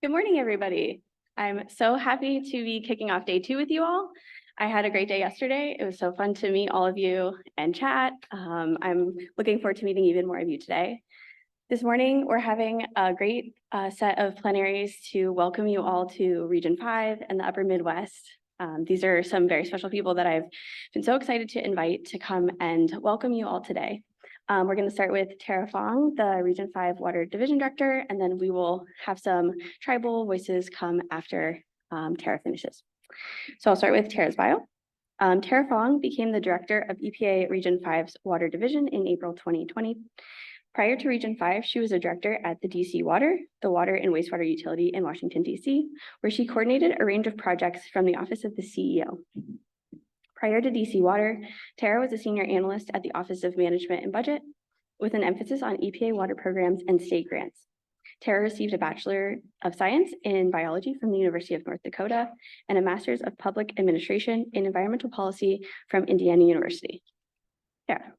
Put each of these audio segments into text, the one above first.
Good morning, everybody. I'm so happy to be kicking off day 2 with you all. I had a great day yesterday. It was so fun to meet all of you and chat. I'm looking forward to meeting even more of you today. This morning, we're having a great set of plenaries to welcome you all to Region 5 and the Upper Midwest. These are some very special people that I've been so excited to invite to come and welcome you all today. We're going to start with Tara Fong, the Region 5 Water Division Director, and then we will have some tribal voices come after Tara finishes. So I'll start with Tara's bio. Tara Fong became the Director of EPA Region 5's Water Division in April 2020. Prior to Region 5, she was a director at the DC Water, the water and wastewater utility in Washington, DC, where she coordinated a range of projects from the office of the CEO. Prior to DC Water, Tara was a senior analyst at the Office of Management and Budget with an emphasis on EPA water programs and state grants. Tara received a Bachelor of Science in Biology from the University of North Dakota and a Master's of Public Administration in Environmental Policy from Indiana University. Tara.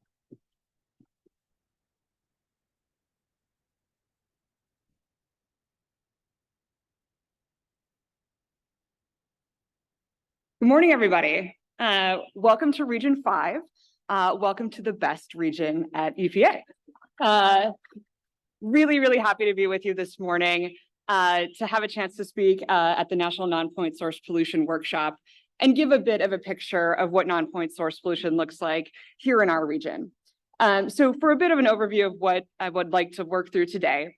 Good morning, everybody. Welcome to Region 5. Welcome to the best region at EPA. Really happy to be with you this morning to have a chance to speak at the National Nonpoint Source Pollution Workshop and give a bit of a picture of what nonpoint source pollution looks like here in our region. So for a bit of an overview of what I would like to work through today,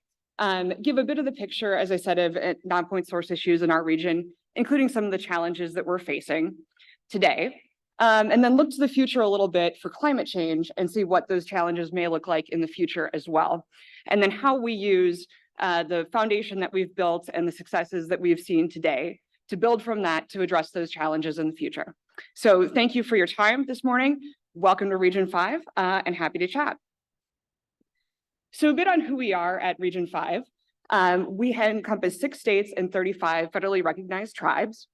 give a bit of the picture, as I said, of nonpoint source issues in our region, including some of the challenges that we're facing today, and then look to the future a little bit for climate change and see what those challenges may look like in the future as well. And then how we use the foundation that we've built and the successes that we've seen today to build from that to address those challenges in the future. So thank you for your time this morning. Welcome to Region 5 and happy to chat. So a bit on who we are at Region 5. We encompass 6 states and 35 federally recognized tribes.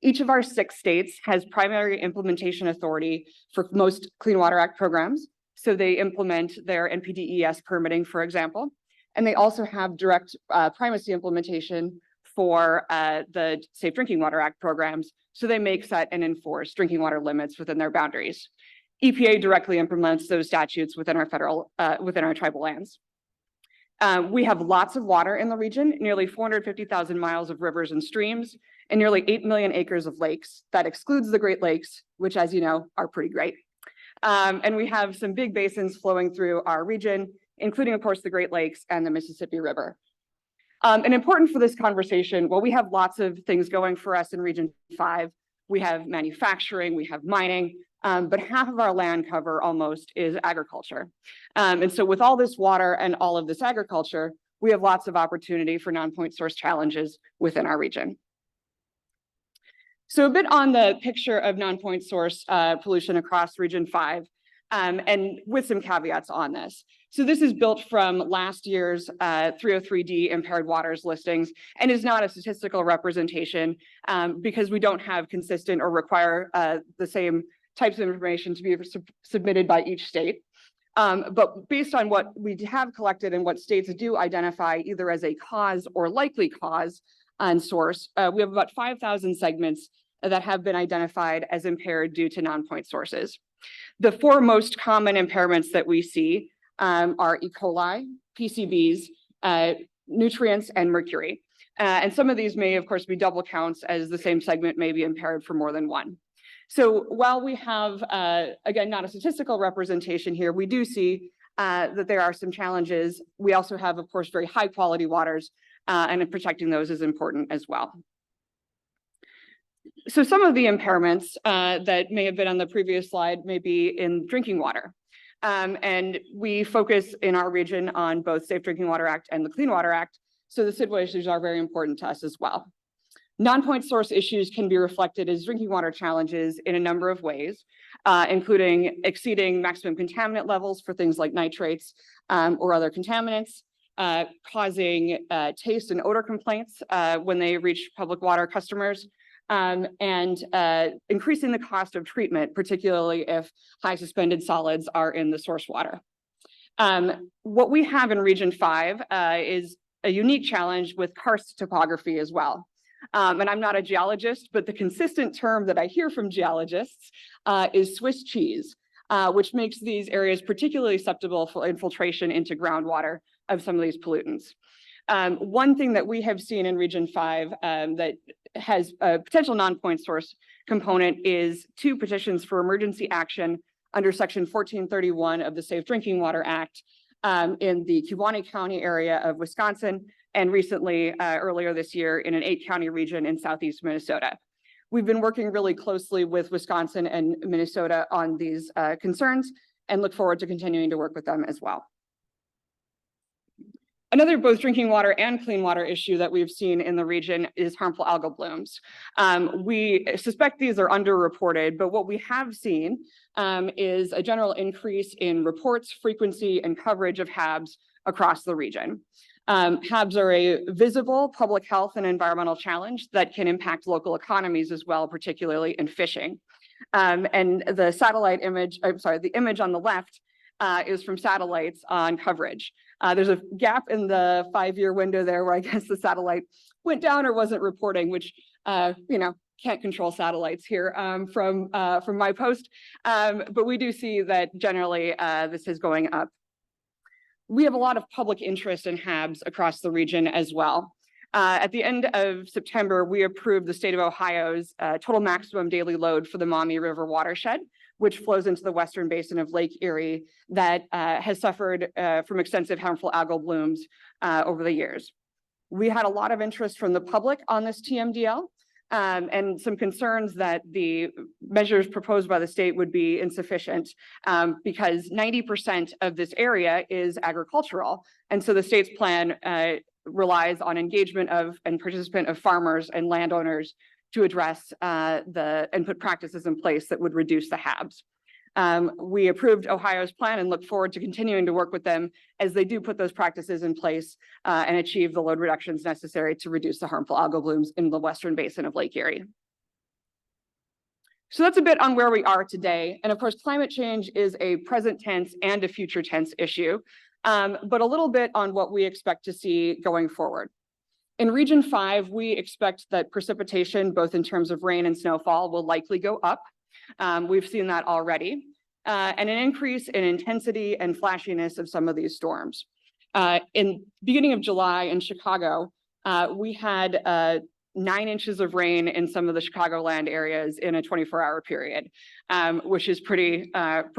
Each of our 6 states has primary implementation authority for most Clean Water Act programs. So they implement their NPDES permitting, for example. And they also have direct primacy implementation for the Safe Drinking Water Act programs. So they make, set, and enforce drinking water limits within their boundaries. EPA directly implements those statutes within our tribal lands. We have lots of water in the region, nearly 450,000 miles of rivers and streams, and nearly 8 million acres of lakes. That excludes the Great Lakes, which, as you know, are pretty great. And we have some big basins flowing through our region, including, of course, the Great Lakes and the Mississippi River. And important for this conversation, well, we have lots of things going for us in Region 5. We have manufacturing, we have mining, but half of our land cover almost is agriculture. And so with all this water and all of this agriculture, we have lots of opportunity for nonpoint source challenges within our region. So a bit on the picture of nonpoint source pollution across Region 5, and with some caveats on this. So this is built from last year's 303D impaired waters listings and is not a statistical representation because we don't have consistent or require the same types of information to be submitted by each state. But based on what we have collected and what states do identify either as a cause or likely cause on source, we have about 5,000 segments that have been identified as impaired due to nonpoint sources. The 4 most common impairments that we see are E. coli, PCBs, nutrients, and mercury. And some of these may, of course, be double counts as the same segment may be impaired for more than one. So while we have, again, not a statistical representation here, we do see that there are some challenges. We also have, of course, very high quality waters, and protecting those is important as well. So some of the impairments that may have been on the previous slide may be in drinking water. And we focus in our region on both Safe Drinking Water Act and the Clean Water Act. So the SIDWA issues are very important to us as well. Nonpoint source issues can be reflected as drinking water challenges in a number of ways, including exceeding maximum contaminant levels for things like nitrates or other contaminants, causing taste and odor complaints when they reach public water customers, and increasing the cost of treatment, particularly if high suspended solids are in the source water. What we have in Region 5 is a unique challenge with karst topography as well. And I'm not a geologist, but the consistent term that I hear from geologists is Swiss cheese, which makes these areas particularly susceptible for infiltration into groundwater of some of these pollutants. One thing that we have seen in Region 5 that has a potential non-point source component is 2 petitions for emergency action under Section 1431 of the Safe Drinking Water Act in the Kewaunee County area of Wisconsin, and recently, earlier this year, in an 8-county region in southeast Minnesota. We've been working really closely with Wisconsin and Minnesota on these concerns and look forward to continuing to work with them as well. Another both drinking water and clean water issue that we've seen in the region is harmful algal blooms. We suspect these are underreported, but what we have seen is a general increase in reports, frequency, and coverage of HABs across the region. HABs are a visible public health and environmental challenge that can impact local economies as well, particularly in fishing. And the satellite image, the image on the left is from satellites on coverage. There's a gap in the 5-year window there where I guess the satellite went down or wasn't reporting, which, can't control satellites here from my post. But we do see that generally this is going up. We have a lot of public interest in HABs across the region as well. At the end of September, we approved the state of Ohio's total maximum daily load for the Maumee River watershed, which flows into the western basin of Lake Erie that has suffered from extensive harmful algal blooms over the years. We had a lot of interest from the public on this TMDL and some concerns that the measures proposed by the state would be insufficient because 90% of this area is agricultural. And so the state's plan relies on engagement of and participant of farmers and landowners to address and put practices in place that would reduce the HABs. We approved Ohio's plan and look forward to continuing to work with them as they do put those practices in place and achieve the load reductions necessary to reduce the harmful algal blooms in the western basin of Lake Erie. So that's a bit on where we are today. And of course, climate change is a present tense and a future tense issue, but a little bit on what we expect to see going forward. In Region 5, we expect that precipitation, both in terms of rain and snowfall, will likely go up. We've seen that already, and an increase in intensity and flashiness of some of these storms. In beginning of July in Chicago, we had 9 inches of rain in some of the Chicagoland areas in a 24-hour period, which is pretty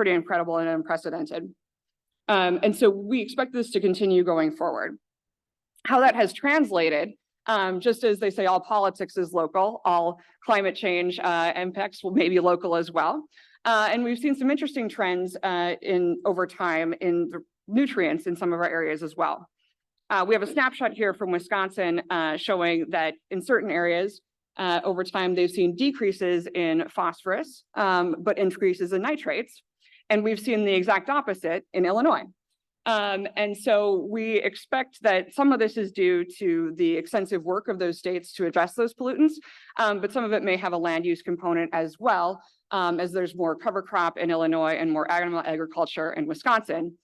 incredible and unprecedented. And so we expect this to continue going forward. How that has translated, just as they say all politics is local, all climate change impacts will maybe local as well. And we've seen some interesting trends over time in the nutrients in some of our areas as well. We have a snapshot here from Wisconsin showing that in certain areas over time they've seen decreases in phosphorus, but increases in nitrates. And we've seen the exact opposite in Illinois. And so we expect that some of this is due to the extensive work of those states to address those pollutants, but some of it may have a land use component as well, as there's more cover crop in Illinois and more animal agriculture in Wisconsin.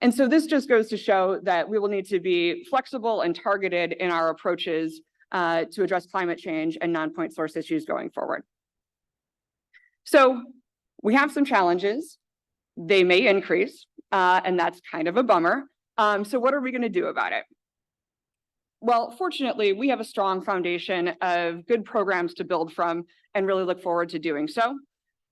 And so this just goes to show that we will need to be flexible and targeted in our approaches to address climate change and non-point source issues going forward. So we have some challenges. They may increase. And that's kind of a bummer. So what are we going to do about it? Well, fortunately, we have a strong foundation of good programs to build from and really look forward to doing so.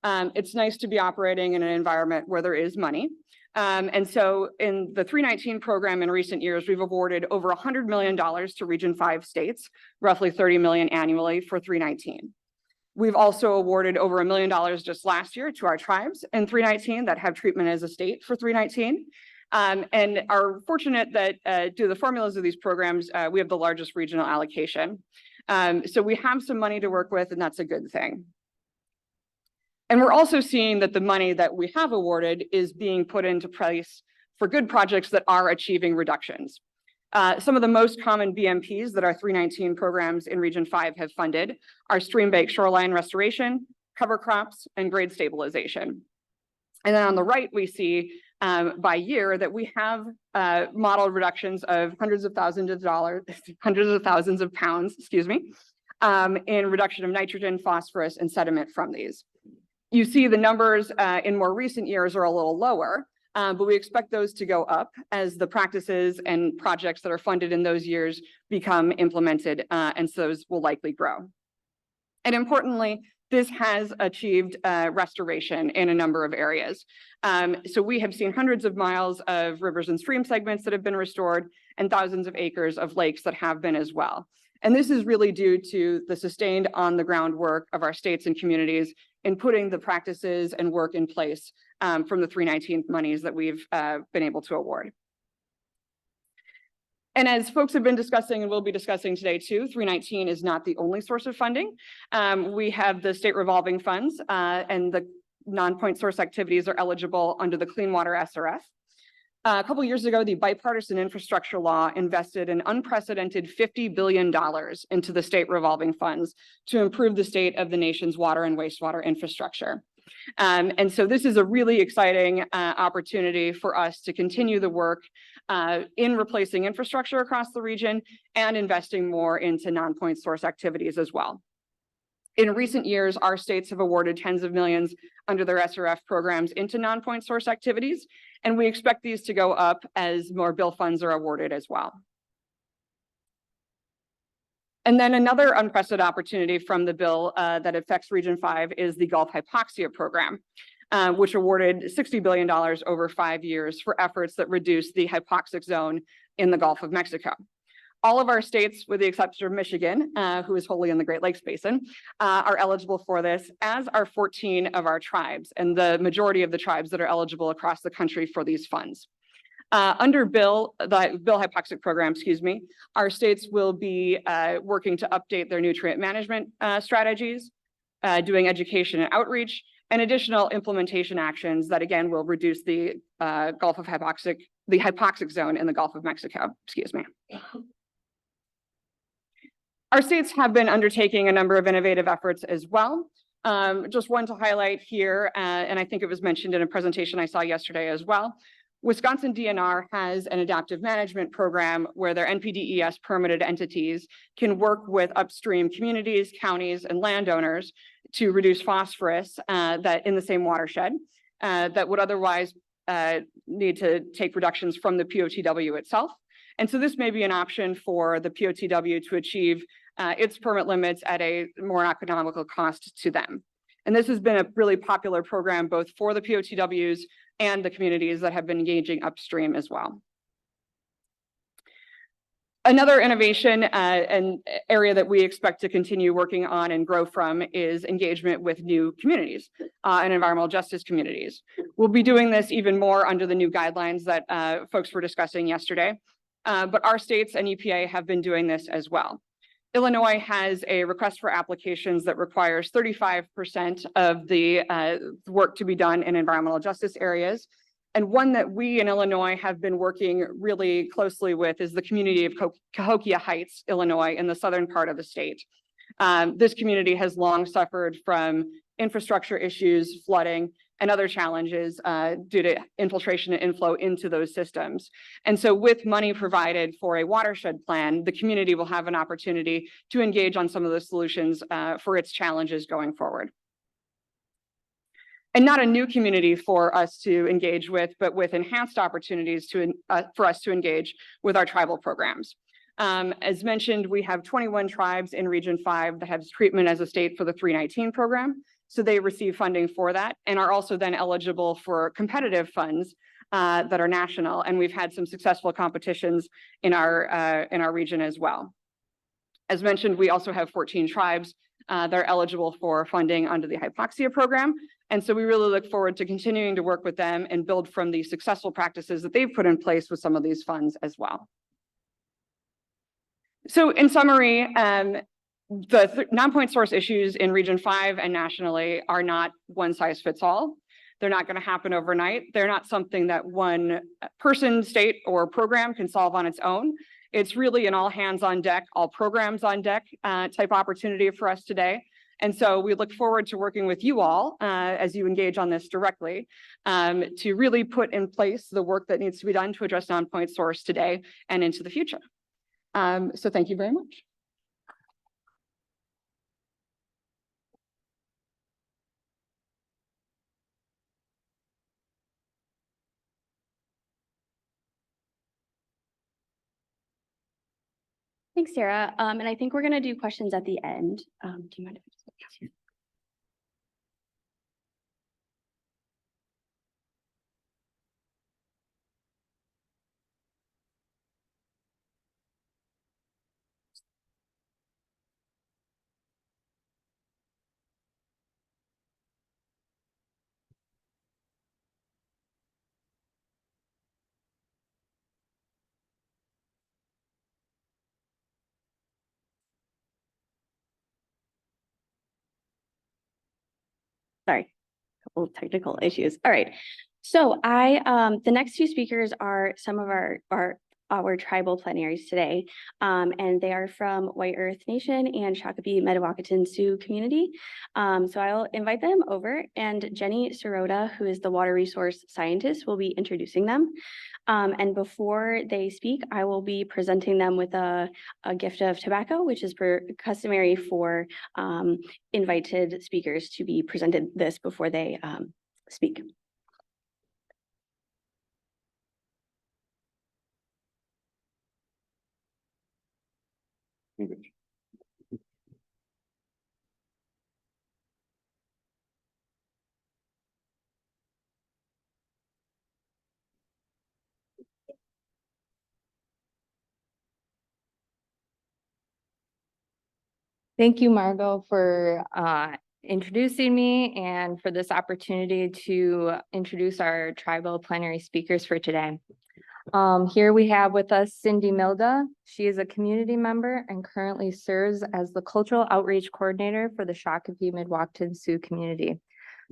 It's nice to be operating in an environment where there is money. And so in the 319 program in recent years, we've awarded over $100 million to Region 5 states, roughly $30 million annually for 319. We've also awarded over $1 million just last year to our tribes in 319 that have treatment as a state for 319, and are fortunate that due to the formulas of these programs, we have the largest regional allocation. So we have some money to work with, and that's a good thing. And we're also seeing that the money that we have awarded is being put into place for good projects that are achieving reductions. Some of the most common BMPs that our 319 programs in Region 5 have funded are stream bank shoreline restoration, cover crops, and grade stabilization. And then on the right, we see by year that we have modeled reductions of hundreds of thousands of pounds, excuse me, in reduction of nitrogen, phosphorus, and sediment from these. You see the numbers in more recent years are a little lower, but we expect those to go up as the practices and projects that are funded in those years become implemented, and so those will likely grow. And importantly, this has achieved restoration in a number of areas. So we have seen hundreds of miles of rivers and stream segments that have been restored and thousands of acres of lakes that have been as well. And this is really due to the sustained on-the-ground work of our states and communities in putting the practices and work in place from the 319 monies that we've been able to award. And as folks have been discussing and will be discussing today too, 319 is not the only source of funding. We have the state revolving funds and the non-point source activities are eligible under the Clean Water SRF. A couple of years ago, the bipartisan infrastructure law invested an unprecedented $50 billion into the state revolving funds to improve the state of the nation's water and wastewater infrastructure. And so this is a really exciting opportunity for us to continue the work in replacing infrastructure across the region and investing more into non-point source activities as well. In recent years, our states have awarded tens of millions under their SRF programs into non-point source activities, and we expect these to go up as more bill funds are awarded as well. And then another unprecedented opportunity from the bill that affects Region 5 is the Gulf Hypoxia Program, which awarded $60 billion over 5 years for efforts that reduce the hypoxic zone in the Gulf of Mexico. All of our states, with the exception of Michigan, who is wholly in the Great Lakes Basin, are eligible for this, as are 14 of our tribes, and the majority of the tribes that are eligible across the country for these funds. Under the Bill Hypoxic Program, excuse me, our states will be working to update their nutrient management strategies, doing education and outreach, and additional implementation actions that again will reduce the hypoxic zone in the Gulf of Mexico, excuse me. Our states have been undertaking a number of innovative efforts as well. Just one to highlight here, and I think it was mentioned in a presentation I saw yesterday as well. Wisconsin DNR has an adaptive management program where their NPDES permitted entities can work with upstream communities, counties, and landowners to reduce phosphorus that in the same watershed that would otherwise need to take reductions from the POTW itself. And so this may be an option for the POTW to achieve its permit limits at a more economical cost to them. And this has been a really popular program both for the POTWs and the communities that have been engaging upstream as well. Another innovation and area that we expect to continue working on and grow from is engagement with new communities and environmental justice communities. We'll be doing this even more under the new guidelines that folks were discussing yesterday, but our states and EPA have been doing this as well. Illinois has a request for applications that requires 35% of the work to be done in environmental justice areas. And one that we in Illinois have been working really closely with is the community of Cahokia Heights, Illinois, in the southern part of the state. This community has long suffered from infrastructure issues, flooding, and other challenges due to infiltration and inflow into those systems. And so with money provided for a watershed plan, the community will have an opportunity to engage on some of the solutions for its challenges going forward. And not a new community for us to engage with, but with enhanced opportunities for us to engage with our tribal programs. As mentioned, we have 21 tribes in Region 5 that have treatment as a state for the 319 program. So they receive funding for that and are also then eligible for competitive funds that are national. And we've had some successful competitions in our region as well. As mentioned, we also have 14 tribes that are eligible for funding under the hypoxia program. And so we really look forward to continuing to work with them and build from the successful practices that they've put in place with some of these funds as well. So in summary, the non-point source issues in Region 5 and nationally are not one size fits all. They're not going to happen overnight. They're not something that one person, state, or program can solve on its own. It's really an all hands on deck, all programs on deck type opportunity for us today. And so we look forward to working with you all as you engage on this directly to really put in place the work that needs to be done to address non-point source today and into the future. So thank you very much. Thanks, Sarah. And I think we're going to do questions at the end. Do you mind if I just... Sorry, a couple of technical issues. All right. So the next two speakers are some of our tribal plenaries today, and they are from White Earth Nation and Shakopee Mdewakanton Sioux community. So I'll invite them over, and Jenny Sirota, who is the water resource scientist, will be introducing them. And before they speak, I will be presenting them with a gift of tobacco, which is customary for invited speakers to be presented this before they speak. Thank you, Margot, for introducing me and for this opportunity to introduce our tribal plenary speakers for today. Here we have with us Cindy Milda. She is a community member and currently serves as the Cultural Outreach Coordinator for the Shakopee Mdewakanton Sioux community.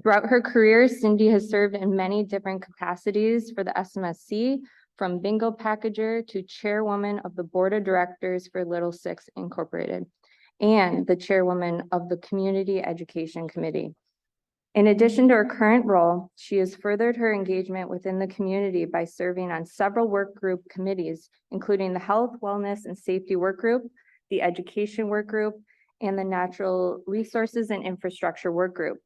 Throughout her career, Cindy has served in many different capacities for the SMSC, from bingo packager to chairwoman of the Board of Directors for Little Six Incorporated, and the chairwoman of the Community Education Committee. In addition to her current role, she has furthered her engagement within the community by serving on several work group committees, including the Health, Wellness, and Safety Work Group, the Education Work Group, and the Natural Resources and Infrastructure Work Group.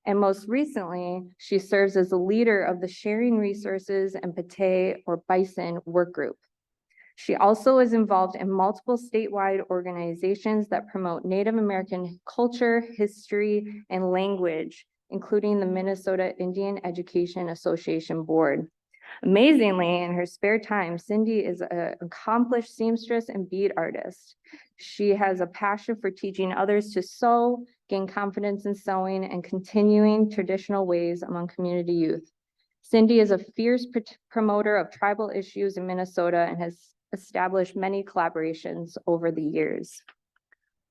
And most recently, she serves as the leader of the Sharing Resources and Pate or Bison Work Group. She also is involved in multiple statewide organizations that promote Native American culture, history, and language, including the Minnesota Indian Education Association Board. Amazingly, in her spare time, Cindy is an accomplished seamstress and bead artist. She has a passion for teaching others to sew, gain confidence in sewing, and continuing traditional ways among community youth. Cindy is a fierce promoter of tribal issues in Minnesota and has established many collaborations over the years.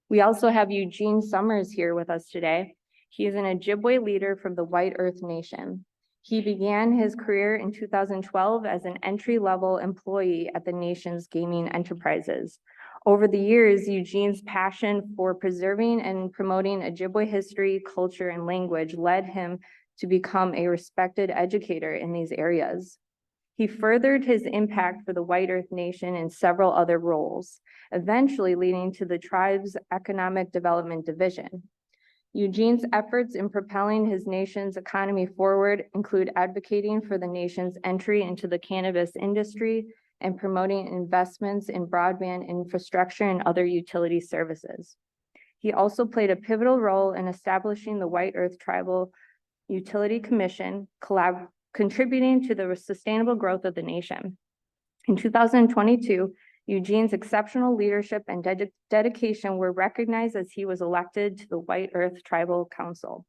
We also have Eugene Summers here with us today. He is an Ojibwe leader from the White Earth Nation. He began his career in 2012 as an entry-level employee at the nation's gaming enterprises. Over the years, Eugene's passion for preserving and promoting Ojibwe history, culture, and language led him to become a respected educator in these areas. He furthered his impact for the White Earth Nation in several other roles, eventually leading to the tribe's Economic Development Division. Eugene's efforts in propelling his nation's economy forward include advocating for the nation's entry into the cannabis industry and promoting investments in broadband infrastructure and other utility services. He also played a pivotal role in establishing the White Earth Tribal Utility Commission, contributing to the sustainable growth of the nation. In 2022, Eugene's exceptional leadership and dedication were recognized as he was elected to the White Earth Tribal Council,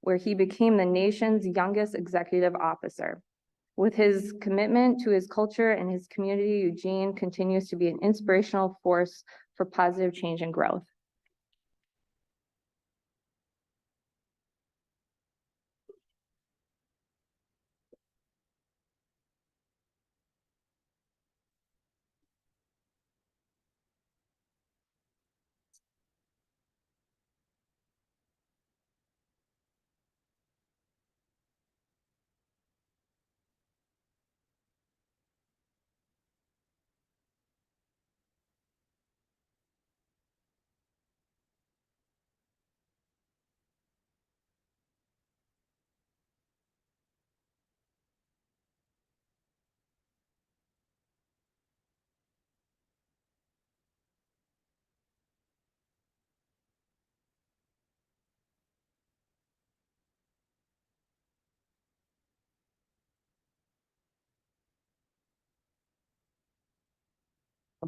where he became the nation's youngest executive officer. With his commitment to his culture and his community, Eugene continues to be an inspirational force for positive change and growth.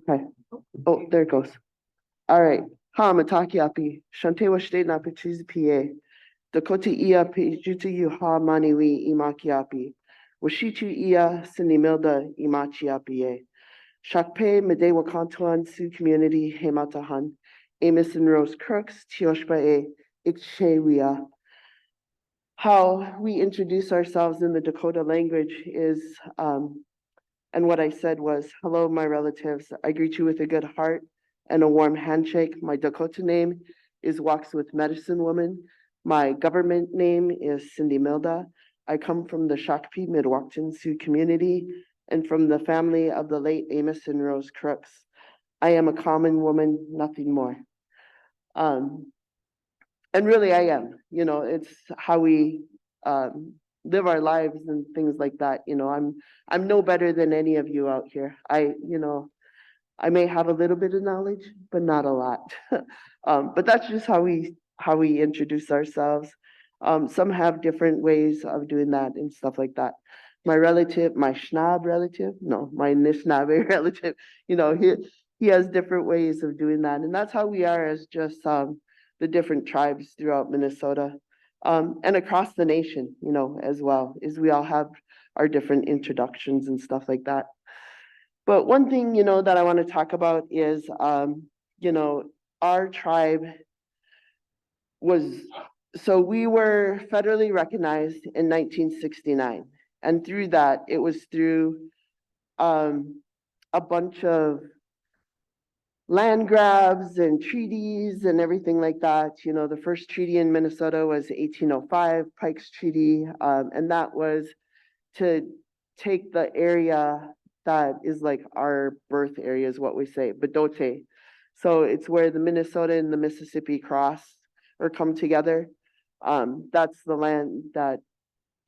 Okay. Oh, there it goes. All right. Ha matakiapi. Shante wa state na pichizi PA. Dakota ia pijutu yu ha maniwi imakiapi. Washitu ia sinimilda imachiapi. Shakpe mede wakantuan su community hematahan. Amos and Rose Crooks, Tioshpa Ikshewia. How we introduce ourselves in the Dakota language is, and what I said was, hello, my relatives. I greet you with a good heart and a warm handshake. My Dakota name is Walks with Medicine Woman. My government name is Cindy Milda. I come from the Shakopee Mdewakanton Sioux community and from the family of the late Amos and Rose Crooks. I am a common woman, nothing more. And really I am, it's how we live our lives and things like that. I'm no better than any of you out here. I may have a little bit of knowledge, but not a lot. But that's just how we introduce ourselves. Some have different ways of doing that and stuff like that. My relative, my Schnaab relative, no, my Nishnabé relative, he has different ways of doing that. And that's how we are as just the different tribes throughout Minnesota. And across the nation, as well, is we all have our different introductions and stuff like that. But one thing, that I want to talk about is, our tribe we were federally recognized in 1969. And through that, it was through a bunch of land grabs and treaties and everything like that. The first treaty in Minnesota was 1805, Pike's Treaty, and that was to take the area that is like our birth area is what we say, Bedote. So it's where the Minnesota and the Mississippi cross or come together. That's the land that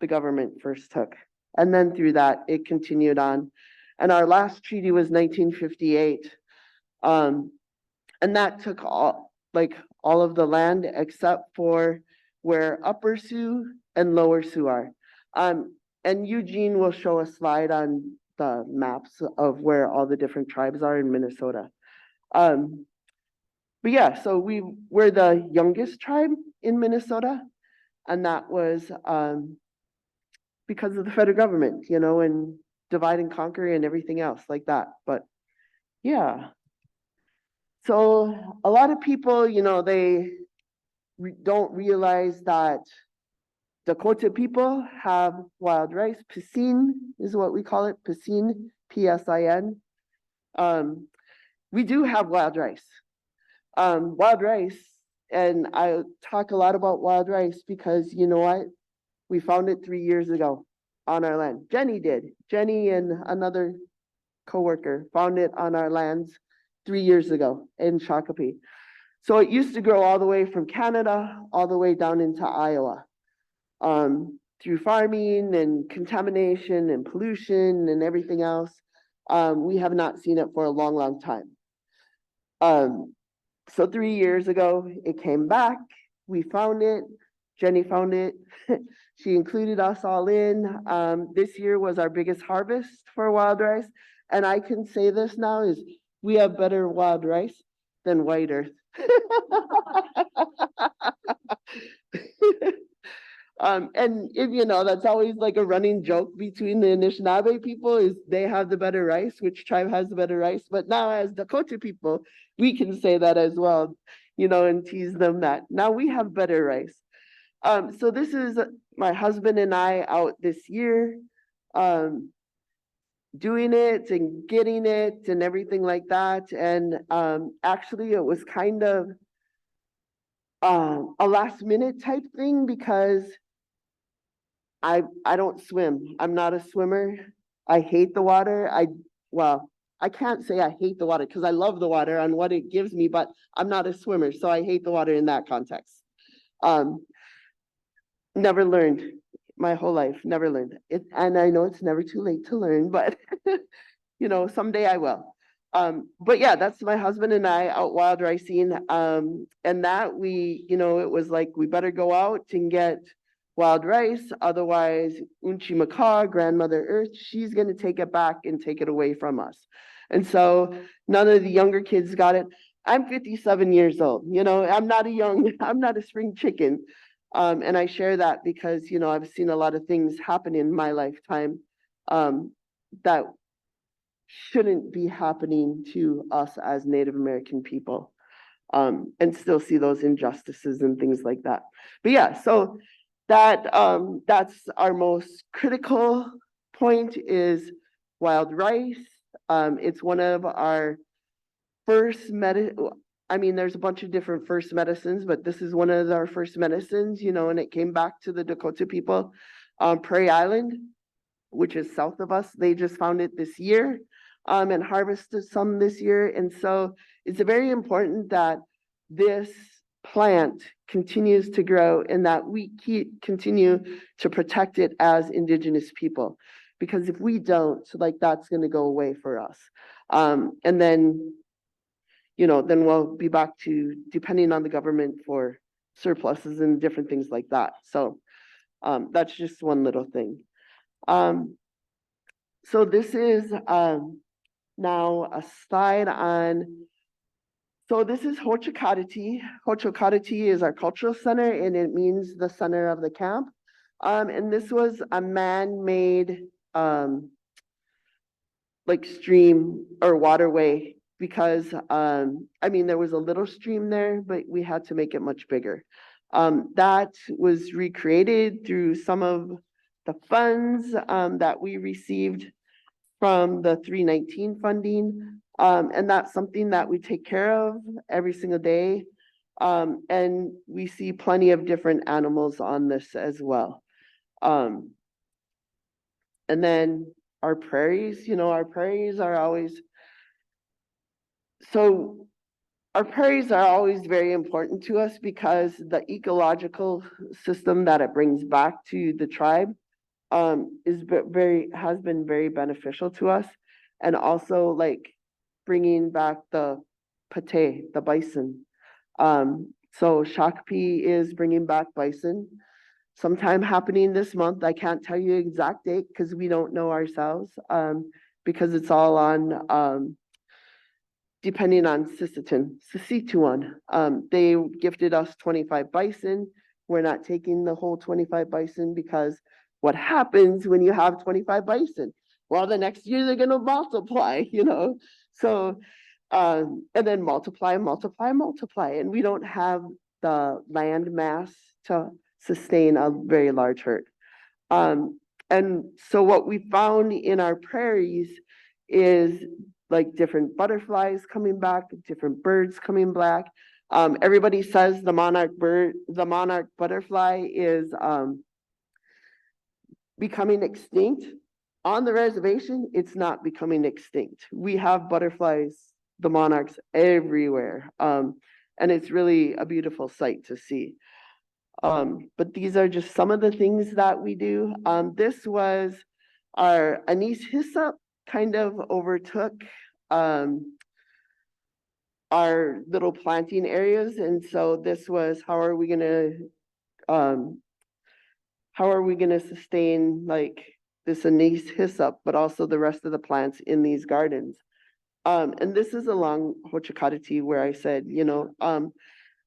the government first took. And then through that, it continued on. And our last treaty was 1958. And that took all of the land except for where Upper Sioux and Lower Sioux are. And Eugene will show a slide on the maps of where all the different tribes are in Minnesota. But yeah, so we're the youngest tribe in Minnesota, and that was because of the federal government, and divide and conquer and everything else like that. But yeah. So a lot of people, they don't realize that Dakota people have wild rice. Piscine is what we call it, piscine, P-S-I-N. We do have wild rice. Wild rice, and I talk a lot about wild rice because you know what? We found it 3 years ago on our land. Jenny did. Jenny and another coworker found it on our lands 3 years ago in Shakopee. So it used to grow all the way from Canada, all the way down into Iowa. Through farming and contamination and pollution and everything else, we have not seen it for a long, long time. So 3 years ago, it came back. We found it. Jenny found it. She included us all in. This year was our biggest harvest for wild rice. And I can say this now is we have better wild rice than white earth. And if that's always like a running joke between the Anishinaabe people is they have the better rice, which tribe has the better rice. But now as Dakota people, we can say that as well, and tease them that now we have better rice. So this is my husband and I out this year, doing it and getting it and everything like that. And actually it was kind of a last minute type thing because I don't swim. I'm not a swimmer. I hate the water. I can't say I hate the water because I love the water and what it gives me, but I'm not a swimmer. So I hate the water in that context. Never learned my whole life, never learned it. And I know it's never too late to learn, but someday I will. But yeah, that's my husband and I out wild ricing. And that it was like, we better go out and get wild rice. Otherwise, Unchi Maka, Grandmother Earth, she's going to take it back and take it away from us. And so none of the younger kids got it. I'm 57 years old, I'm not I'm not a spring chicken. And I share that because, I've seen a lot of things happen in my lifetime that shouldn't be happening to us as Native American people. And still see those injustices and things like that. But yeah, so that's our most critical point is wild rice. It's one of our first there's a bunch of different first medicines, but this is one of our first medicines, and it came back to the Dakota people on Prairie Island, which is south of us. They just found it this year and harvested some this year. And so it's very important that this plant continues to grow and that we continue to protect it as Indigenous people. Because if we don't, that's going to go away for us. And then, then we'll be back to depending on the government for surpluses and different things like that. So that's just one little thing. So this is now a slide on, so this is Hochokatati. Hochokatati is our cultural center and it means the center of the camp. And this was a man-made stream or waterway because, there was a little stream there, but we had to make it much bigger. That was recreated through some of the funds that we received from the 319 funding. And that's something that we take care of every single day. And we see plenty of different animals on this as well. And then our prairies, our prairies are always very important to us because the ecological system that it brings back to the tribe has been very beneficial to us. And also bringing back the pate, the bison. So Shakopee is bringing back bison sometime happening this month. I can't tell you exact date because we don't know ourselves because it's all on depending on Saskatchewan. They gifted us 25 bison. We're not taking the whole 25 bison because what happens when you have 25 bison? Well, the next year they're going to multiply, So, and then multiply. And we don't have the land mass to sustain a very large herd. And so what we found in our prairies is different butterflies coming back, different birds coming back. Everybody says the monarch butterfly is becoming extinct. On the reservation, it's not becoming extinct. We have butterflies, the monarchs everywhere. And it's really a beautiful sight to see. But these are just some of the things that we do. This was our anise hyssop kind of overtook our little planting areas. And so this was, how are we gonna sustain this anise hyssop, but also the rest of the plants in these gardens. And this is along Hochokatati where I said,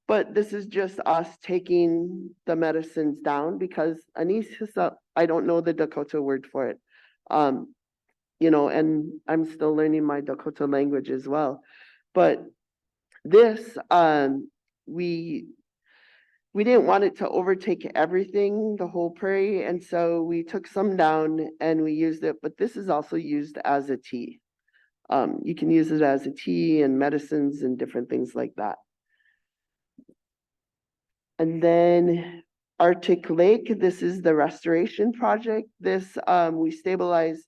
but this is just us taking the medicines down because anise hyssop, I don't know the Dakota word for it. And I'm still learning my Dakota language as well. But this, we didn't want it to overtake everything, the whole prairie. And so we took some down and we used it, but this is also used as a tea. You can use it as a tea and medicines and different things like that. And then Arctic Lake, this is the restoration project. This, we stabilize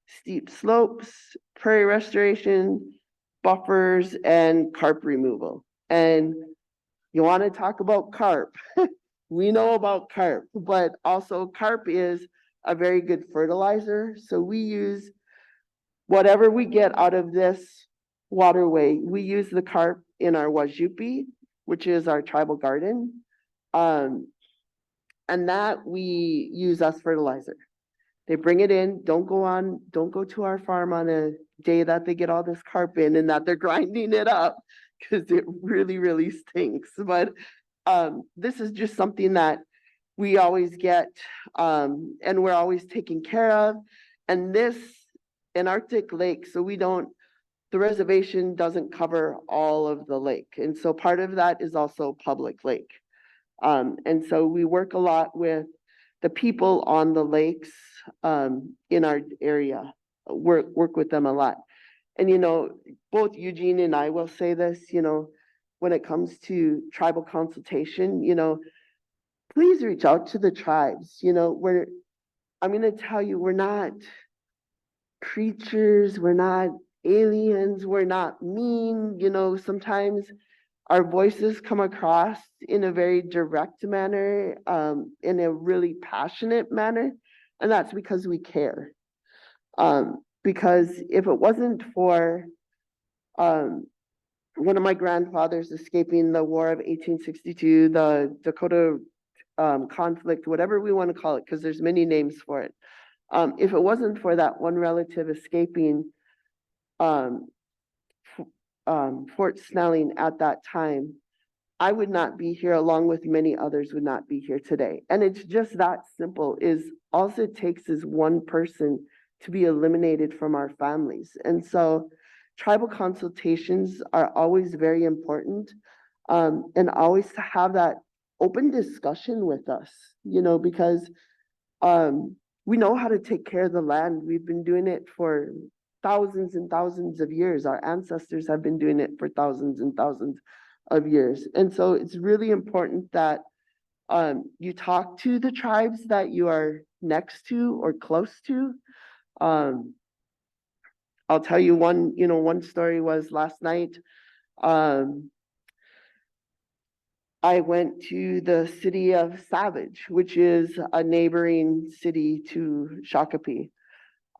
steep slopes, prairie restoration, buffers, and carp removal. And you want to talk about carp. We know about carp, but also carp is a very good fertilizer. So we use whatever we get out of this waterway. We use the carp in our wajupi, which is our tribal garden. And that we use as fertilizer. They bring it in, don't go to our farm on a day that they get all this carp in and that they're grinding it up, because it really, really stinks. But this is just something that we always get, and we're always taking care of. And this, an Arctic lake, so the reservation doesn't cover all of the lake. And so part of that is also public lake. And so we work a lot with the people on the lakes, in our area, work with them a lot. And, both Eugene and I will say this, when it comes to tribal consultation, please reach out to the tribes. I'm going to tell you, we're not creatures, we're not aliens, we're not mean. Sometimes our voices come across in a very direct manner, in a really passionate manner, and that's because we care. Because if it wasn't for one of my grandfathers escaping the War of 1862, the Dakota conflict, whatever we want to call it, because there's many names for it. If it wasn't for that one relative escaping Fort Snelling at that time, I would not be here, along with many others would not be here today. And it's just that simple. All it takes is one person to be eliminated from our families. And so tribal consultations are always very important, and always to have that open discussion with us, because we know how to take care of the land. We've been doing it for thousands and thousands of years. Our ancestors have been doing it for thousands and thousands of years. And so it's really important that you talk to the tribes that you are next to or close to. I'll tell you one story was last night. I went to the city of Savage, which is a neighboring city to Shakopee.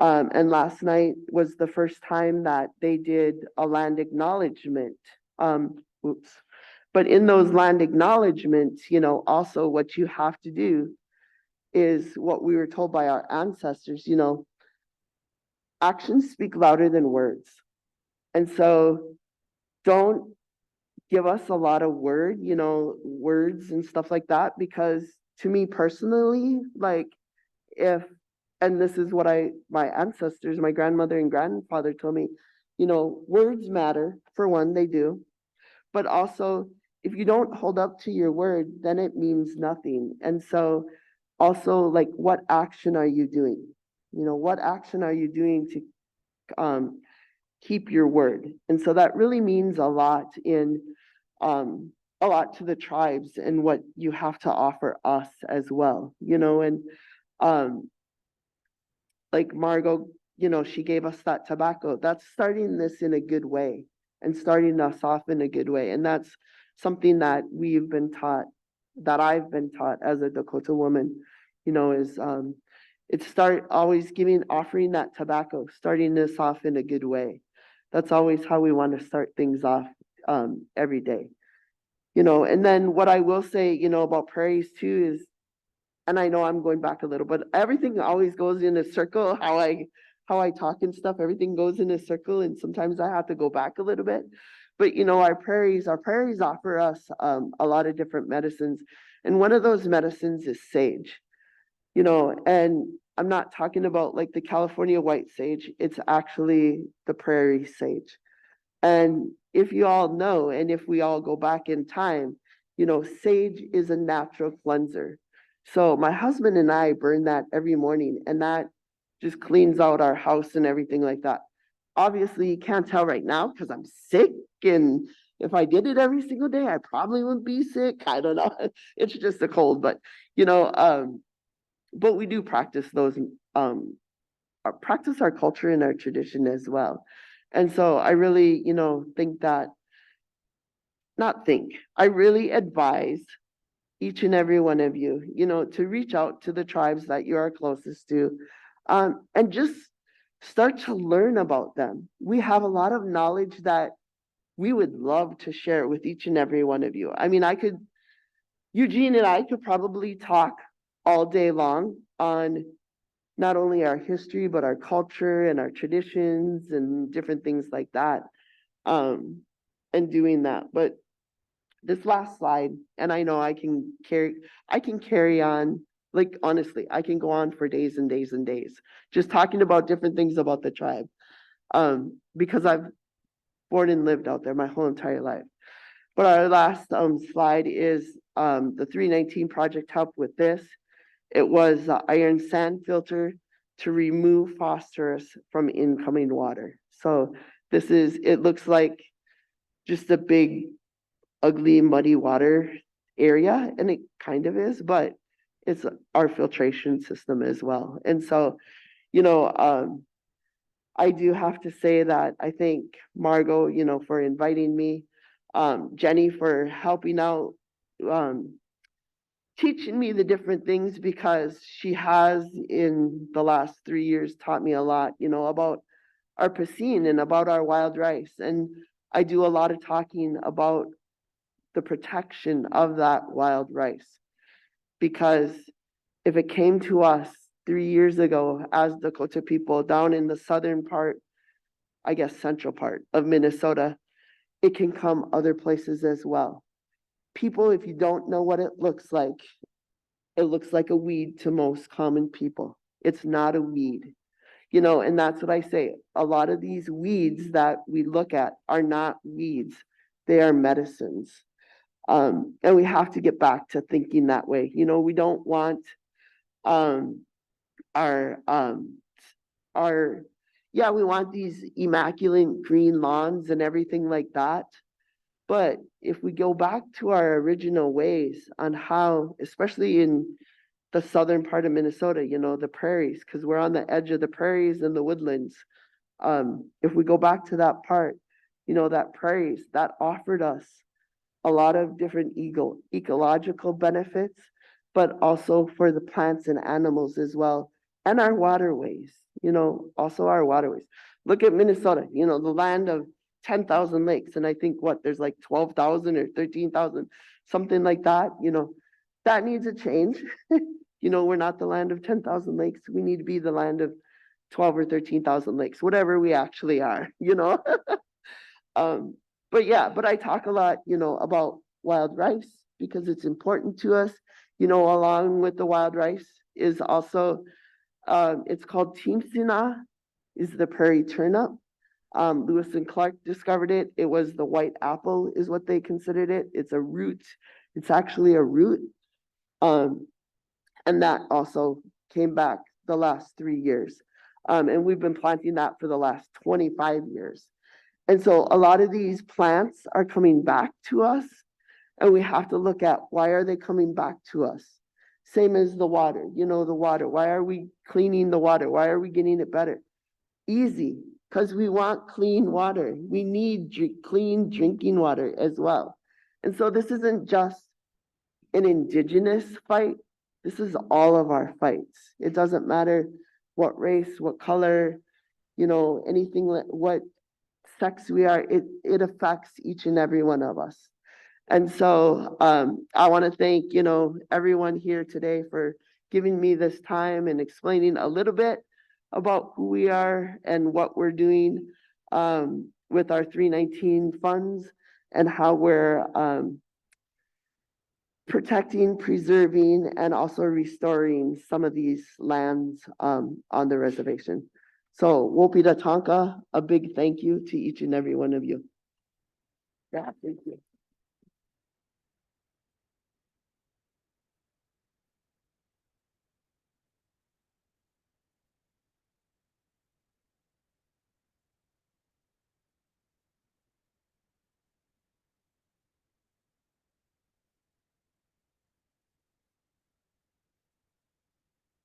And last night was the first time that they did a land acknowledgement. But in those land acknowledgements, also what you have to do is what we were told by our ancestors, actions speak louder than words. And so don't give us a lot of words and stuff like that, because to me personally, and this is what my ancestors, my grandmother and grandfather told me, words matter. For one, they do. But also, if you don't hold up to your word, then it means nothing. And so also, what action are you doing? What action are you doing to keep your word? And so that really means a lot to the tribes and what you have to offer us as well, and like Margot, she gave us that tobacco. That's starting this in a good way and starting us off in a good way. And that's something that we've been taught, that I've been taught as a Dakota woman, is always offering that tobacco, starting this off in a good way. That's always how we want to start things off every day. And then what I will say, about prairies too is, and I know I'm going back a little, but everything always goes in a circle. How I talk and stuff, everything goes in a circle, and sometimes I have to go back a little bit. But our prairies offer us a lot of different medicines, and one of those medicines is sage. And I'm not talking about like the California white sage. It's actually the prairie sage. And if you all know, and if we all go back in time, sage is a natural cleanser. So my husband and I burn that every morning, and that just cleans out our house and everything like that. Obviously, you can't tell right now because I'm sick, and if I did it every single day, I probably wouldn't be sick. I don't know. It's just a cold, but but we do practice those, practice our culture and our tradition as well. And so I really, I really advise each and every one of you, to reach out to the tribes that you are closest to, and just start to learn about them. We have a lot of knowledge that we would love to share with each and every one of you. I mean, Eugene and I could probably talk all day long on not only our history, but our culture and our traditions and different things like that. And doing that. But this last slide, and I know I can carry on, like, honestly, I can go on for days and days and days, just talking about different things about the tribe. Because I've born and lived out there my whole entire life. But our last slide is the 319 project helped with this. It was the iron sand filter to remove phosphorus from incoming water. So this is, it looks like just a big, ugly, muddy water area, and it kind of is, but it's our filtration system as well. And so, you know, I do have to say that I thank Margot, you know, for inviting me, Jenny for helping out, teaching me the different things, because she has in the last 3 years taught me a lot, you know, about our piscine and about our wild rice. And I do a lot of talking about the protection of that wild rice, because if it came to us 3 years ago as Dakota people down in the southern part, I guess central part of Minnesota, it can come other places as well. People, if you don't know what it looks like a weed to most common people. It's not a weed, you know, and that's what I say. A lot of these weeds that we look at are not weeds, they are medicines. And we have to get back to thinking that way. You know, we don't want our yeah, we want these immaculate green lawns and everything like that. But if we go back to our original ways on how, especially in the southern part of Minnesota, you know, the prairies, because we're on the edge of the prairies and the woodlands. If we go back to that part, you know, that prairies, that offered us a lot of different ecological benefits, but also for the plants and animals as well. And our waterways, you know, also our waterways. Look at Minnesota, you know, the land of 10,000 lakes. And I think there's like 12,000 or 13,000, something like that, you know, that needs a change. You know, we're not the land of 10,000 lakes. We need to be the land of 12 or 13,000 lakes, whatever we actually are, you know. But yeah, but I talk a lot, you know, about wild rice because it's important to us. You know, along with the wild rice is also, it's called Teamsina, is the prairie turnip. Lewis and Clark discovered it. It was the white apple is what they considered it. It's a root. It's actually a root. And that also came back the last 3 years. And we've been planting that for the last 25 years. And so a lot of these plants are coming back to us, and we have to look at why are they coming back to us? Same as the water, you know, the water. Why are we cleaning the water? Why are we getting it better? Easy, because we want clean water. We need clean drinking water as well. And so this isn't just an indigenous fight. This is all of our fights. It doesn't matter what race, what color, you know, anything, what sex we are, it affects each and every one of us. And so I want to thank, you know, everyone here today for giving me this time and explaining a little bit about who we are and what we're doing with our 319 funds and how we're protecting, preserving, and also restoring some of these lands on the reservation. So Wopida Tonka, a big thank you to each and every one of you. Yeah, thank you.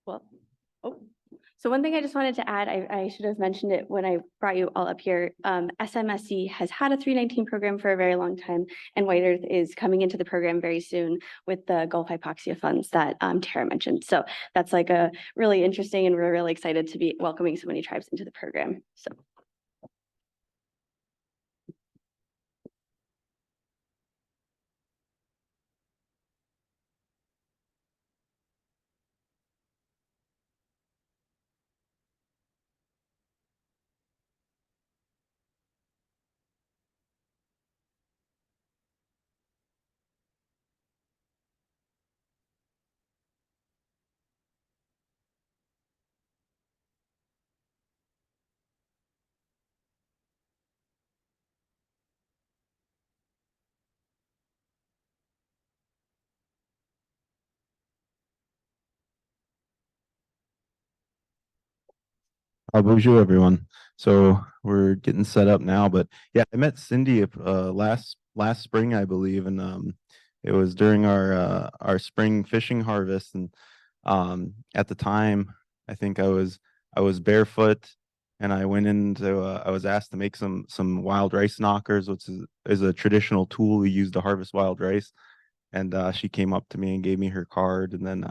Well, oh, so one thing I just wanted to add, I should have mentioned it when I brought you all up here. SMSC has had a 319 program for a very long time, and White Earth is coming into the program very soon with the Gulf Hypoxia funds that Tara mentioned. So that's like a really interesting, and we're really excited to be welcoming so many tribes into the program. So. Bonjour, everyone. So we're getting set up now, but yeah, I met Cindy last spring, I believe, and it was during our spring fishing harvest, and at the time, I think I was barefoot, and I went into I was asked to make some wild rice knockers, which is a traditional tool we use to harvest wild rice, and she came up to me and gave me her card, and then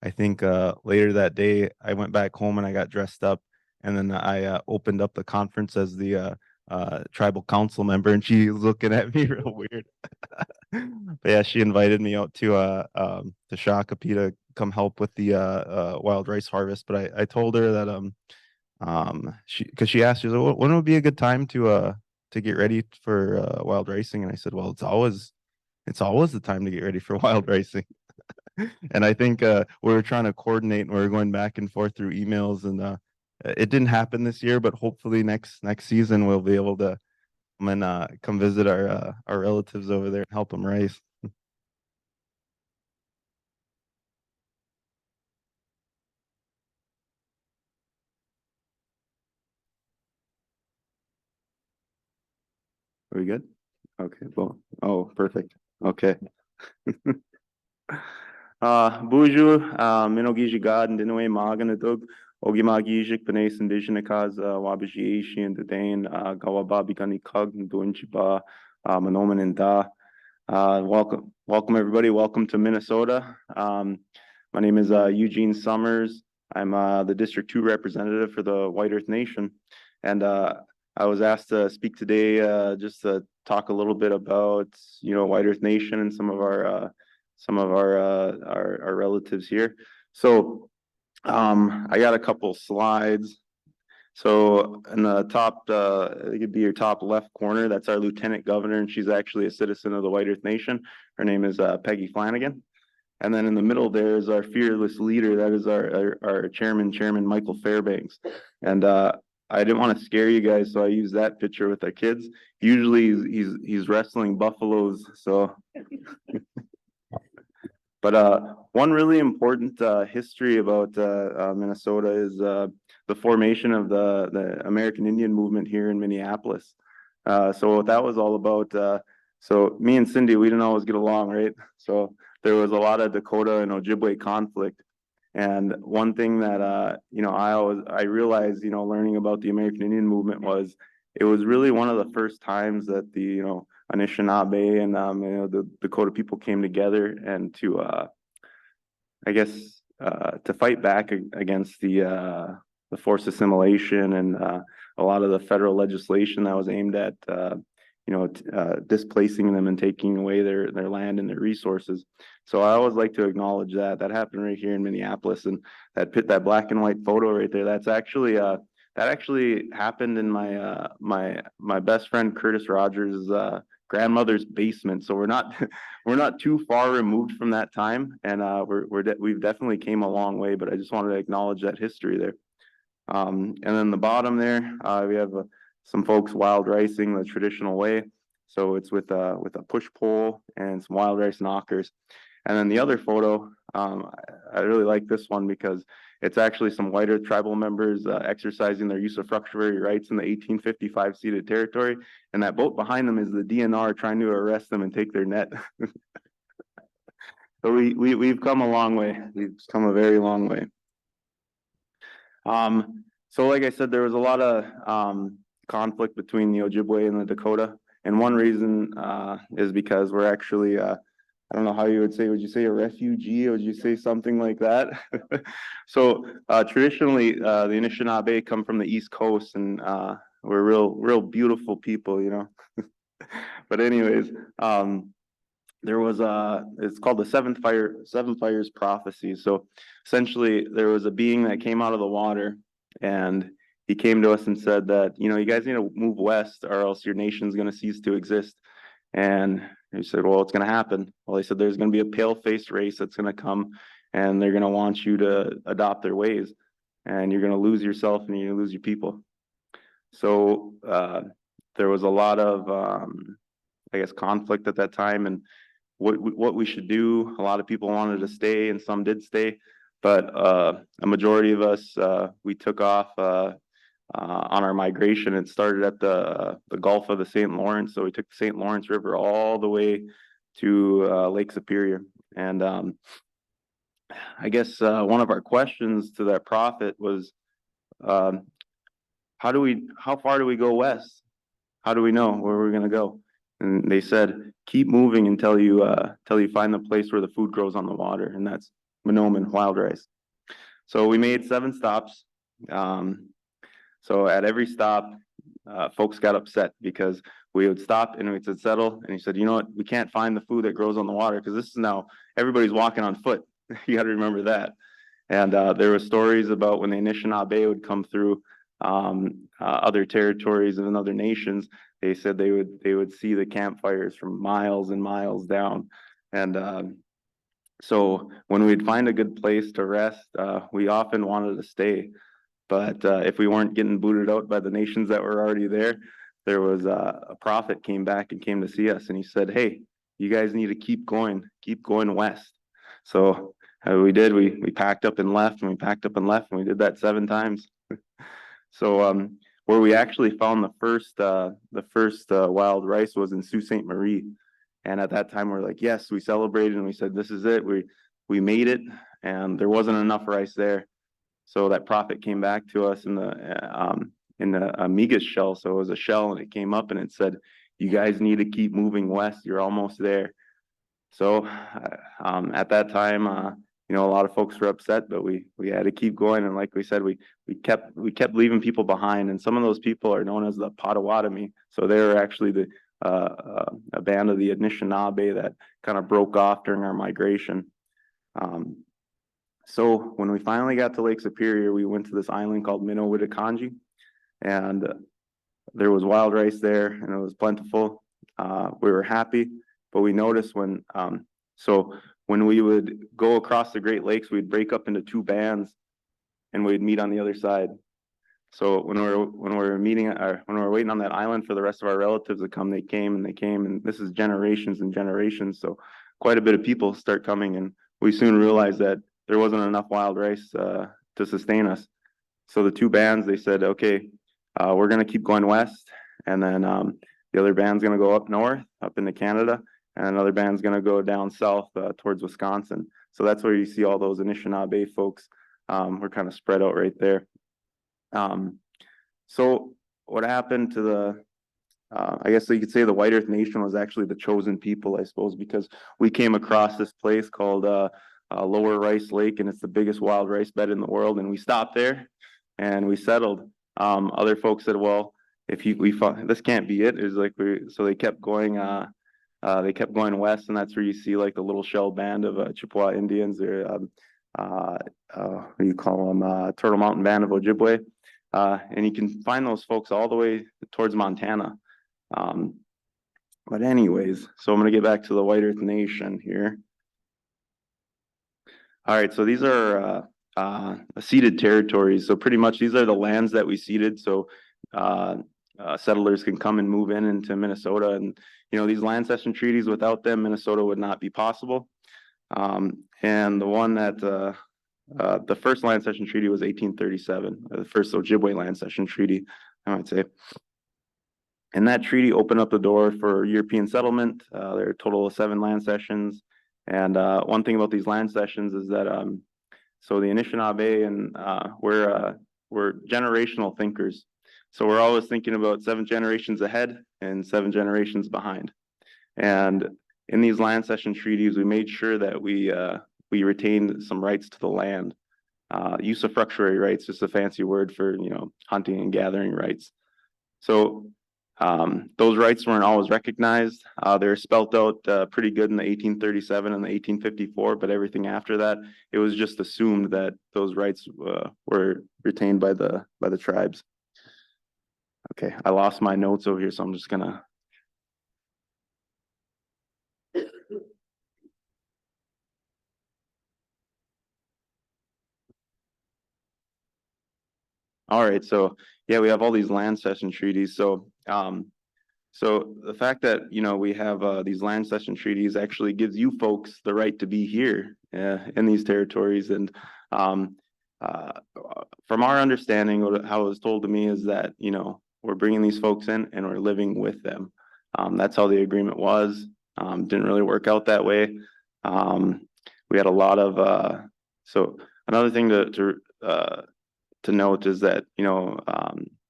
I think later that day I went back home and I got dressed up, and then I opened up the conference as the tribal council member, and she was looking at me real weird. But yeah, she invited me out to Shakopee to come help with the wild rice harvest. But I told her that she asked, she was like, when would be a good time to get ready for wild ricing? And I said, well, it's always the time to get ready for wild ricing. And I think we were trying to coordinate and we were going back and forth through emails, and it didn't happen this year, but hopefully next season we'll be able to come visit our relatives over there and help them raise. Are we good? Okay, well, oh, perfect. Okay. Bonjour, Minogijigad and Dinoe Maganatug, Ogimagijik, Panes Indigenous Wabashi and the Dane, Gawababi Gani Kug, Dunchiba, Manoman and Da. Welcome everybody. Welcome to Minnesota. My name is Eugene Summers. I'm the District 2 representative for the White Earth Nation. And I was asked to speak today just to talk a little bit about, White Earth Nation and some of our relatives here. So I got a couple slides. So in the top, it could be your top left corner, that's our Lieutenant Governor, and she's actually a citizen of the White Earth Nation. Her name is Peggy Flanagan. And then in the middle there is our fearless leader, that is our Chairman Michael Fairbanks. And I didn't want to scare you guys, so I used that picture with our kids. Usually he's wrestling buffaloes, so. But one really important history about Minnesota is the formation of the American Indian movement here in Minneapolis. So what that was all about, so me and Cindy, we didn't always get along, right? So there was a lot of Dakota and Ojibwe conflict. And one thing that I realized, learning about the American Indian movement was it was really one of the first times that the Anishinaabe and the Dakota people came together and to to fight back against the forced assimilation and a lot of the federal legislation that was aimed at displacing them and taking away their land and their resources. So I always like to acknowledge that happened right here in Minneapolis, and that black and white photo right there, that's actually that actually happened in my best friend Curtis Rogers' grandmother's basement. So we're not too far removed from that time, and we've definitely came a long way. But I just wanted to acknowledge that history there. And then the bottom there, we have some folks wild ricing the traditional way. So it's with a push pole and some wild rice knockers. And then the other photo, I really like this one because it's actually some White Earth tribal members exercising their usufructuary rights in the 1855 ceded territory. And that boat behind them is the DNR trying to arrest them and take their net. So we've come a long way. We've come a very long way. So like I said, there was a lot of conflict between the Ojibwe and the Dakota. And one reason is because we're actually I don't know how you would say, would you say a refugee or would you say something like that? So traditionally, the Anishinaabe come from the East Coast, and we're real beautiful people, But anyways, there was it's called the Seven Fires prophecy. So essentially there was a being that came out of the water, and he came to us and said that, you guys need to move west or else your nation's going to cease to exist. And he said, well, it's going to happen. Well, he said, there's going to be a pale-faced race that's going to come, and they're going to want you to adopt their ways, and you're going to lose yourself and you're going to lose your people. So there was a lot of, conflict at that time, and what we should do. A lot of people wanted to stay, and some did stay. But a majority of us, we took off on our migration. It started at the Gulf of the St. Lawrence. So we took the St. Lawrence River all the way to Lake Superior. And I guess one of our questions to that prophet was, how far do we go west? How do we know where we're gonna go? And they said, keep moving until you find the place where the food grows on the water, and that's Monoman wild rice. So we made 7 stops. So at every stop, folks got upset because we would stop and we'd said settle, and he said, you know what, we can't find the food that grows on the water because this is now everybody's walking on foot. You got to remember that. And there were stories about when the Anishinaabe would come through other territories and other nations. They said they would see the campfires from miles and miles down. And so when we'd find a good place to rest, we often wanted to stay. But if we weren't getting booted out by the nations that were already there was a prophet came back and came to see us, and he said, hey, you guys need to keep going west. So we did. We packed up and left, and we packed up and left, and we did that 7 times. So where we actually found the first wild rice was in Sault Ste. Marie. And at that time, we're like, yes, we celebrated, and we said, this is it. We made it, and there wasn't enough rice there. So that prophet came back to us in the Migas shell. So it was a shell, and it came up and it said, you guys need to keep moving west. You're almost there. So at that time, a lot of folks were upset, but we had to keep going. And like we said, we kept leaving people behind. And some of those people are known as the Potawatomi. So they were actually a band of the Anishinaabe that kind of broke off during our migration. So when we finally got to Lake Superior, we went to this island called NEIWPCC, and there was wild rice there, and it was plentiful. We were happy, but we noticed when we would go across the Great Lakes, we'd break up into 2 bands, and we'd meet on the other side. So when we were waiting on that island for the rest of our relatives to come, they came, and this is generations and generations. So quite a bit of people start coming, and we soon realized that there wasn't enough wild rice to sustain us. So the 2 bands, they said, okay, we're gonna keep going west, and then the other band's gonna go up north, up into Canada, and another band's gonna go down south towards Wisconsin. So that's where you see all those Anishinaabe folks. We're kind of spread out right there. So what happened to I guess you could say the White Earth Nation was actually the chosen people, I suppose, because we came across this place called Lower Rice Lake, and it's the biggest wild rice bed in the world. And we stopped there and we settled. Other folks said, well, if we this can't be it. It was like so they kept going west, and that's where you see like the little shell band of Chippewa Indians, or what do you call them, Turtle Mountain Band of Ojibwe. And you can find those folks all the way towards Montana. But anyways, so I'm going to get back to the White Earth Nation here. All right, so these are ceded territories. So pretty much these are the lands that we ceded. So settlers can come and move into Minnesota. And, these land cession treaties, without them, Minnesota would not be possible. And the one that the first land cession treaty was 1837, the first Ojibwe land cession treaty, I might say. And that treaty opened up the door for European settlement. There are a total of 7 land cessions. And one thing about these land cessions is that so the Anishinaabe and we're generational thinkers. So we're always thinking about 7 generations ahead and 7 generations behind. And in these land cession treaties, we made sure that we retained some rights to the land. Usufructuary rights, just a fancy word for, hunting and gathering rights. So those rights weren't always recognized. They're spelt out pretty good in the 1837 and the 1854, but everything after that, it was just assumed that those rights were retained by the tribes. Okay, I lost my notes over here, so I'm just gonna. All right, so yeah, we have all these land cession treaties. So so the fact that we have these land cession treaties actually gives you folks the right to be here in these territories. And From our understanding, how it was told to me is that, you know, we're bringing these folks in and we're living with them. That's how the agreement was. Didn't really work out that way. We had a lot of, so another thing to note is that, you know,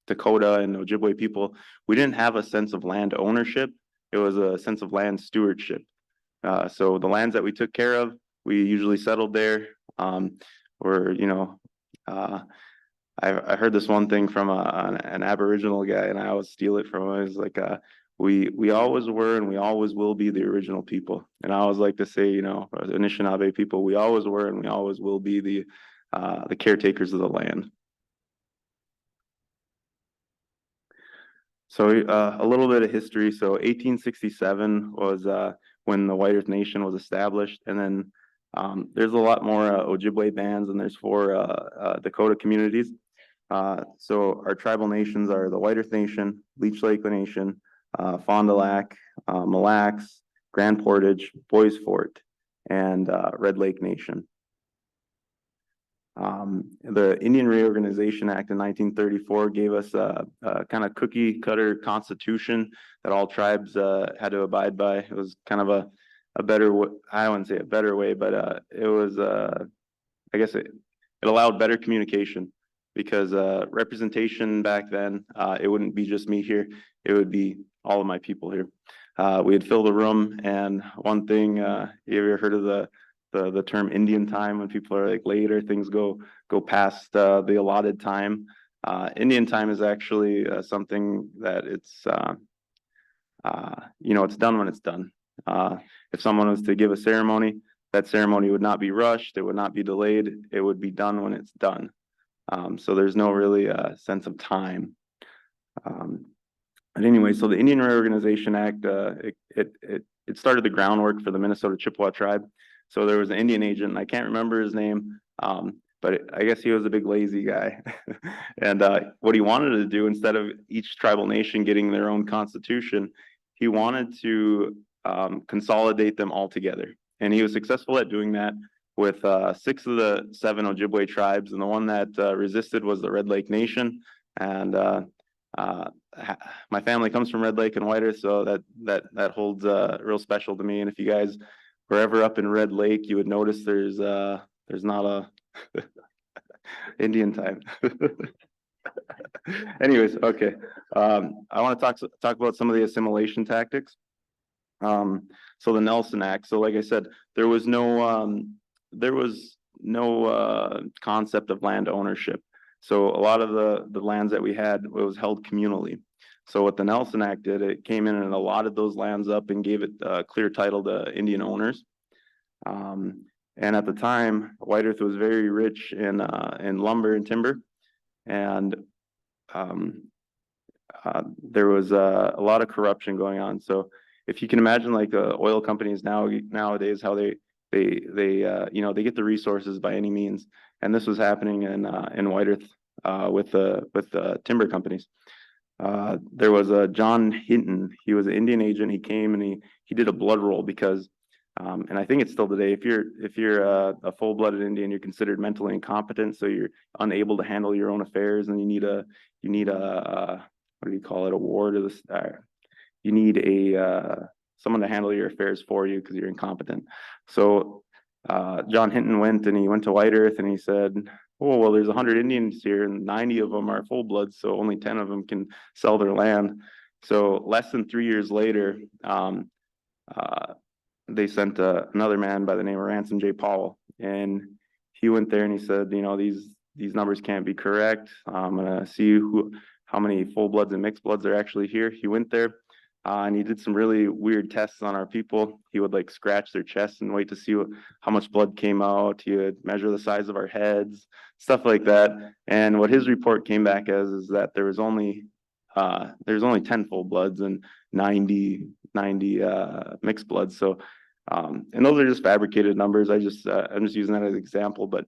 Dakota and Ojibwe people, we didn't have a sense of land ownership. It was a sense of land stewardship. So the lands that we took care of, we usually settled there. Or, you know, I heard this one thing from an Aboriginal guy, and I always steal it from him. It's like, we always were and we always will be the original people. And I always like to say, you know, the Anishinaabe people, we always were and we always will be the caretakers of the land. So a little bit of history. So 1867 was when the White Earth Nation was established, and then there's a lot more Ojibwe bands, and there's 4 Dakota communities. So our tribal nations are the White Earth Nation, Leech Lake Nation, Fond du Lac, Mille Lacs, Grand Portage, Bois Forte, and Red Lake Nation. The Indian Reorganization Act in 1934 gave us a kind of cookie cutter constitution that all tribes had to abide by. It was kind of a better, I wouldn't say a better way, but it was, I guess it allowed better communication, because representation back then, it wouldn't be just me here, it would be all of my people here. We'd fill the room, and one thing, you ever heard of the term Indian time, when people are like late or things go past the allotted time? Indian time is actually something that it's you know, it's done when it's done. If someone was to give a ceremony, that ceremony would not be rushed, it would not be delayed, it would be done when it's done. So there's no really sense of time. But anyway, so the Indian Reorganization Act, it started the groundwork for the Minnesota Chippewa tribe. So there was an Indian agent, and I can't remember his name, but I guess he was a big lazy guy. And what he wanted to do, instead of each tribal nation getting their own constitution, he wanted to consolidate them all together. And he was successful at doing that with 6 of the 7 Ojibwe tribes, and the one that resisted was the Red Lake Nation. And my family comes from Red Lake and White Earth, so that holds real special to me. And if you guys were ever up in Red Lake, you would notice there's not a Indian time. Anyways, okay. I want to talk about some of the assimilation tactics. So the Nelson Act. So like I said, there was no concept of land ownership. So a lot of the lands that we had was held communally. So what the Nelson Act did, it came in and allotted those lands up and gave it clear title to Indian owners. And at the time, White Earth was very rich in lumber and timber, and there was a lot of corruption going on. So if you can imagine, like oil companies nowadays, how they you know, they get the resources by any means, and this was happening in White Earth with the timber companies. There was a John Hinton. He was an Indian agent. He came and he did a blood roll because, and I think it's still today, if you're a full-blooded Indian, you're considered mentally incompetent, so you're unable to handle your own affairs, and you need a what do you call it, a ward of the you need someone to handle your affairs for you because you're incompetent. So John Hinton went to White Earth, and he said, oh, well, there's 100 Indians here and 90 of them are full bloods, so only 10 of them can sell their land. So less than 3 years later, they sent another man by the name of Ransom J. Powell, and he went there and he said, you know, these numbers can't be correct. I'm gonna see how many full bloods and mixed bloods are actually here. He went there and he did some really weird tests on our people. He would like scratch their chests and wait to see how much blood came out. He would measure the size of our heads, stuff like that. And what his report came back as is that there was only 10 full bloods and 90 mixed bloods. So and those are just fabricated numbers. I'm just using that as an example, but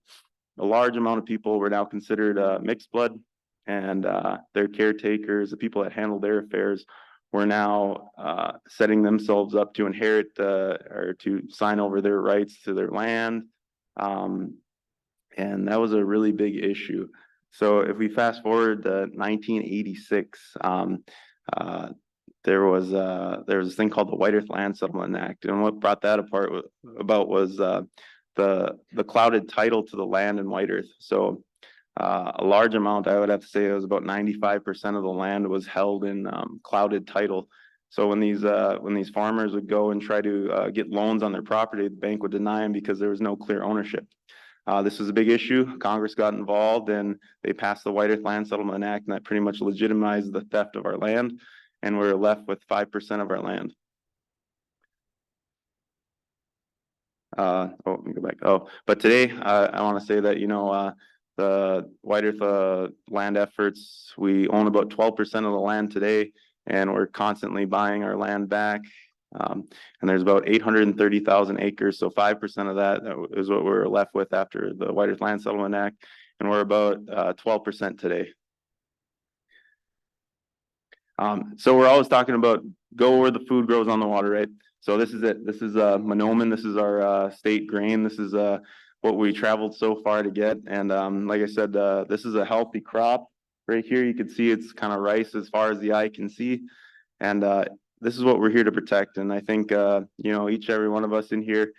a large amount of people were now considered mixed blood, and their caretakers, the people that handle their affairs, were now setting themselves up to inherit or to sign over their rights to their land. And that was a really big issue. So if we fast forward to 1986, there was this thing called the White Earth Land Settlement Act, and what brought that about was the clouded title to the land in White Earth. So a large amount, I would have to say, it was about 95% of the land was held in clouded title. So when these farmers would go and try to get loans on their property, the bank would deny them because there was no clear ownership. This was a big issue. Congress got involved and they passed the White Earth Land Settlement Act, and that pretty much legitimized the theft of our land, and we're left with 5% of our land. Let me go back. But today I want to say that, the White Earth land efforts, we own about 12% of the land today, and we're constantly buying our land back. And there's about 830,000 acres, so 5% of that is what we're left with after the White Earth Land Settlement Act, and we're about 12% today. So we're always talking about go where the food grows on the water, right? So this is it. This is Monoman. This is our state grain. This is what we traveled so far to get. And like I said, this is a healthy crop. Right here, you can see it's kind of rice as far as the eye can see. And this is what we're here to protect. And I think, each every one of us in here,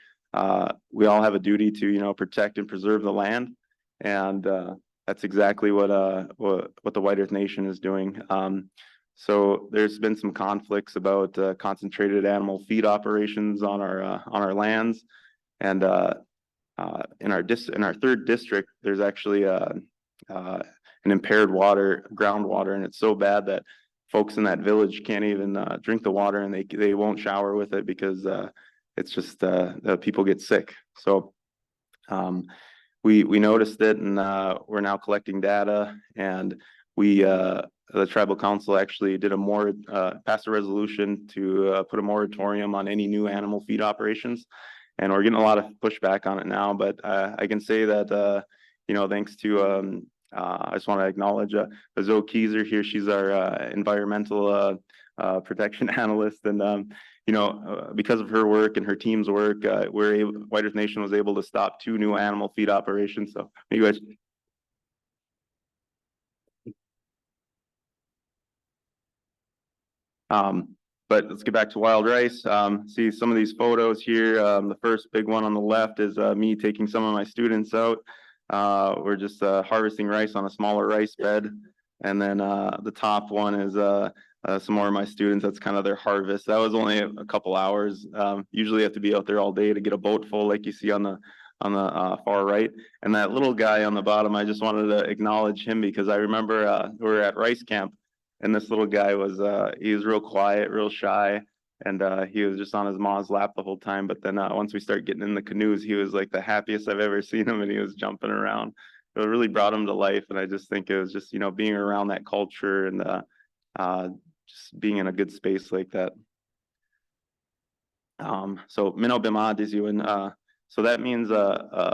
we all have a duty to, protect and preserve the land. And that's exactly what the White Earth Nation is doing. So there's been some conflicts about concentrated animal feed operations on our lands, and in our third district, there's actually an impaired groundwater, and it's so bad that folks in that village can't even drink the water, and they won't shower with it because it's just people get sick. So we noticed it, and we're now collecting data, and the tribal council actually did passed a resolution to put a moratorium on any new animal feed operations, and we're getting a lot of pushback on it now. But I can say that thanks to I just want to acknowledge Zoe Keyser here. She's our environmental protection analyst, and because of her work and her team's work, White Earth Nation was able to stop 2 new animal feed operations. So you guys. But let's get back to wild rice. See some of these photos here. The first big one on the left is me taking some of my students out. We're just harvesting rice on a smaller rice bed. And then the top one is some more of my students. That's kind of their harvest. That was only a couple hours. Usually you have to be out there all day to get a boat full, like you see on the far right. And that little guy on the bottom, I just wanted to acknowledge him because I remember we were at rice camp, and this little guy he was real quiet, real shy, and he was just on his mom's lap the whole time. But then once we start getting in the canoes, he was like the happiest I've ever seen him, and he was jumping around. It really brought him to life, and I just think it was just being around that culture and just being in a good space like that. So Minnow Bima Dizuin, so that means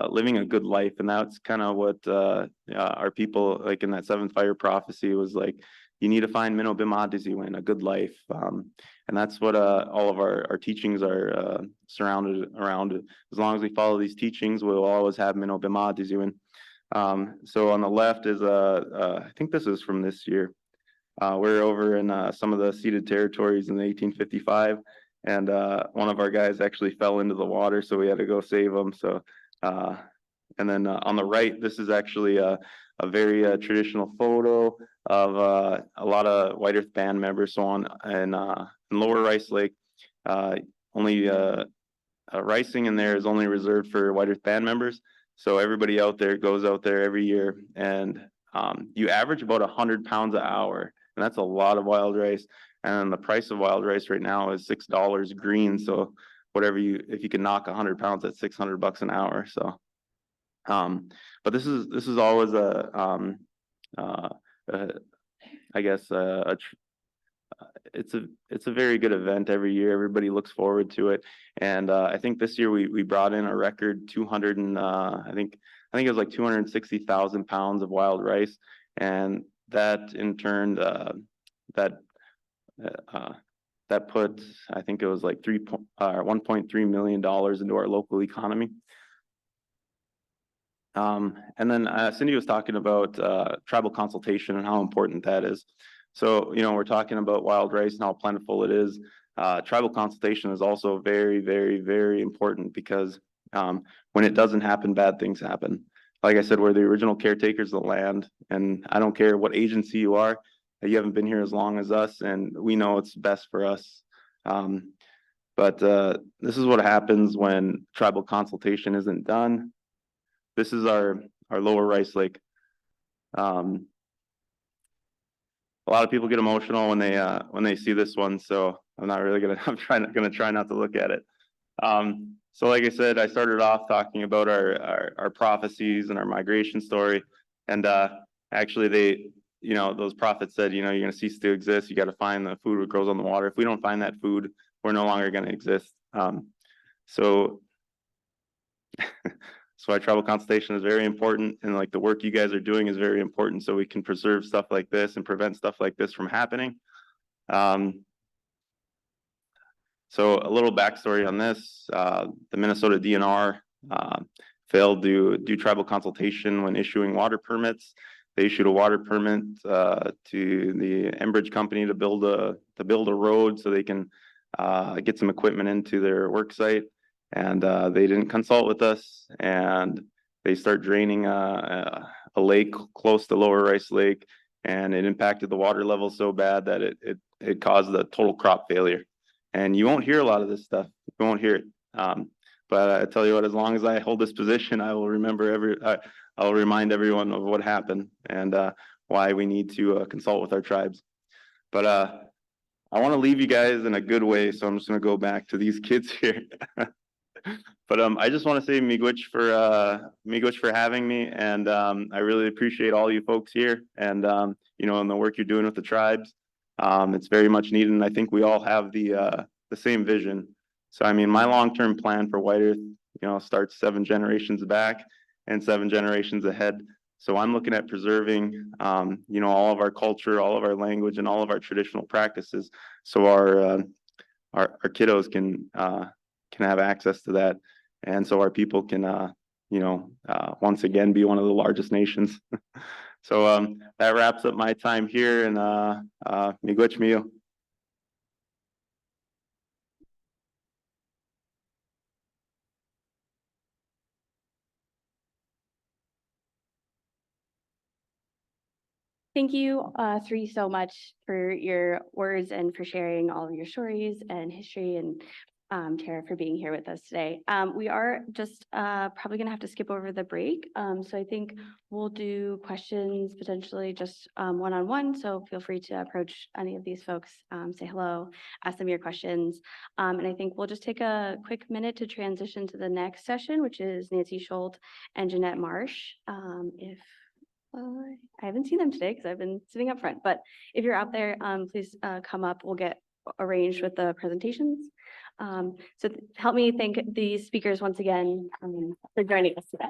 living a good life, and that's kind of what our people, like in that 7th fire prophecy, was like. You need to find Minnow Bima Dizuin, a good life, and that's what all of our teachings are surrounded around. As long as we follow these teachings, we'll always have Minnow Bima Dizuin. So on the left is I think this is from this year. We're over in some of the ceded territories in 1855, and one of our guys actually fell into the water, so we had to go save him. So, and then on the right, this is actually a very traditional photo of a lot of White Earth band members. So in Lower Rice Lake, only ricing in there is only reserved for White Earth band members. So everybody out there goes out there every year, and you average about 100 pounds an hour, and that's a lot of wild rice. And the price of wild rice right now is $6 green. So if you can knock 100 pounds, that's $600 an hour. So, but this is always I guess it's a very good event every year. Everybody looks forward to it, and I think this year we brought in a record 200 and I think it was like 260,000 pounds of wild rice, and that in turn that put, I think it was like $1.3 million into our local economy. And then Cindy was talking about tribal consultation and how important that is. So, we're talking about wild rice and how plentiful it is. Tribal consultation is also very, very, very important because when it doesn't happen, bad things happen. Like I said, we're the original caretakers of the land, and I don't care what agency you are. You haven't been here as long as us, and we know it's best for us. But this is what happens when tribal consultation isn't done. This is our lower Rice Lake. A lot of people get emotional when they see this one, so I'm gonna try not to look at it. So like I said, I started off talking about our prophecies and our migration story, and actually those prophets said, you're gonna cease to exist. You got to find the food that grows on the water. If we don't find that food, we're no longer gonna exist. So that's why tribal consultation is very important, and like the work you guys are doing is very important, so we can preserve stuff like this and prevent stuff like this from happening. So a little backstory on this, the Minnesota DNR failed to do tribal consultation when issuing water permits. They issued a water permit to the Enbridge company to build a road so they can get some equipment into their work site. And they didn't consult with us, and they start draining a lake close to Lower Rice Lake, and it impacted the water level so bad that it caused a total crop failure. And you won't hear a lot of this stuff. You won't hear it. But I tell you what, as long as I hold this position, I will I'll remind everyone of what happened and why we need to consult with our tribes. But I want to leave you guys in a good way, so I'm just going to go back to these kids here. But I just want to say miigwech for having me, and I really appreciate all you folks here, and and the work you're doing with the tribes. It's very much needed, and I think we all have the same vision. So I mean, my long-term plan for White Earth, starts 7 generations back and 7 generations ahead. So I'm looking at preserving, all of our culture, all of our language, and all of our traditional practices, so our kiddos can have access to that, and so our people can, once again be one of the largest nations. So that wraps up my time here, and miigwech miyo. Thank you, three, so much for your words and for sharing all of your stories and history, and Tara for being here with us today. We are just probably gonna have to skip over the break. So I think we'll do questions potentially just one-on-one. So feel free to approach any of these folks, say hello, ask them your questions. And I think we'll just take a quick minute to transition to the next session, which is Nancy Schultz and Jeanette Marsh. I haven't seen them today because I've been sitting up front, but if you're out there, please come up. We'll get arranged with the presentations. So help me thank the speakers once again for joining us today.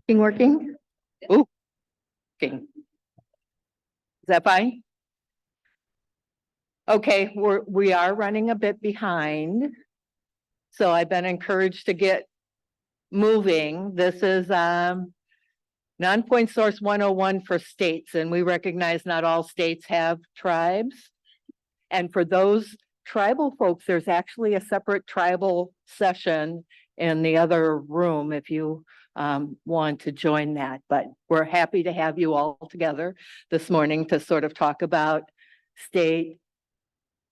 Working? Ooh. Working. Is that fine? Okay, we are running a bit behind. So I've been encouraged to get moving. This is Non-Point Source 101 for states, and we recognize not all states have tribes. And for those tribal folks, there's actually a separate tribal session in the other room if you want to join that. But we're happy to have you all together this morning to sort of talk about state,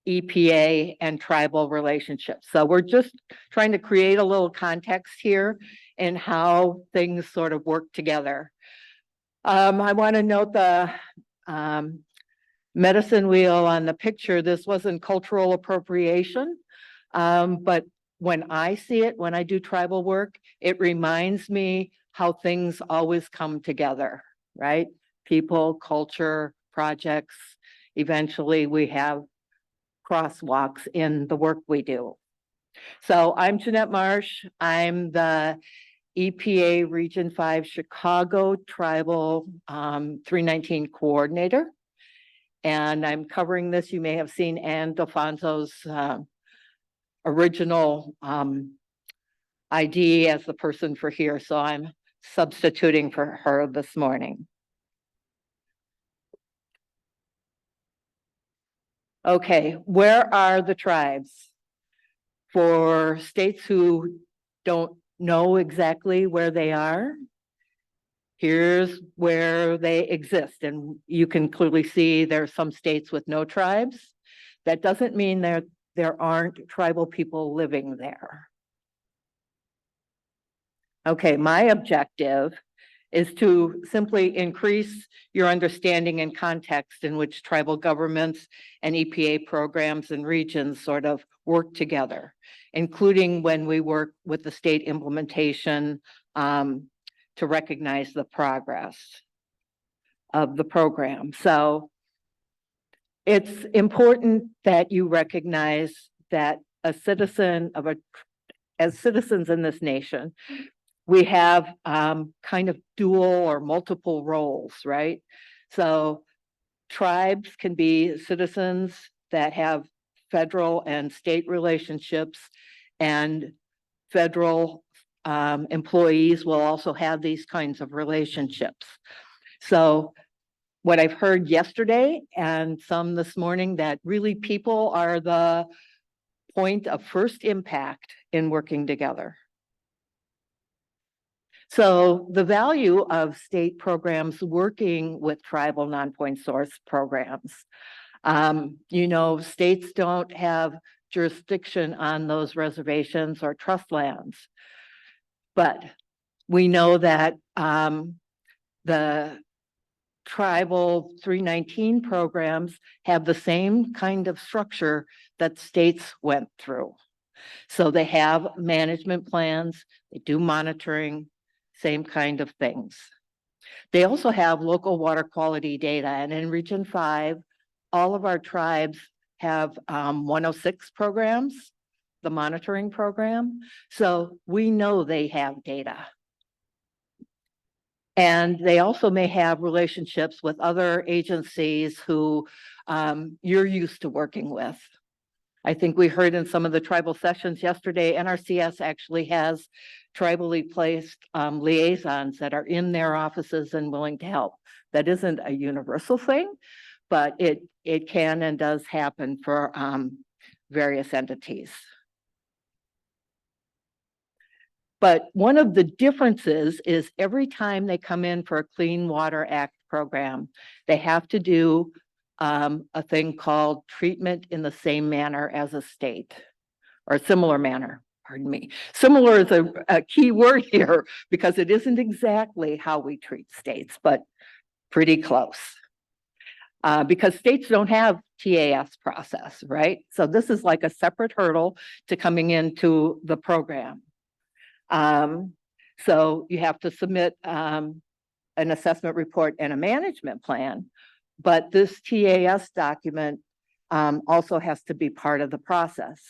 EPA, and tribal relationships. So we're just trying to create a little context here in how things sort of work together. I want to note the medicine wheel on the picture. This wasn't cultural appropriation, but when I see it, when I do tribal work, it reminds me how things always come together, right? People, culture, projects. Eventually we have crosswalks in the work we do. So I'm Jeanette Marsh. I'm the EPA Region 5 Chicago Tribal 319 Coordinator. And I'm covering this. You may have seen Ann Delfonso's original ID as the person for here. So I'm substituting for her this morning. Okay, where are the tribes? For states who don't know exactly where they are, here's where they exist. And you can clearly see there are some states with no tribes. That doesn't mean there aren't tribal people living there. Okay, my objective is to simply increase your understanding and context in which tribal governments and EPA programs and regions sort of work together, including when we work with the state implementation to recognize the progress of the program. So it's important that you recognize that as citizens in this nation, we have kind of dual or multiple roles, right? So tribes can be citizens that have federal and state relationships, and federal employees will also have these kinds of relationships. So what I've heard yesterday and some this morning, that really people are the point of first impact in working together. So the value of state programs working with tribal non-point source programs. You know, states don't have jurisdiction on those reservations or trust lands, but we know that the tribal 319 programs have the same kind of structure that states went through. So they have management plans, they do monitoring, same kind of things. They also have local water quality data, and in Region 5, all of our tribes have 106 programs, the monitoring program. So we know they have data. And they also may have relationships with other agencies who you're used to working with. I think we heard in some of the tribal sessions yesterday, NRCS actually has tribally placed liaisons that are in their offices and willing to help. That isn't a universal thing, but it can and does happen for various entities. But one of the differences is every time they come in for a Clean Water Act program, they have to do a thing called treatment in the same manner as a state, or similar manner, pardon me. Similar is a key word here because it isn't exactly how we treat states, but pretty close. Because states don't have TAS process, right? So this is like a separate hurdle to coming into the program. So you have to submit an assessment report and a management plan, but this TAS document also has to be part of the process.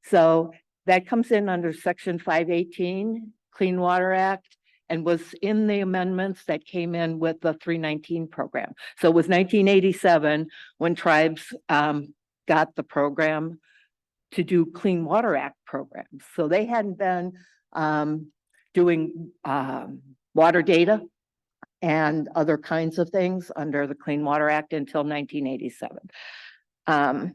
So that comes in under Section 518, Clean Water Act, and was in the amendments that came in with the 319 program. So it was 1987 when tribes got the program to do Clean Water Act programs. So they hadn't been doing water data and other kinds of things under the Clean Water Act until 1987.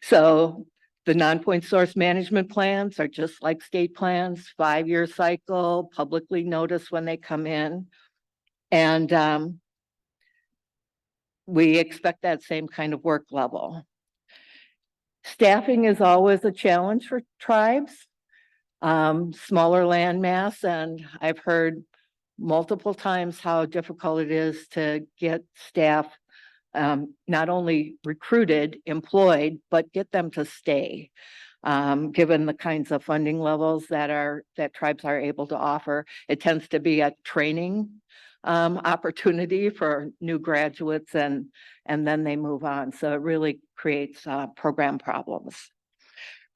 So the non-point source management plans are just like state plans, 5-year cycle, publicly noticed when they come in. And we expect that same kind of work level. Staffing is always a challenge for tribes, smaller land mass, and I've heard multiple times how difficult it is to get staff not only recruited, employed, but get them to stay, given the kinds of funding levels that tribes are able to offer. It tends to be a training opportunity for new graduates, and then they move on. So it really creates program problems.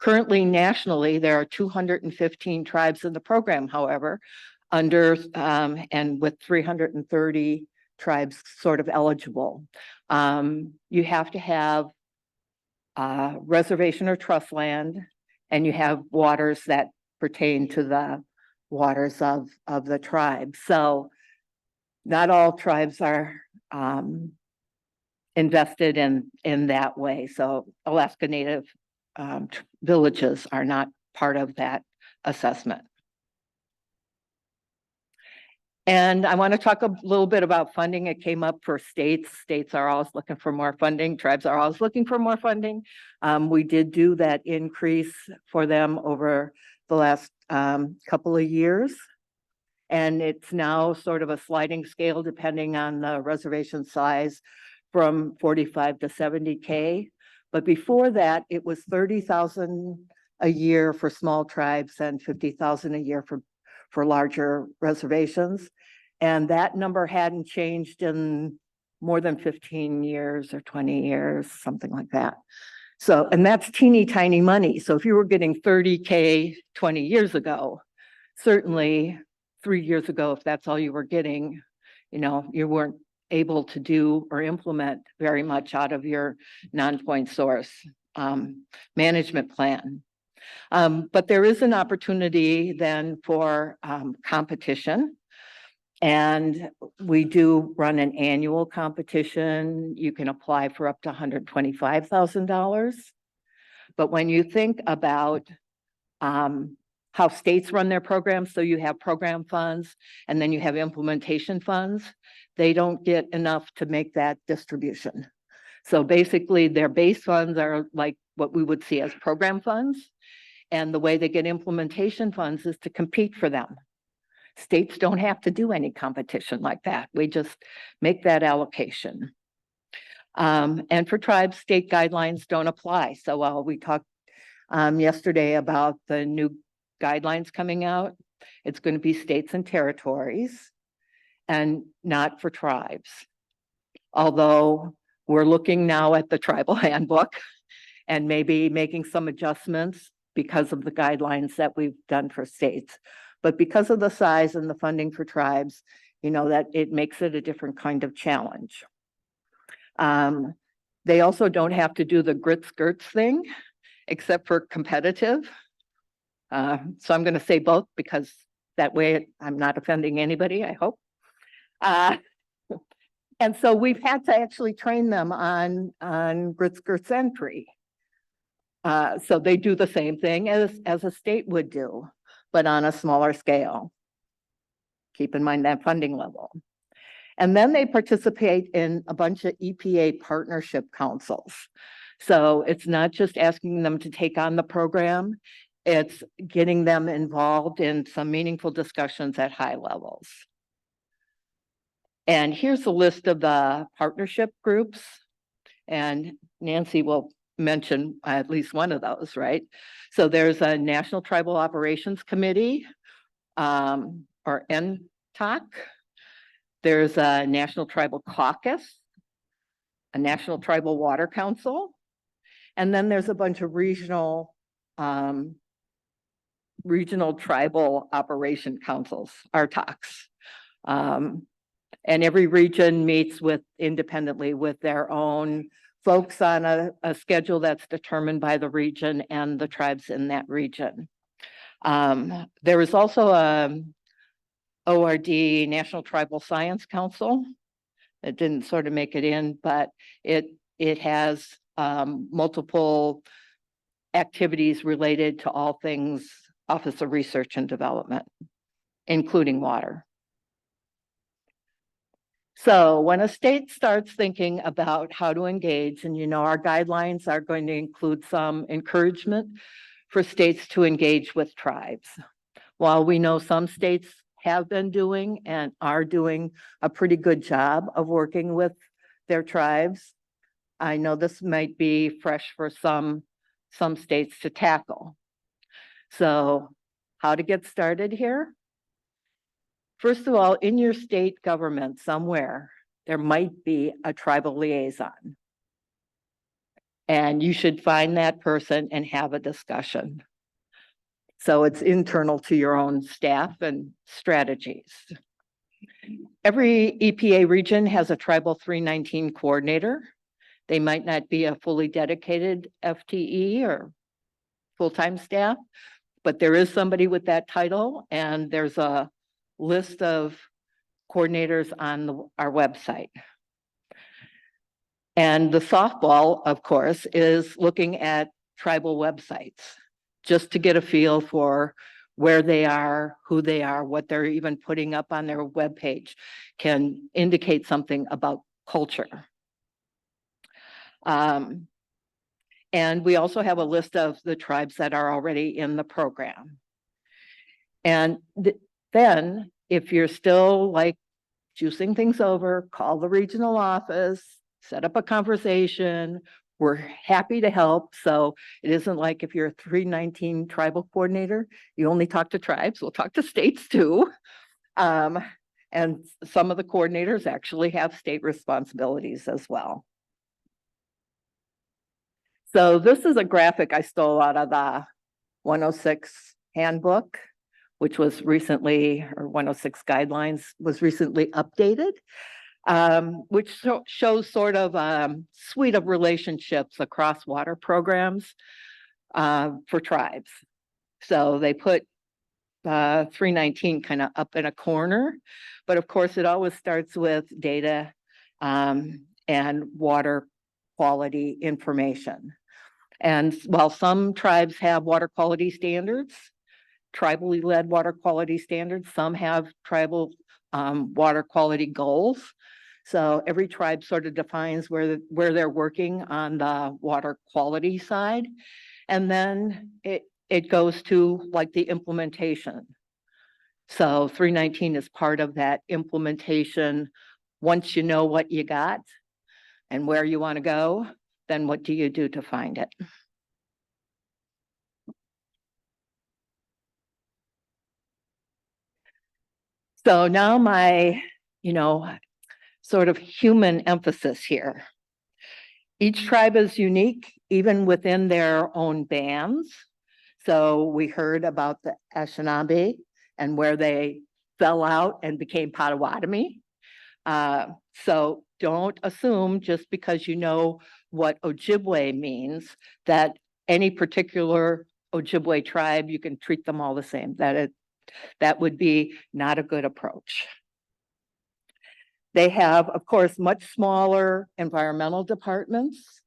Currently, nationally, there are 215 tribes in the program, however, under and with 330 tribes sort of eligible. You have to have reservation or trust land, and you have waters that pertain to the waters of the tribe. So not all tribes are invested in that way. So Alaska Native villages are not part of that assessment. And I want to talk a little bit about funding. It came up for states. States are always looking for more funding. Tribes are always looking for more funding. We did do that increase for them over the last couple of years. And it's now sort of a sliding scale depending on the reservation size from 45 to 70K. But before that, it was 30,000 a year for small tribes and 50,000 a year for larger reservations. And that number hadn't changed in more than 15 years or 20 years, something like that. So, and that's teeny tiny money. So if you were getting 30K 20 years ago, certainly 3 years ago, if that's all you were getting, you weren't able to do or implement very much out of your non-point source management plan. But there is an opportunity then for competition. And we do run an annual competition. You can apply for up to $125,000. But when you think about how states run their programs, so you have program funds and then you have implementation funds, they don't get enough to make that distribution. So basically their base funds are like what we would see as program funds. And the way they get implementation funds is to compete for them. States don't have to do any competition like that. We just make that allocation. And for tribes, state guidelines don't apply. So while we talked yesterday about the new guidelines coming out, it's going to be states and territories and not for tribes. Although we're looking now at the tribal handbook and maybe making some adjustments because of the guidelines that we've done for states. But because of the size and the funding for tribes, that it makes it a different kind of challenge. They also don't have to do the grit skirts thing, except for competitive. So I'm going to say both because that way I'm not offending anybody, I hope. And so we've had to actually train them on grit skirts entry. So they do the same thing as a state would do, but on a smaller scale. Keep in mind that funding level. And then they participate in a bunch of EPA partnership councils. So it's not just asking them to take on the program, it's getting them involved in some meaningful discussions at high levels. And here's a list of the partnership groups. And Nancy will mention at least one of those, right? So there's a National Tribal Operations Committee, or NTOC. There's a National Tribal Caucus, a National Tribal Water Council, and then there's a bunch of regional regional tribal operation councils, RTOCs. And every region meets independently with their own folks on a schedule that's determined by the region and the tribes in that region. There is also a ORD, National Tribal Science Council. It didn't sort of make it in, but it has multiple activities related to all things Office of Research and Development, including water. So when a state starts thinking about how to engage, and our guidelines are going to include some encouragement for states to engage with tribes. While we know some states have been doing and are doing a pretty good job of working with their tribes, I know this might be fresh for some states to tackle. So how to get started here? First of all, in your state government somewhere, there might be a tribal liaison. And you should find that person and have a discussion. So it's internal to your own staff and strategies. Every EPA region has a Tribal 319 coordinator. They might not be a fully dedicated FTE or full-time staff, but there is somebody with that title, and there's a list of coordinators on our website. And the softball, of course, is looking at tribal websites just to get a feel for where they are, who they are, what they're even putting up on their webpage can indicate something about culture. And we also have a list of the tribes that are already in the program. And then if you're still like juicing things over, call the regional office, set up a conversation. We're happy to help. So it isn't like if you're a 319 tribal coordinator, you only talk to tribes. We'll talk to states too. And some of the coordinators actually have state responsibilities as well. So this is a graphic I stole out of the 106 handbook, which was recently, or 106 guidelines was recently updated, which shows sort of a suite of relationships across water programs for tribes. So they put 319 kind of up in a corner, but of course it always starts with data and water quality information. And while some tribes have water quality standards, tribally led water quality standards, some have tribal water quality goals. So every tribe sort of defines where they're working on the water quality side. And then it goes to like the implementation. So 319 is part of that implementation. Once you know what you got and where you want to go, then what do you do to find it? So now my, sort of human emphasis here. Each tribe is unique, even within their own bands. So we heard about the Anishinaabe and where they fell out and became Potawatomi. So don't assume just because you know what Ojibwe means that any particular Ojibwe tribe, you can treat them all the same. That would be not a good approach. They have, of course, much smaller environmental departments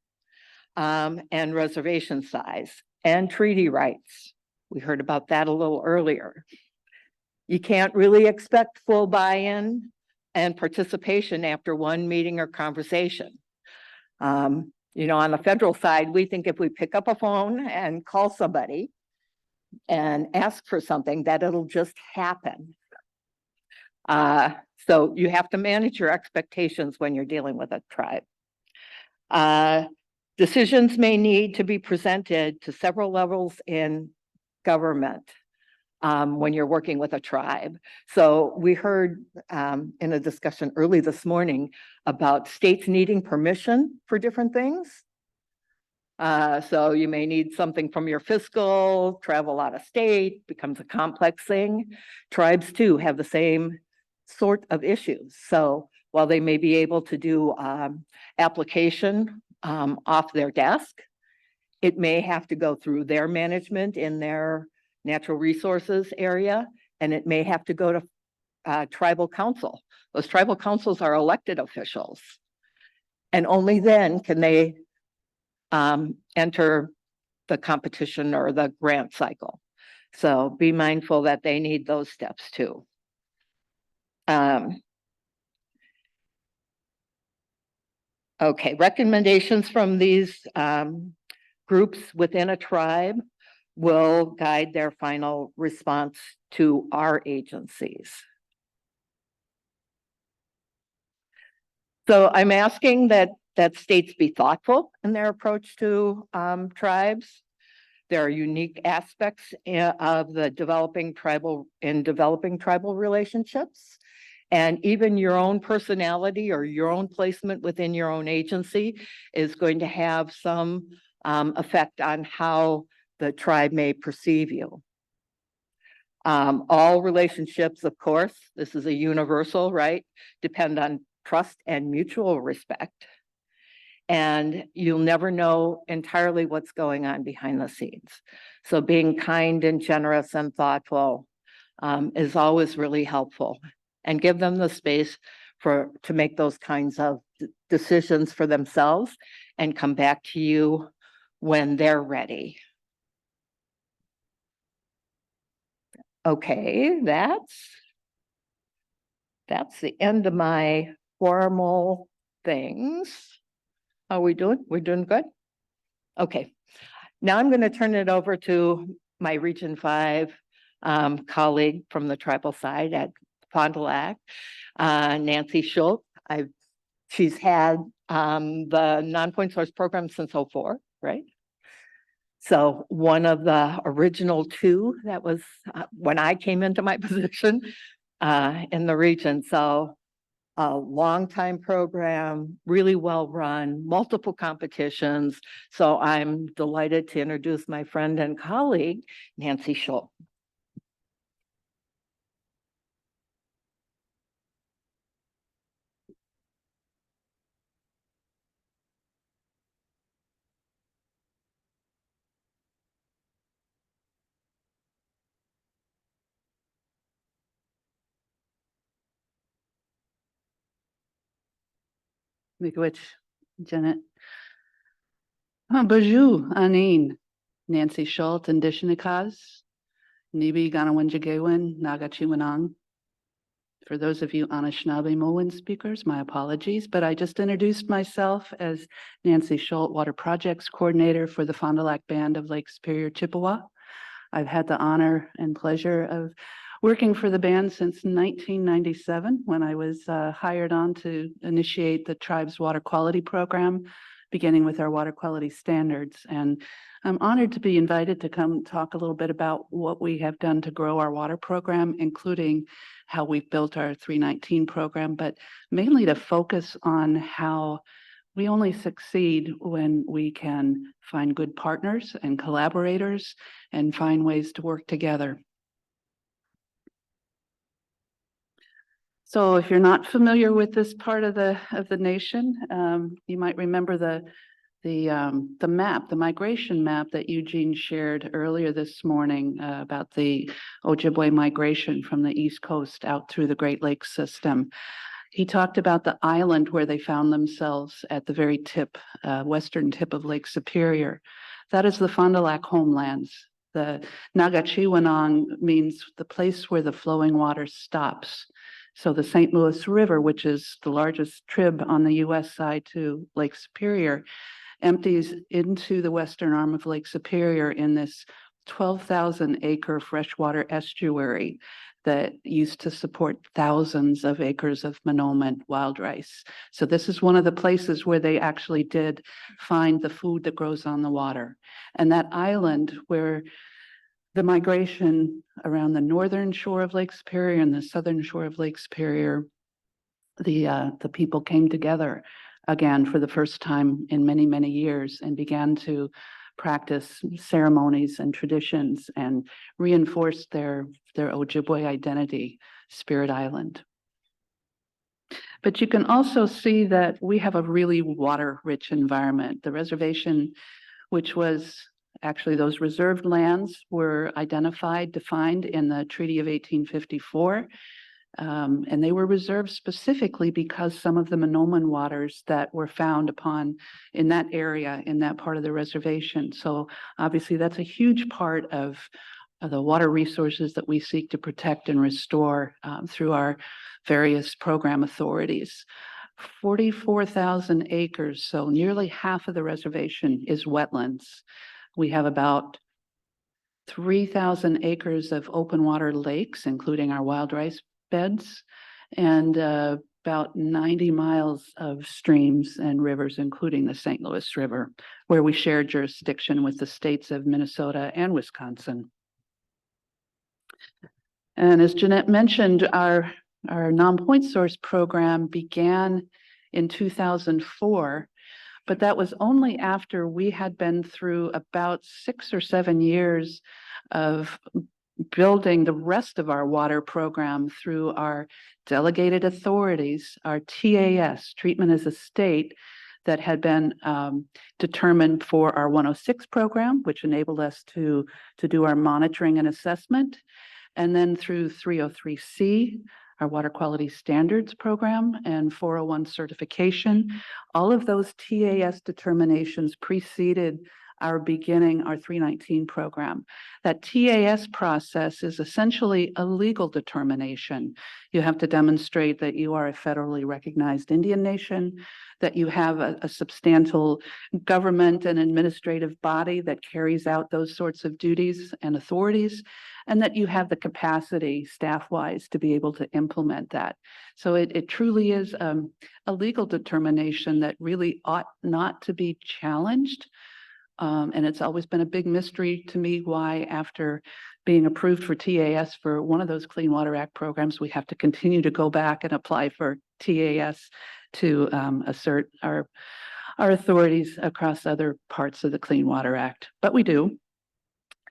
and reservation size and treaty rights. We heard about that a little earlier. You can't really expect full buy-in and participation after one meeting or conversation. On the federal side, we think if we pick up a phone and call somebody and ask for something, that it'll just happen. So you have to manage your expectations when you're dealing with a tribe. Decisions may need to be presented to several levels in government when you're working with a tribe. So we heard in a discussion early this morning about states needing permission for different things. So you may need something from your fiscal, travel out of state, becomes a complex thing. Tribes too have the same sort of issues. So while they may be able to do application off their desk, it may have to go through their management in their natural resources area, and it may have to go to tribal council. Those tribal councils are elected officials. And only then can they enter the competition or the grant cycle. So be mindful that they need those steps too. Okay, recommendations from these groups within a tribe will guide their final response to our agencies. So I'm asking that states be thoughtful in their approach to tribes. There are unique aspects of the developing tribal relationships. And even your own personality or your own placement within your own agency is going to have some effect on how the tribe may perceive you. All relationships, of course, this is a universal, right? Depend on trust and mutual respect. And you'll never know entirely what's going on behind the scenes. So being kind and generous and thoughtful is always really helpful, and give them the space to make those kinds of decisions for themselves and come back to you when they're ready. Okay, that's the end of my formal things. How are we doing? We're doing good? Okay. Now I'm going to turn it over to my Region 5 colleague from the tribal side at Fond du Lac, Nancy Schultz. She's had the Nonpoint Source program since 2004, right? So one of the original two that was when I came into my position in the region. So a long time program, really well run, multiple competitions. So I'm delighted to introduce my friend and colleague, Nancy Schultz. Miigwech, Janet. Bonjour, Anin. Nancy Schultz, Indishnikaz. Nibi Ganawinjagewin, Nagachiwanang. For those of you Anishinaabe-Moan speakers, my apologies, but I just introduced myself as Nancy Schultz, Water Projects Coordinator for the Fond du Lac Band of Lake Superior, Chippewa. I've had the honor and pleasure of working for the band since 1997, when I was hired on to initiate the tribe's water quality program, beginning with our water quality standards. And I'm honored to be invited to come talk a little bit about what we have done to grow our water program, including how we've built our 319 program, but mainly to focus on how we only succeed when we can find good partners and collaborators and find ways to work together. So if you're not familiar with this part of the nation, you might remember the map, the migration map that Eugene shared earlier this morning about the Ojibwe migration from the East Coast out through the Great Lakes system. He talked about the island where they found themselves at the very tip, western tip of Lake Superior. That is the Fond du Lac homelands. The Nagachiwanang means the place where the flowing water stops. So the St. Louis River, which is the largest trib on the US side to Lake Superior, empties into the western arm of Lake Superior in this 12,000 acre freshwater estuary that used to support thousands of acres of monomant wild rice. So this is one of the places where they actually did find the food that grows on the water. And that island where the migration around the northern shore of Lake Superior and the southern shore of Lake Superior, the people came together again for the first time in many, many years and began to practice ceremonies and traditions and reinforce their Ojibwe identity, Spirit Island. But you can also see that we have a really water-rich environment. The reservation, which was actually those reserved lands, were defined in the Treaty of 1854. And they were reserved specifically because some of the Monoman waters that were found upon in that area, in that part of the reservation. So obviously that's a huge part of the water resources that we seek to protect and restore through our various program authorities. 44,000 acres, so nearly half of the reservation is wetlands. We have about 3,000 acres of open water lakes, including our wild rice beds, and about 90 miles of streams and rivers, including the St. Louis River, where we share jurisdiction with the states of Minnesota and Wisconsin. And as Jeanette mentioned, our non-point source program began in 2004, but that was only after we had been through about 6 or 7 years of building the rest of our water program through our delegated authorities, our TAS, treatment as a state, that had been determined for our 106 program, which enabled us to do our monitoring and assessment. And then through 303C, our water quality standards program, and 401 certification. All of those TAS determinations preceded our 319 program. That TAS process is essentially a legal determination. You have to demonstrate that you are a federally recognized Indian nation, that you have a substantial government and administrative body that carries out those sorts of duties and authorities, and that you have the capacity staff-wise to be able to implement that. So it truly is a legal determination that really ought not to be challenged. And it's always been a big mystery to me why, after being approved for TAS for one of those Clean Water Act programs, we have to continue to go back and apply for TAS to assert our authorities across other parts of the Clean Water Act. But we do.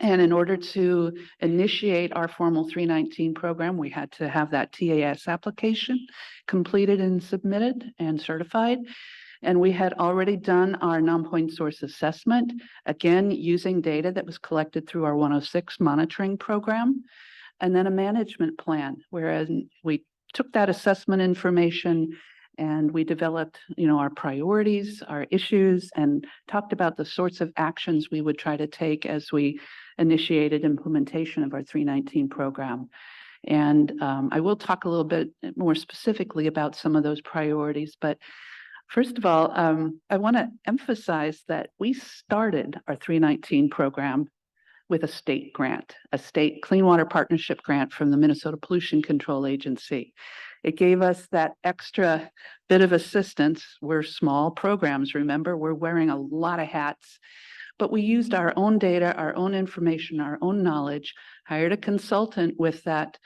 And in order to initiate our formal 319 program, we had to have that TAS application completed and submitted and certified. And we had already done our non-point source assessment, again, using data that was collected through our 106 monitoring program, and then a management plan, whereas we took that assessment information and we developed, our priorities, our issues, and talked about the sorts of actions we would try to take as we initiated implementation of our 319 program. And I will talk a little bit more specifically about some of those priorities, but first of all, I want to emphasize that we started our 319 program with a state grant, a state Clean Water Partnership grant from the Minnesota Pollution Control Agency. It gave us that extra bit of assistance. We're small programs, remember, we're wearing a lot of hats, but we used our own data, our own information, our own knowledge, hired a consultant with that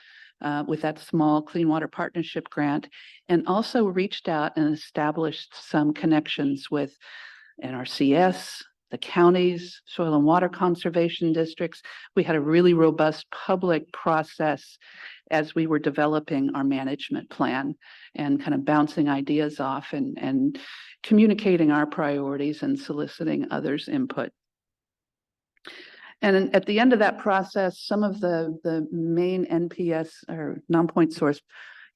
small Clean Water Partnership grant, and also reached out and established some connections with NRCS, the counties, soil and water conservation districts. We had a really robust public process as we were developing our management plan and kind of bouncing ideas off and communicating our priorities and soliciting others' input. And at the end of that process, some of the main NPS or non-point source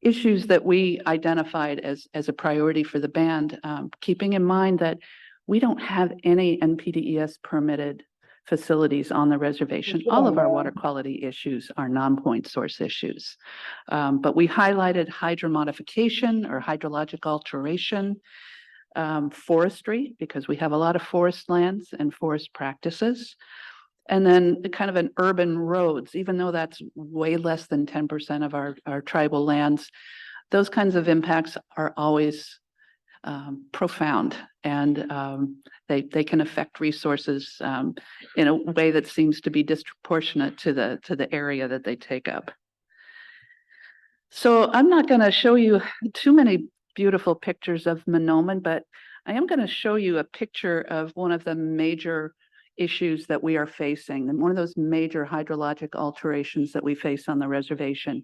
issues that we identified as a priority for the band, keeping in mind that we don't have any NPDES permitted facilities on the reservation. All of our water quality issues are non-point source issues. But we highlighted hydromodification or hydrologic alteration, forestry, because we have a lot of forest lands and forest practices. And then kind of an urban roads, even though that's way less than 10% of our tribal lands, those kinds of impacts are always profound, and they can affect resources in a way that seems to be disproportionate to the area that they take up. So I'm not going to show you too many beautiful pictures of Monoman, but I am going to show you a picture of one of the major issues that we are facing, and one of those major hydrologic alterations that we face on the reservation.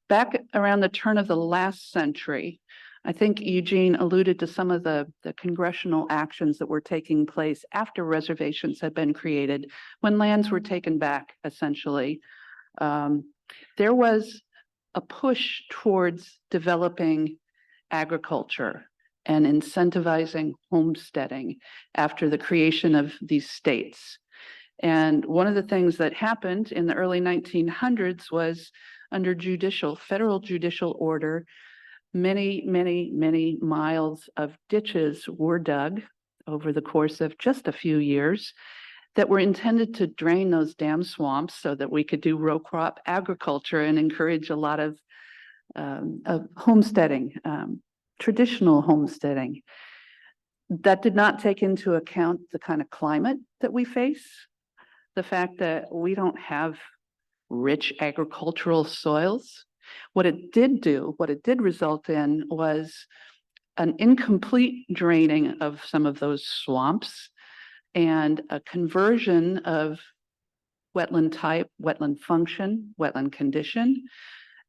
Back around the turn of the last century, I think Eugene alluded to some of the congressional actions that were taking place after reservations had been created, when lands were taken back, essentially. There was a push towards developing agriculture and incentivizing homesteading after the creation of these states. And one of the things that happened in the early 1900s was under federal judicial order, many miles of ditches were dug over the course of just a few years that were intended to drain those dam swamps so that we could do row crop agriculture and encourage a lot of homesteading, traditional homesteading. That did not take into account the kind of climate that we face, the fact that we don't have rich agricultural soils. What it did result in was an incomplete draining of some of those swamps and a conversion of wetland type, wetland function, wetland condition.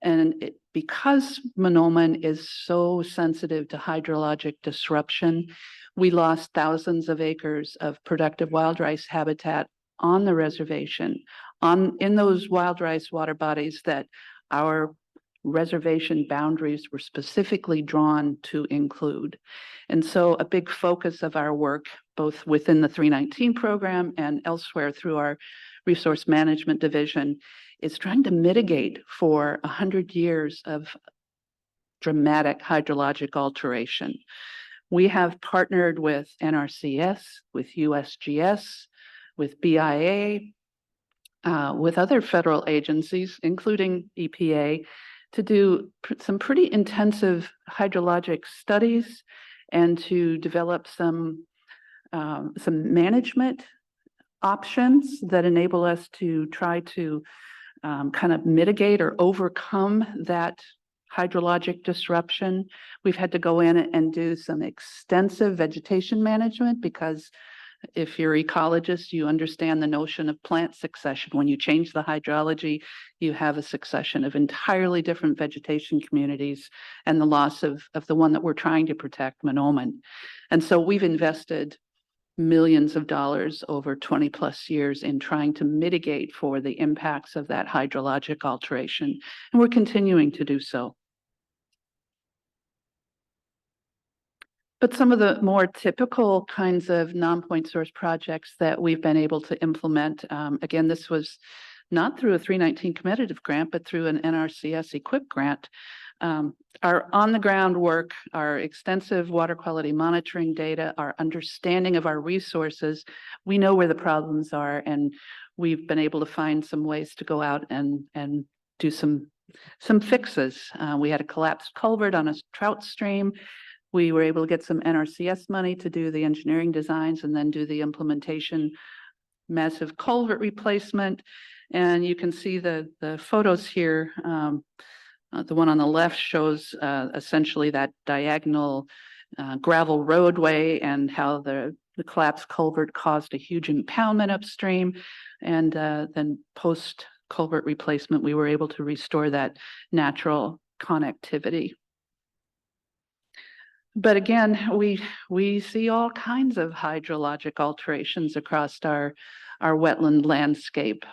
And because Monoman is so sensitive to hydrologic disruption, we lost thousands of acres of productive wild rice habitat on the reservation, in those wild rice water bodies that our reservation boundaries were specifically drawn to include. And so a big focus of our work, both within the 319 program and elsewhere through our resource management division, is trying to mitigate for 100 years of dramatic hydrologic alteration. We have partnered with NRCS, with USGS, with BIA, with other federal agencies, including EPA, to do some pretty intensive hydrologic studies and to develop some management options that enable us to try to kind of mitigate or overcome that hydrologic disruption. We've had to go in and do some extensive vegetation management because if you're ecologist, you understand the notion of plant succession. When you change the hydrology, you have a succession of entirely different vegetation communities and the loss of the one that we're trying to protect, Monoman. And so we've invested millions of dollars over 20 plus years in trying to mitigate for the impacts of that hydrologic alteration. And we're continuing to do so. But some of the more typical kinds of non-point source projects that we've been able to implement, again, this was not through a 319 competitive grant, but through an NRCS equip grant. Our on-the-ground work, our extensive water quality monitoring data, our understanding of our resources, we know where the problems are, and we've been able to find some ways to go out and do some fixes. We had a collapsed culvert on a trout stream. We were able to get some NRCS money to do the engineering designs and then do the implementation, massive culvert replacement. And you can see the photos here. The one on the left shows essentially that diagonal gravel roadway and how the collapsed culvert caused a huge impoundment upstream. And then post culvert replacement, we were able to restore that natural connectivity. But again, we see all kinds of hydrologic alterations across our wetland landscape.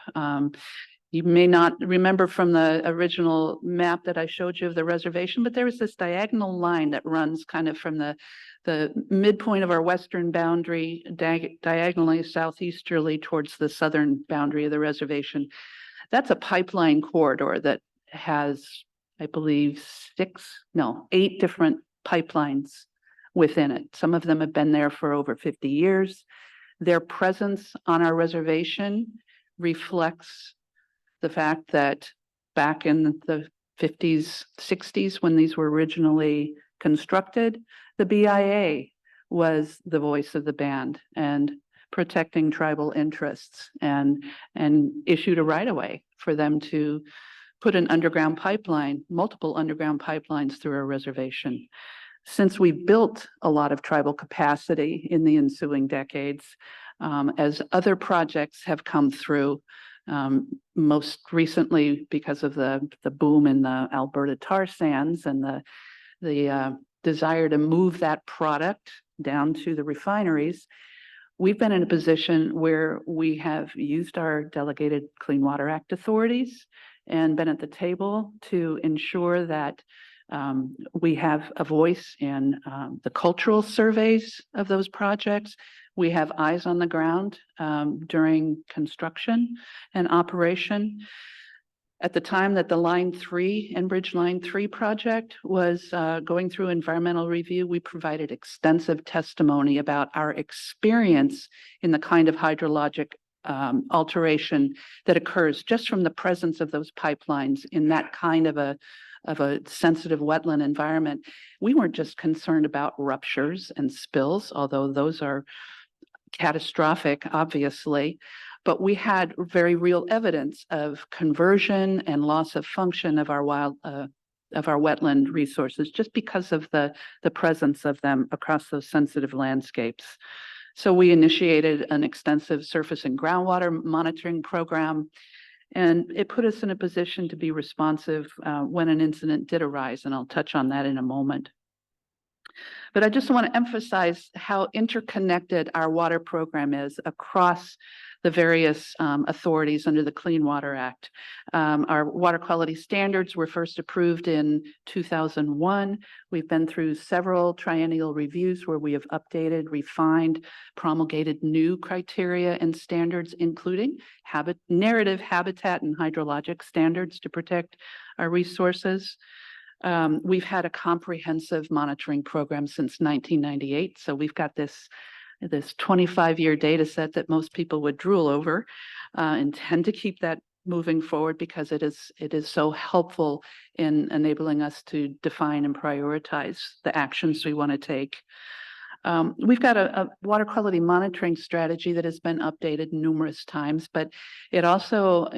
You may not remember from the original map that I showed you of the reservation, but there was this diagonal line that runs kind of from the midpoint of our western boundary diagonally southeasterly towards the southern boundary of the reservation. That's a pipeline corridor that has, I believe, 8 different pipelines within it. Some of them have been there for over 50 years. Their presence on our reservation reflects the fact that back in the 50s, 60s, when these were originally constructed, the BIA was the voice of the band and protecting tribal interests and issued a right-of-way for them to put an underground pipeline, multiple underground pipelines through our reservation. Since we built a lot of tribal capacity in the ensuing decades, as other projects have come through, most recently because of the boom in the Alberta tar sands and the desire to move that product down to the refineries, we've been in a position where we have used our delegated Clean Water Act authorities and been at the table to ensure that we have a voice in the cultural surveys of those projects. We have eyes on the ground during construction and operation. At the time that the Line 3, Enbridge Line 3 project was going through environmental review, we provided extensive testimony about our experience in the kind of hydrologic alteration that occurs just from the presence of those pipelines in that kind of a sensitive wetland environment. We weren't just concerned about ruptures and spills, although those are catastrophic, obviously, but we had very real evidence of conversion and loss of function of our wetland resources just because of the presence of them across those sensitive landscapes. So we initiated an extensive surface and groundwater monitoring program, and it put us in a position to be responsive when an incident did arise, and I'll touch on that in a moment. But I just want to emphasize how interconnected our water program is across the various authorities under the Clean Water Act. Our water quality standards were first approved in 2001. We've been through several triennial reviews where we have updated, refined, promulgated new criteria and standards, including narrative, habitat, and hydrologic standards to protect our resources. We've had a comprehensive monitoring program since 1998. So we've got this 25-year data set that most people would drool over, and tend to keep that moving forward because it is so helpful in enabling us to define and prioritize the actions we want to take. We've got a water quality monitoring strategy that has been updated numerous times, but it also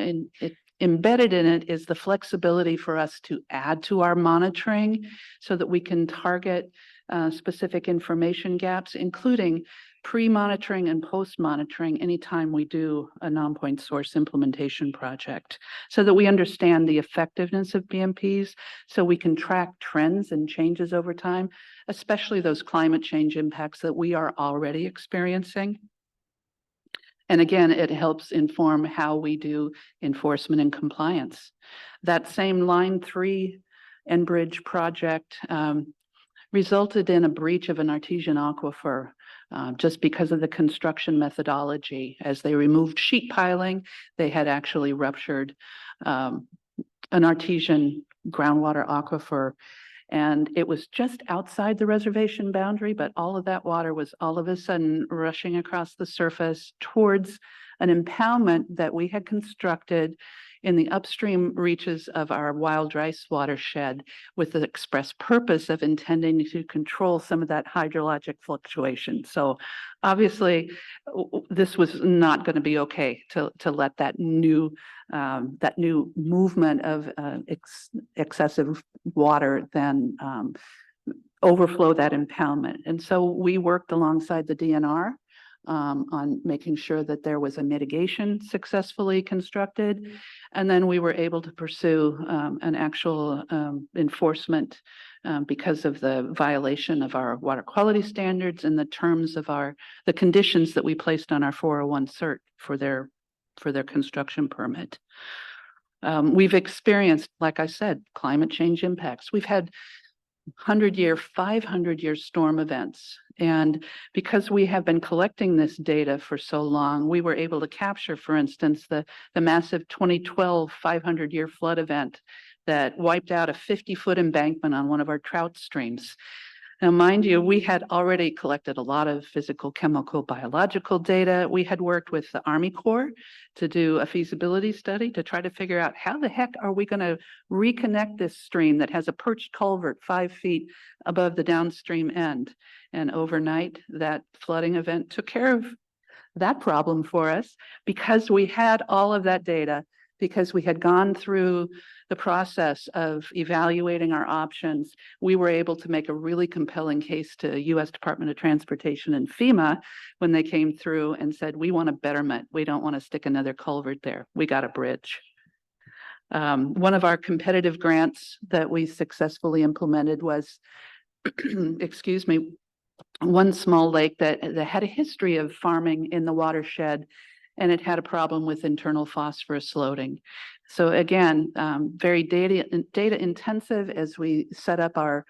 embedded in it is the flexibility for us to add to our monitoring so that we can target specific information gaps, including pre-monitoring and post-monitoring anytime we do a Nonpoint source implementation project, so that we understand the effectiveness of BMPs, so we can track trends and changes over time, especially those climate change impacts that we are already experiencing. And again, it helps inform how we do enforcement and compliance. That same Line 3 Enbridge project resulted in a breach of an artesian aquifer just because of the construction methodology. As they removed sheet piling, they had actually ruptured an artesian groundwater aquifer. And it was just outside the reservation boundary, but all of that water was all of a sudden rushing across the surface towards an impoundment that we had constructed in the upstream reaches of our wild rice watershed with the express purpose of intending to control some of that hydrologic fluctuation. So obviously, this was not going to be okay to let that new movement of excessive water then overflow that impoundment. And so we worked alongside the DNR on making sure that there was a mitigation successfully constructed. And then we were able to pursue an actual enforcement because of the violation of our water quality standards and the terms of the conditions that we placed on our 401 cert for their construction permit. We've experienced, like I said, climate change impacts. We've had 100-year, 500-year storm events. And because we have been collecting this data for so long, we were able to capture, for instance, the massive 2012 500-year flood event that wiped out a 50-foot embankment on one of our trout streams. Now, mind you, we had already collected a lot of physical, chemical, biological data. We had worked with the Army Corps to do a feasibility study to try to figure out how the heck are we going to reconnect this stream that has a perched culvert 5 feet above the downstream end. And overnight, that flooding event took care of that problem for us because we had all of that data because we had gone through the process of evaluating our options, we were able to make a really compelling case to U.S. Department of Transportation and FEMA when they came through and said, we want a betterment. We don't want to stick another culvert there. We got a bridge. One of our competitive grants that we successfully implemented was, excuse me, one small lake that had a history of farming in the watershed, and it had a problem with internal phosphorus loading. So again, very data intensive as we set up our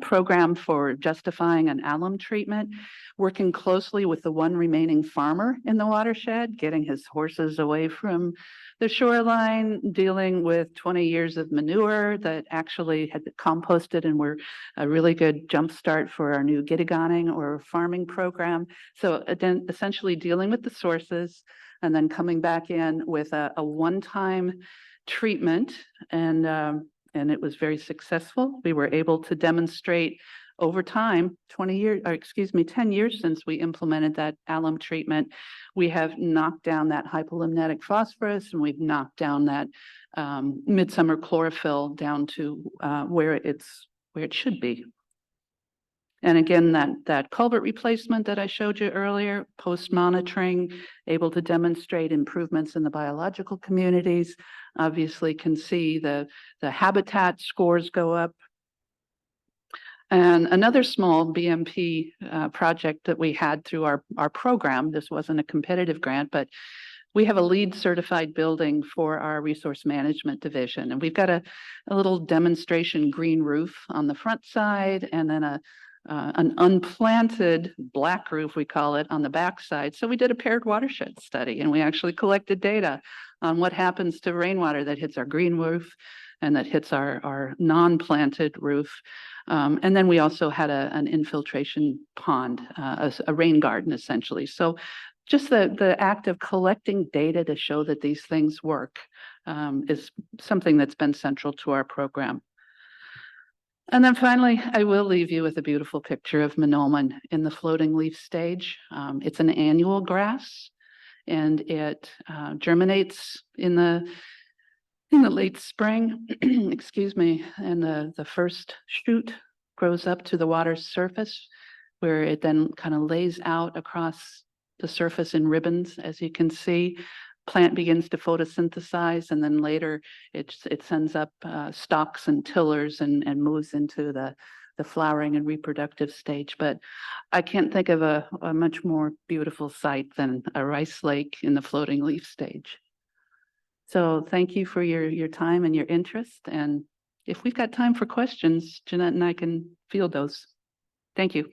program for justifying an alum treatment, working closely with the one remaining farmer in the watershed, getting his horses away from the shoreline, dealing with 20 years of manure that actually had composted and were a really good jumpstart for our new gittiganing or farming program. So then essentially dealing with the sources and then coming back in with a one-time treatment, and it was very successful. We were able to demonstrate over time, 10 years since we implemented that alum treatment, we have knocked down that hypolimnetic phosphorus, and we've knocked down that midsummer chlorophyll down to where it should be. And again, that culvert replacement that I showed you earlier, post-monitoring, able to demonstrate improvements in the biological communities, obviously can see the habitat scores go up. And another small BMP project that we had through our program, this wasn't a competitive grant, but we have a LEED certified building for our resource management division. And we've got a little demonstration green roof on the front side, and then an unplanted black roof, we call it, on the back side. So we did a paired watershed study, and we actually collected data on what happens to rainwater that hits our green roof and that hits our non-planted roof. And then we also had an infiltration pond, a rain garden essentially. So just the act of collecting data to show that these things work is something that's been central to our program. And then finally, I will leave you with a beautiful picture of Monoman in the floating leaf stage. It's an annual grass, and it germinates in the late spring, excuse me, and the first shoot grows up to the water's surface, where it then kind of lays out across the surface in ribbons, as you can see. Plant begins to photosynthesize, and then later it sends up stalks and tillers and moves into the flowering and reproductive stage. But I can't think of a much more beautiful sight than a rice lake in the floating leaf stage. So thank you for your time and your interest. And if we've got time for questions, Jeanette and I can field those. Thank you.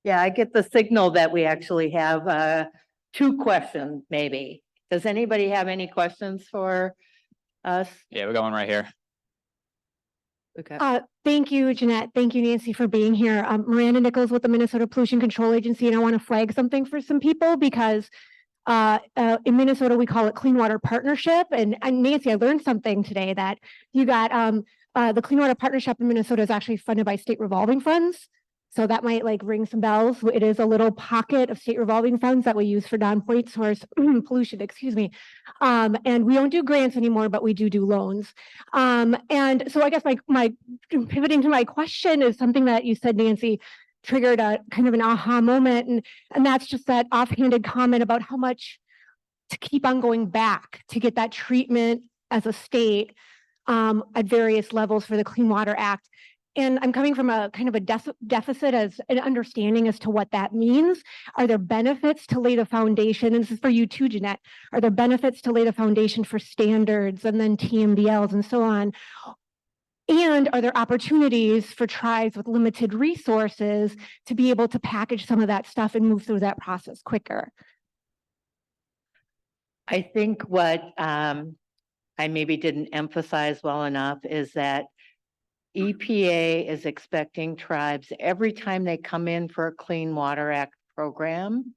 Yeah, I get the signal that we actually have 2 questions, maybe. Does anybody have any questions for us? Yeah, we got one right here. Okay. Thank you, Jeanette. Thank you, Nancy, for being here. Miranda Nichols with the Minnesota Pollution Control Agency, and I want to flag something for some people because in Minnesota, we call it Clean Water Partnership. And Nancy, I learned something today that you got the Clean Water Partnership in Minnesota is actually funded by state revolving funds. So that might like ring some bells. It is a little pocket of state revolving funds that we use for non-point source pollution, excuse me. And we don't do grants anymore, but we do loans. And so I guess my pivoting to my question is something that you said, Nancy, triggered a kind of an aha moment. And that's just that offhanded comment about how much to keep on going back to get that treatment as a state at various levels for the Clean Water Act. And I'm coming from a kind of a deficit as an understanding as to what that means. Are there benefits to lay the foundation? And this is for you too, Jeanette. Are there benefits to lay the foundation for standards and then TMDLs and so on? And are there opportunities for tribes with limited resources to be able to package some of that stuff and move through that process quicker? I think what I maybe didn't emphasize well enough is that EPA is expecting tribes every time they come in for a Clean Water Act program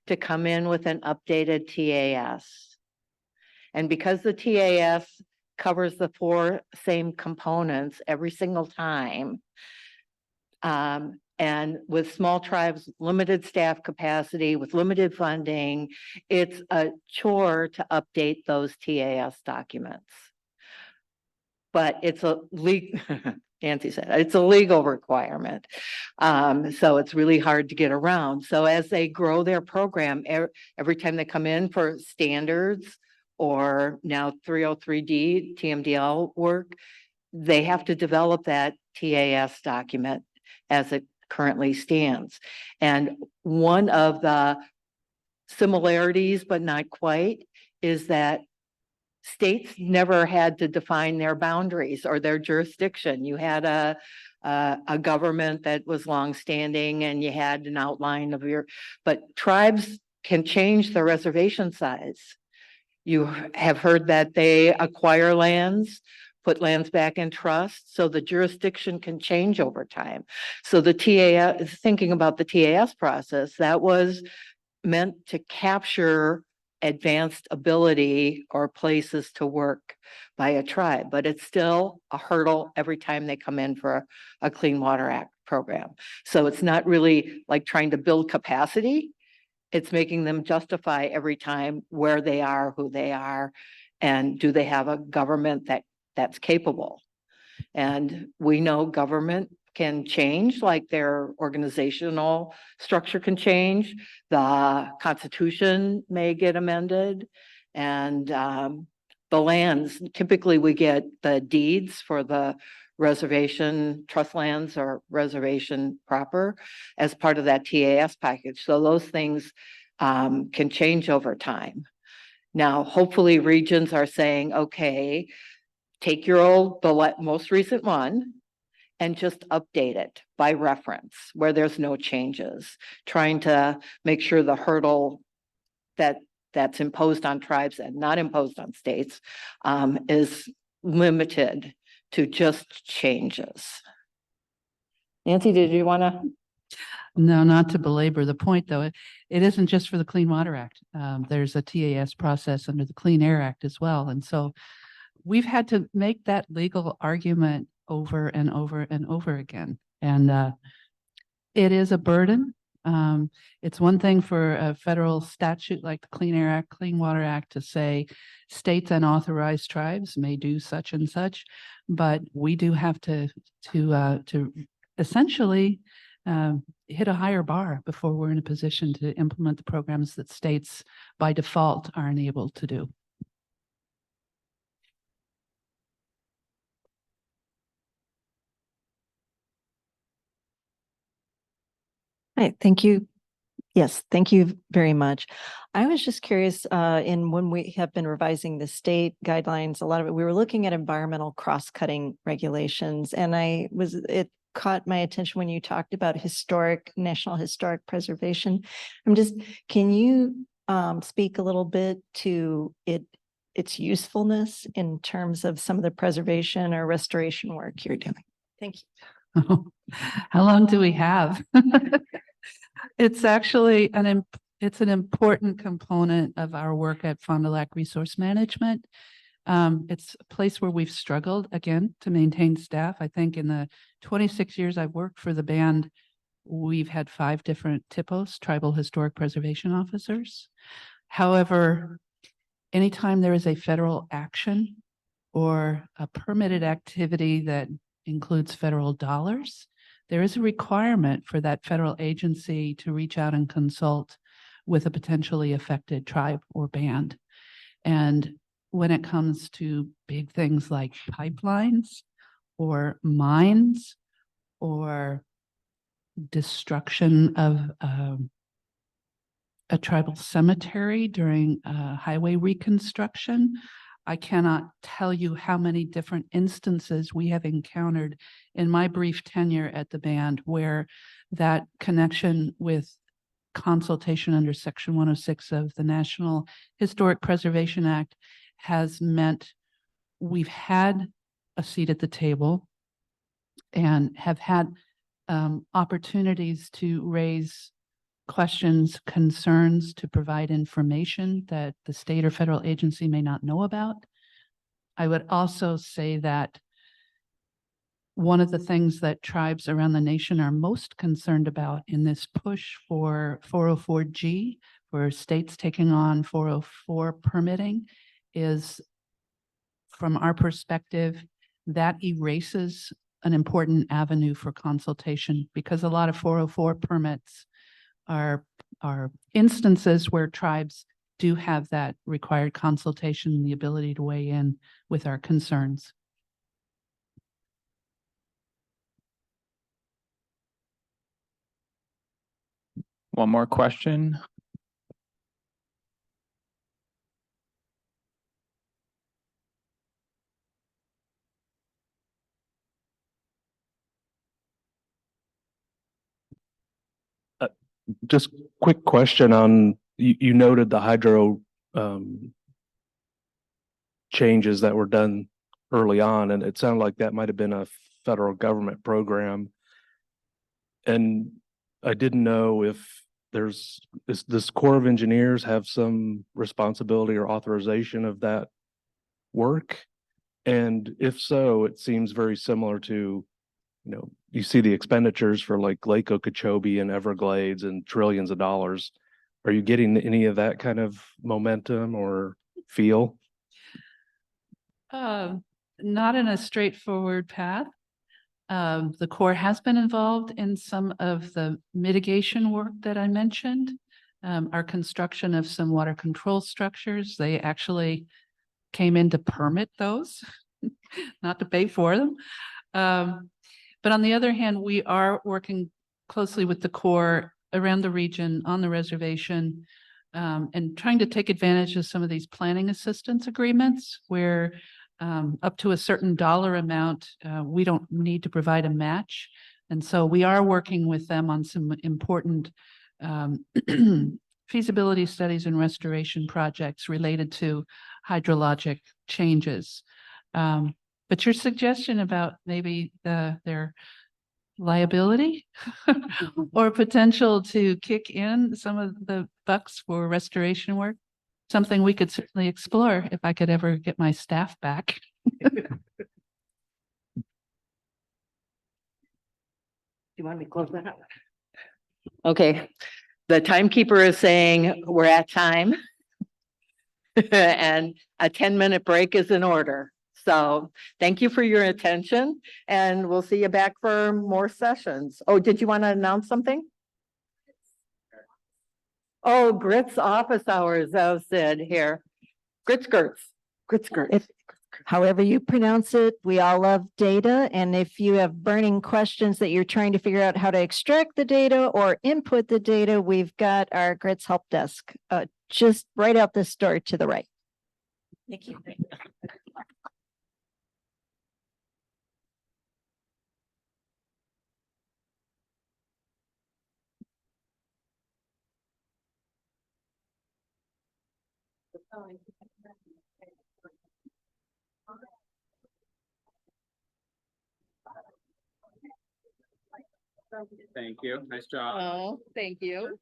to come in with an updated TAS. And because the TAS covers the 4 same components every single time, and And with small tribes, limited staff capacity, with limited funding, it's a chore to update those TAS documents. But it's a Nancy said, it's a legal requirement. So it's really hard to get around. So as they grow their program, every time they come in for standards or now 303D, TMDL work, they have to develop that TAS document as it currently stands. And one of the similarities, but not quite, is that states never had to define their boundaries or their jurisdiction. You had a government that was longstanding and you had an outline of but tribes can change their reservation size. You have heard that they acquire lands, put lands back in trust, so the jurisdiction can change over time. So the TAS, thinking about the TAS process, that was meant to capture advanced ability or places to work by a tribe, but it's still a hurdle every time they come in for a Clean Water Act program. So it's not really like trying to build capacity. It's making them justify every time where they are, who they are, and do they have a government that's capable. And we know government can change, like their organizational structure can change. The Constitution may get amended, and the lands, typically we get the deeds for the reservation, trust lands or reservation proper as part of that TAS package. So those things can change over time. Now, hopefully regions are saying, okay, take your the most recent one and just update it by reference where there's no changes, trying to make sure the hurdle that's imposed on tribes and not imposed on states is limited to just changes. Nancy, did you want to? No, not to belabor the point, though. It isn't just for the Clean Water Act. There's a TAS process under the Clean Air Act as well. And so we've had to make that legal argument over and over and over again. And it is a burden. It's one thing for a federal statute like the Clean Air Act, Clean Water Act to say states and authorized tribes may do such and such, but we do have to essentially hit a higher bar before we're in a position to implement the programs that states by default aren't able to do. Hi, thank you. Yes, thank you very much. I was just curious, when we have been revising the state guidelines, a lot of it, we were looking at environmental cross-cutting regulations, and it caught my attention when you talked about national historic preservation. Can you speak a little bit to its usefulness in terms of some of the preservation or restoration work you're doing? Thank you. How long do we have? It's actually it's an important component of our work at Fond du Lac Resource Management. It's a place where we've struggled again to maintain staff. I think in the 26 years I've worked for the band, we've had 5 different THPOs, Tribal Historic Preservation Officers. However, anytime there is a federal action or a permitted activity that includes federal dollars, there is a requirement for that federal agency to reach out and consult with a potentially affected tribe or band. And when it comes to big things like pipelines or mines or destruction of a tribal cemetery during highway reconstruction, I cannot tell you how many different instances we have encountered in my brief tenure at the band where that connection with consultation under Section 106 of the National Historic Preservation Act has meant we've had a seat at the table and have had opportunities to raise questions, concerns, to provide information that the state or federal agency may not know about. I would also say that one of the things that tribes around the nation are most concerned about in this push for 404G, for states taking on 404 permitting, is, from our perspective, that erases an important avenue for consultation, because a lot of 404 permits are instances where tribes do have that required consultation and the ability to weigh in with our concerns. One more question. Just quick question on, you noted the hydro changes that were done early on, and it sounded like that might have been a federal government program. And I didn't know if does Corps of Engineers have some responsibility or authorization of that work? And if so, it seems very similar to, you see the expenditures for like Lake Okeechobee and Everglades and trillions of dollars. Are you getting any of that kind of momentum or feel? Not in a straightforward path. The Corps has been involved in some of the mitigation work that I mentioned. Our construction of some water control structures, they actually came in to permit those, not to pay for them. But on the other hand, we are working closely with the Corps around the region, on the reservation, and trying to take advantage of some of these planning assistance agreements where up to a certain dollar amount, we don't need to provide a match. And so we are working with them on some important feasibility studies and restoration projects related to hydrologic changes. But your suggestion about maybe their liability or potential to kick in some of the bucks for restoration work, something we could certainly explore if I could ever get my staff back. You want me to close that up? Okay, the timekeeper is saying we're at time. And a 10-minute break is in order. So thank you for your attention, and we'll see you back for more sessions. Oh, did you want to announce something? Oh, Grits office hours, as said here. Grits. However you pronounce it, we all love data. And if you have burning questions that you're trying to figure out how to extract the data or input the data, we've got our Grits help desk just right out this door to the right. Thank you. Thank you. Nice job. Oh, thank you.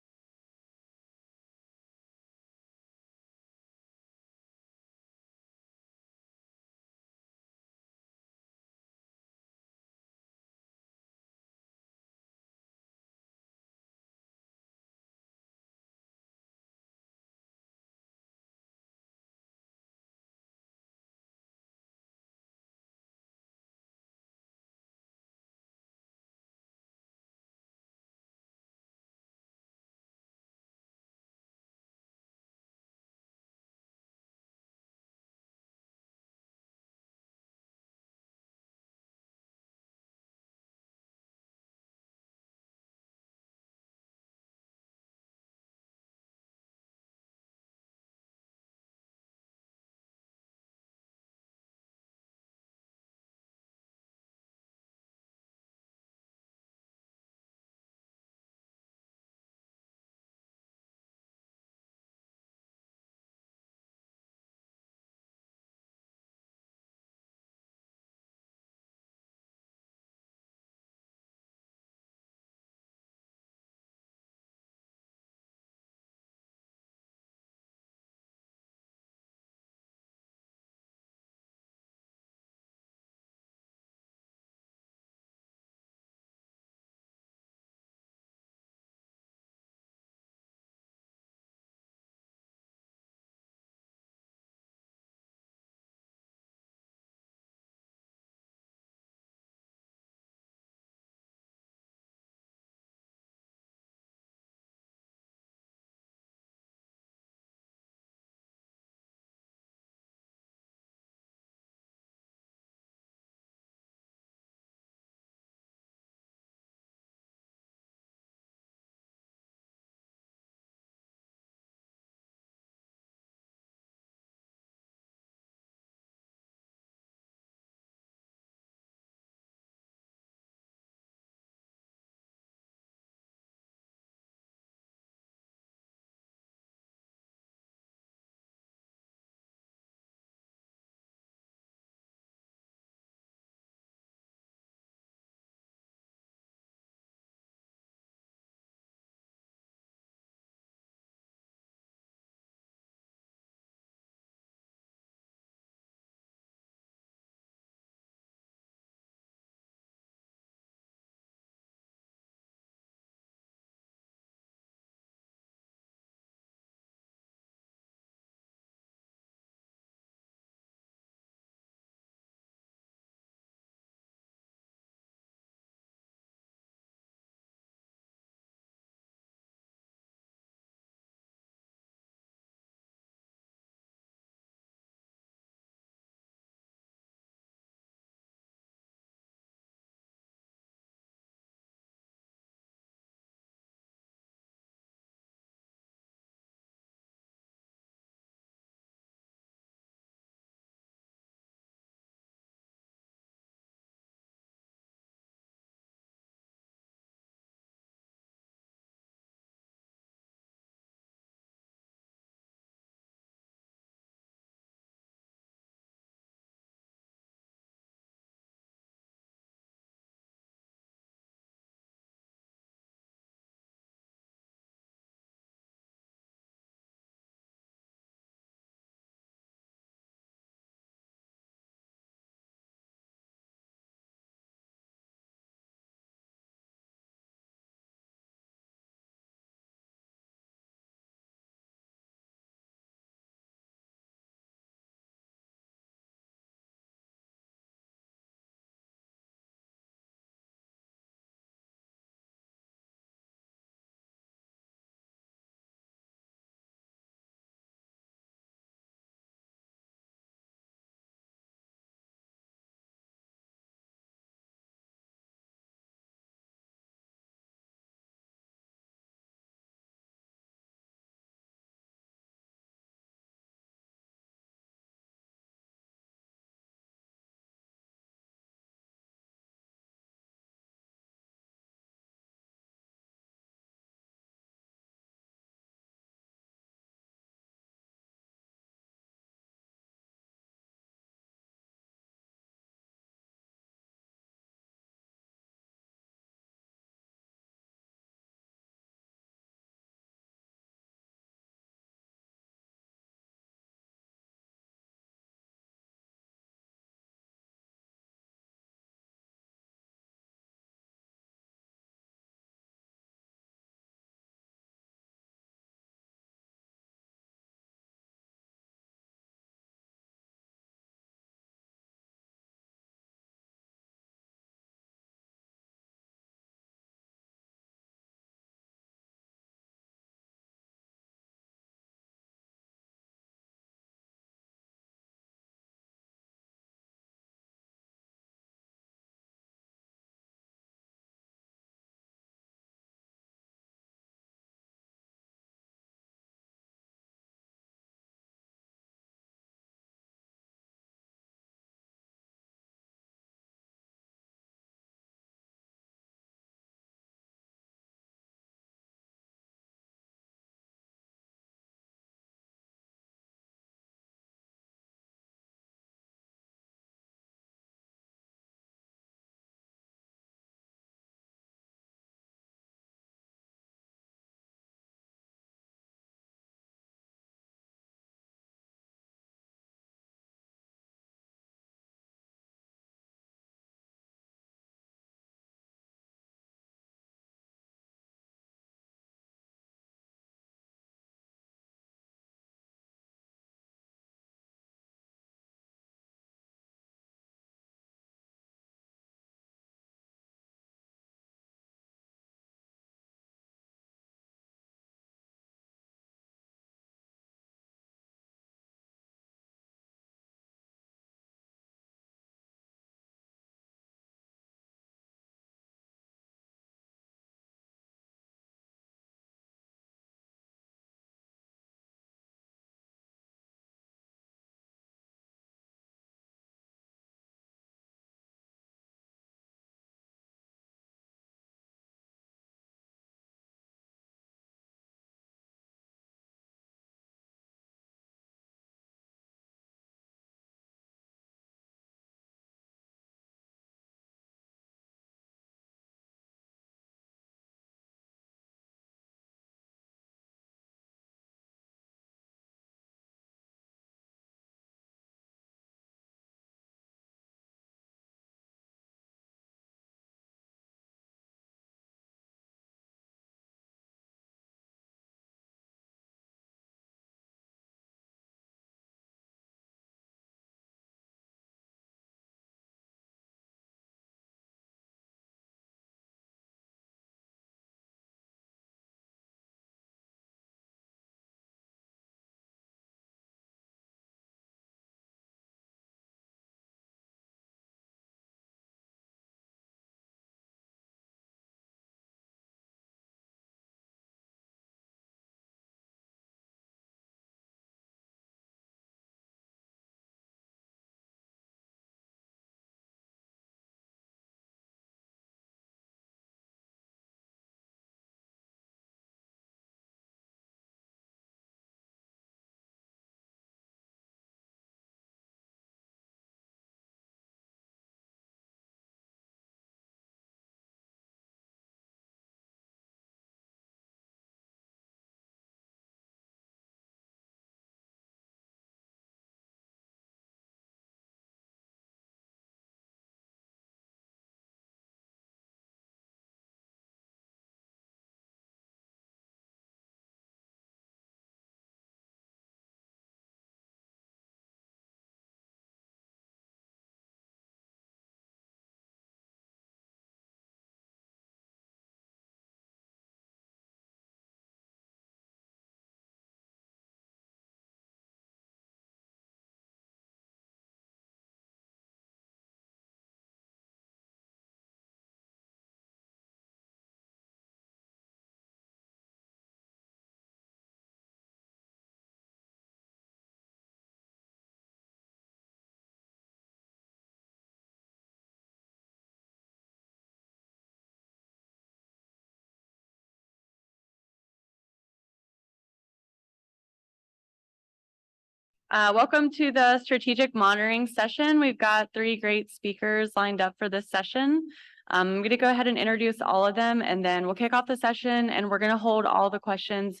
Welcome to the strategic monitoring session. We've got 3 great speakers lined up for this session. I'm going to go ahead and introduce all of them, and then we'll kick off the session, and we're going to hold all the questions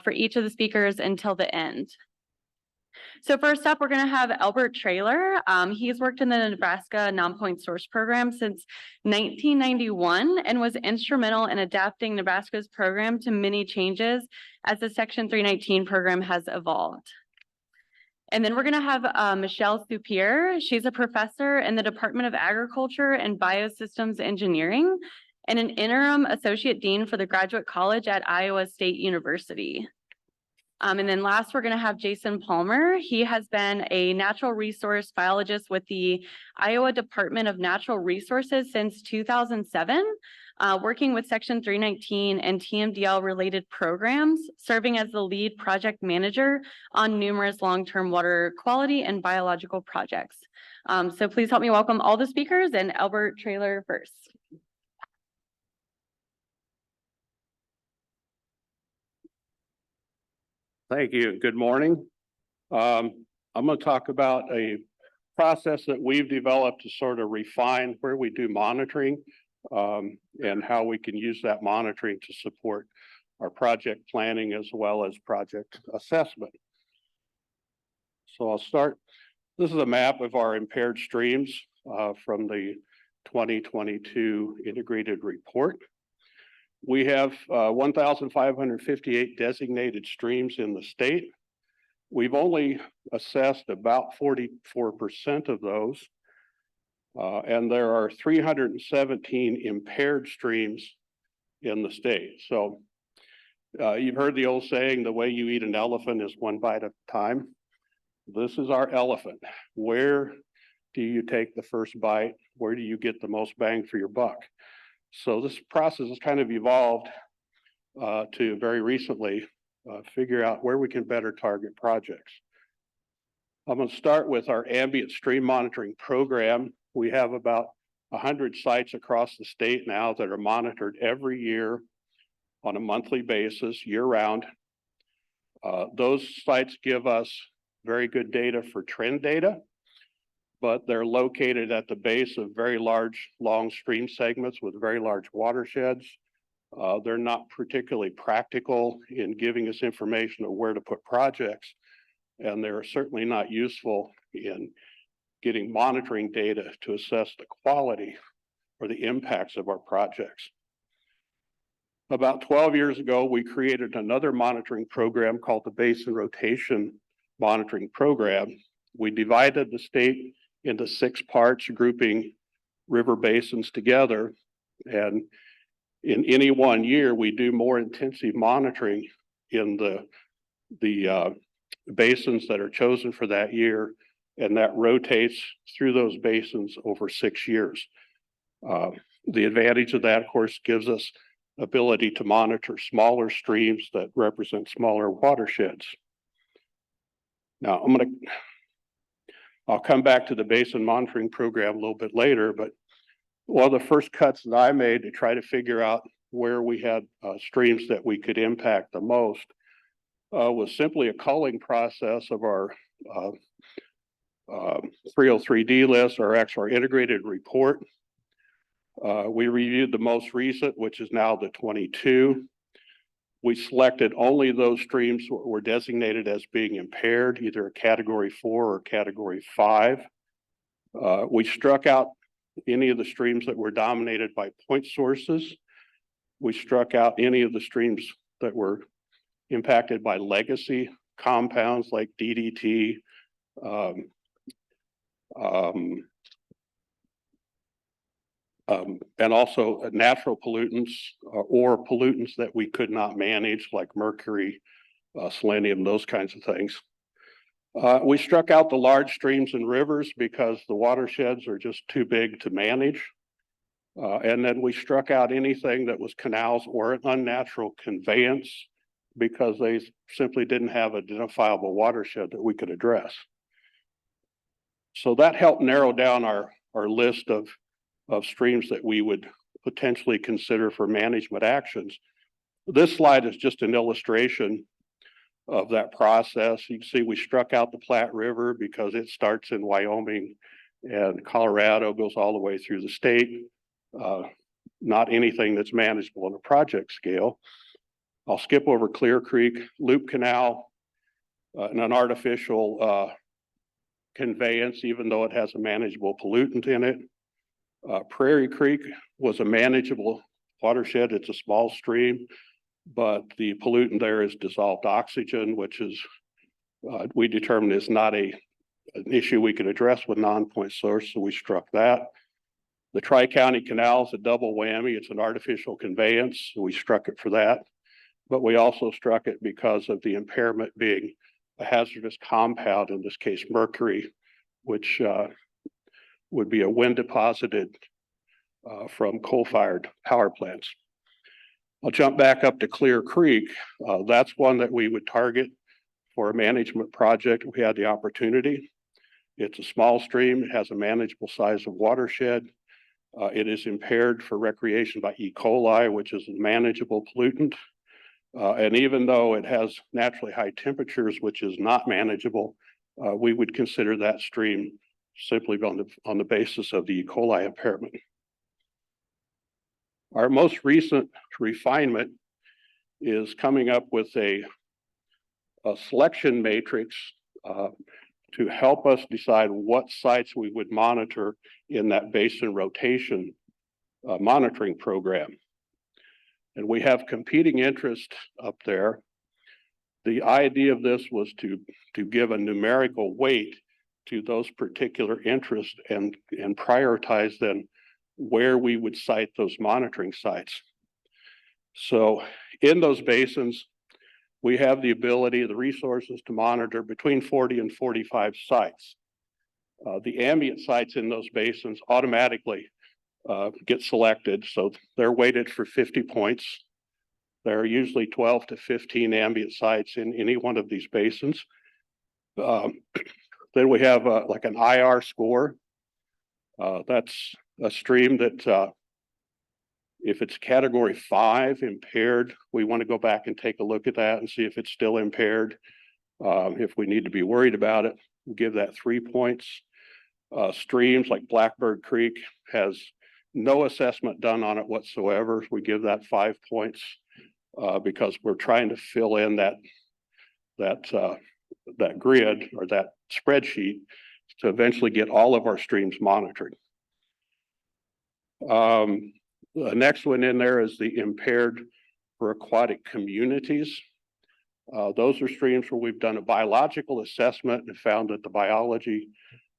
for each of the speakers until the end. So first up, we're going to have Elbert Traylor. He's worked in the Nebraska Nonpoint Source Program since 1991 and was instrumental in adapting Nebraska's program to many changes as the Section 319 program has evolved. And then we're going to have Michelle Soupir. She's a professor in the Department of Agriculture and Biosystems Engineering and an interim associate dean for the Graduate College at Iowa State University. And then last, we're going to have Jason Palmer. He has been a natural resource biologist with the Iowa Department of Natural Resources since 2007, working with Section 319 and TMDL related programs, serving as the lead project manager on numerous long-term water quality and biological projects. So please help me welcome all the speakers, and Elbert Traylor first. Thank you. Good morning. I'm going to talk about a process that we've developed to sort of refine where we do monitoring and how we can use that monitoring to support our project planning as well as project assessment. So I'll start. This is a map of our impaired streams from the 2022 integrated report. We have 1,558 designated streams in the state. We've only assessed about 44% of those. And there are 317 impaired streams in the state. So you've heard the old saying, the way you eat an elephant is one bite at a time. This is our elephant. Where do you take the first bite? Where do you get the most bang for your buck? So this process has kind of evolved to very recently figure out where we can better target projects. I'm going to start with our ambient stream monitoring program. We have about 100 sites across the state now that are monitored every year on a monthly basis, year-round. Those sites give us very good data for trend data, but they're located at the base of very large, long stream segments with very large watersheds. They're not particularly practical in giving us information of where to put projects, and they're certainly not useful in getting monitoring data to assess the quality or the impacts of our projects. About 12 years ago, we created another monitoring program called the Basin Rotation Monitoring Program. We divided the state into 6 parts, grouping river basins together. And in any one year, we do more intensive monitoring in the basins that are chosen for that year. And that rotates through those basins over 6 years. The advantage of that, of course, gives us ability to monitor smaller streams that represent smaller watersheds. Now, I'll come back to the basin monitoring program a little bit later, but one of the first cuts that I made to try to figure out where we had streams that we could impact the most was simply a culling process of our 303D list, or actually our integrated report. We reviewed the most recent, which is now the 22. We selected only those streams that were designated as being impaired, either a category 4 or category 5. We struck out any of the streams that were dominated by point sources. We struck out any of the streams that were impacted by legacy compounds like DDT, and also natural pollutants or pollutants that we could not manage, like mercury, selenium, those kinds of things. We struck out the large streams and rivers because the watersheds are just too big to manage. And then we struck out anything that was canals or an unnatural conveyance because they simply didn't have an identifiable watershed that we could address. So that helped narrow down our list of streams that we would potentially consider for management actions. This slide is just an illustration of that process. You can see we struck out the Platte River because it starts in Wyoming and Colorado, goes all the way through the state. Not anything that's manageable on a project scale. I'll skip over Clear Creek, Loop Canal, and an artificial conveyance, even though it has a manageable pollutant in it. Prairie Creek was a manageable watershed. It's a small stream, but the pollutant there is dissolved oxygen, which is we determined is not an issue we could address with non-point source, so we struck that. The Tri-County Canal is a double whammy. It's an artificial conveyance, so we struck it for that. But we also struck it because of the impairment being a hazardous compound, in this case mercury, which would be a wind deposited from coal-fired power plants. I'll jump back up to Clear Creek. That's one that we would target for a management project. We had the opportunity. It's a small stream. It has a manageable size of watershed. It is impaired for recreation by E. coli, which is a manageable pollutant. And even though it has naturally high temperatures, which is not manageable, we would consider that stream simply on the basis of the E. coli impairment. Our most recent refinement is coming up with a selection matrix to help us decide what sites we would monitor in that basin rotation monitoring program. And we have competing interest up there. The idea of this was to give a numerical weight to those particular interests and prioritize then where we would site those monitoring sites. So in those basins, we have the ability, the resources to monitor between 40 and 45 sites. The ambient sites in those basins automatically get selected, so they're weighted for 50 points. There are usually 12 to 15 ambient sites in any one of these basins. Then we have like an IR score. That's a stream that if it's category 5 impaired, we want to go back and take a look at that and see if it's still impaired. If we need to be worried about it, we'll give that 3 points. Streams like Blackbird Creek has no assessment done on it whatsoever. We give that 5 points because we're trying to fill in that grid or that spreadsheet to eventually get all of our streams monitored. The next one in there is the impaired for aquatic communities. Those are streams where we've done a biological assessment and found that the biology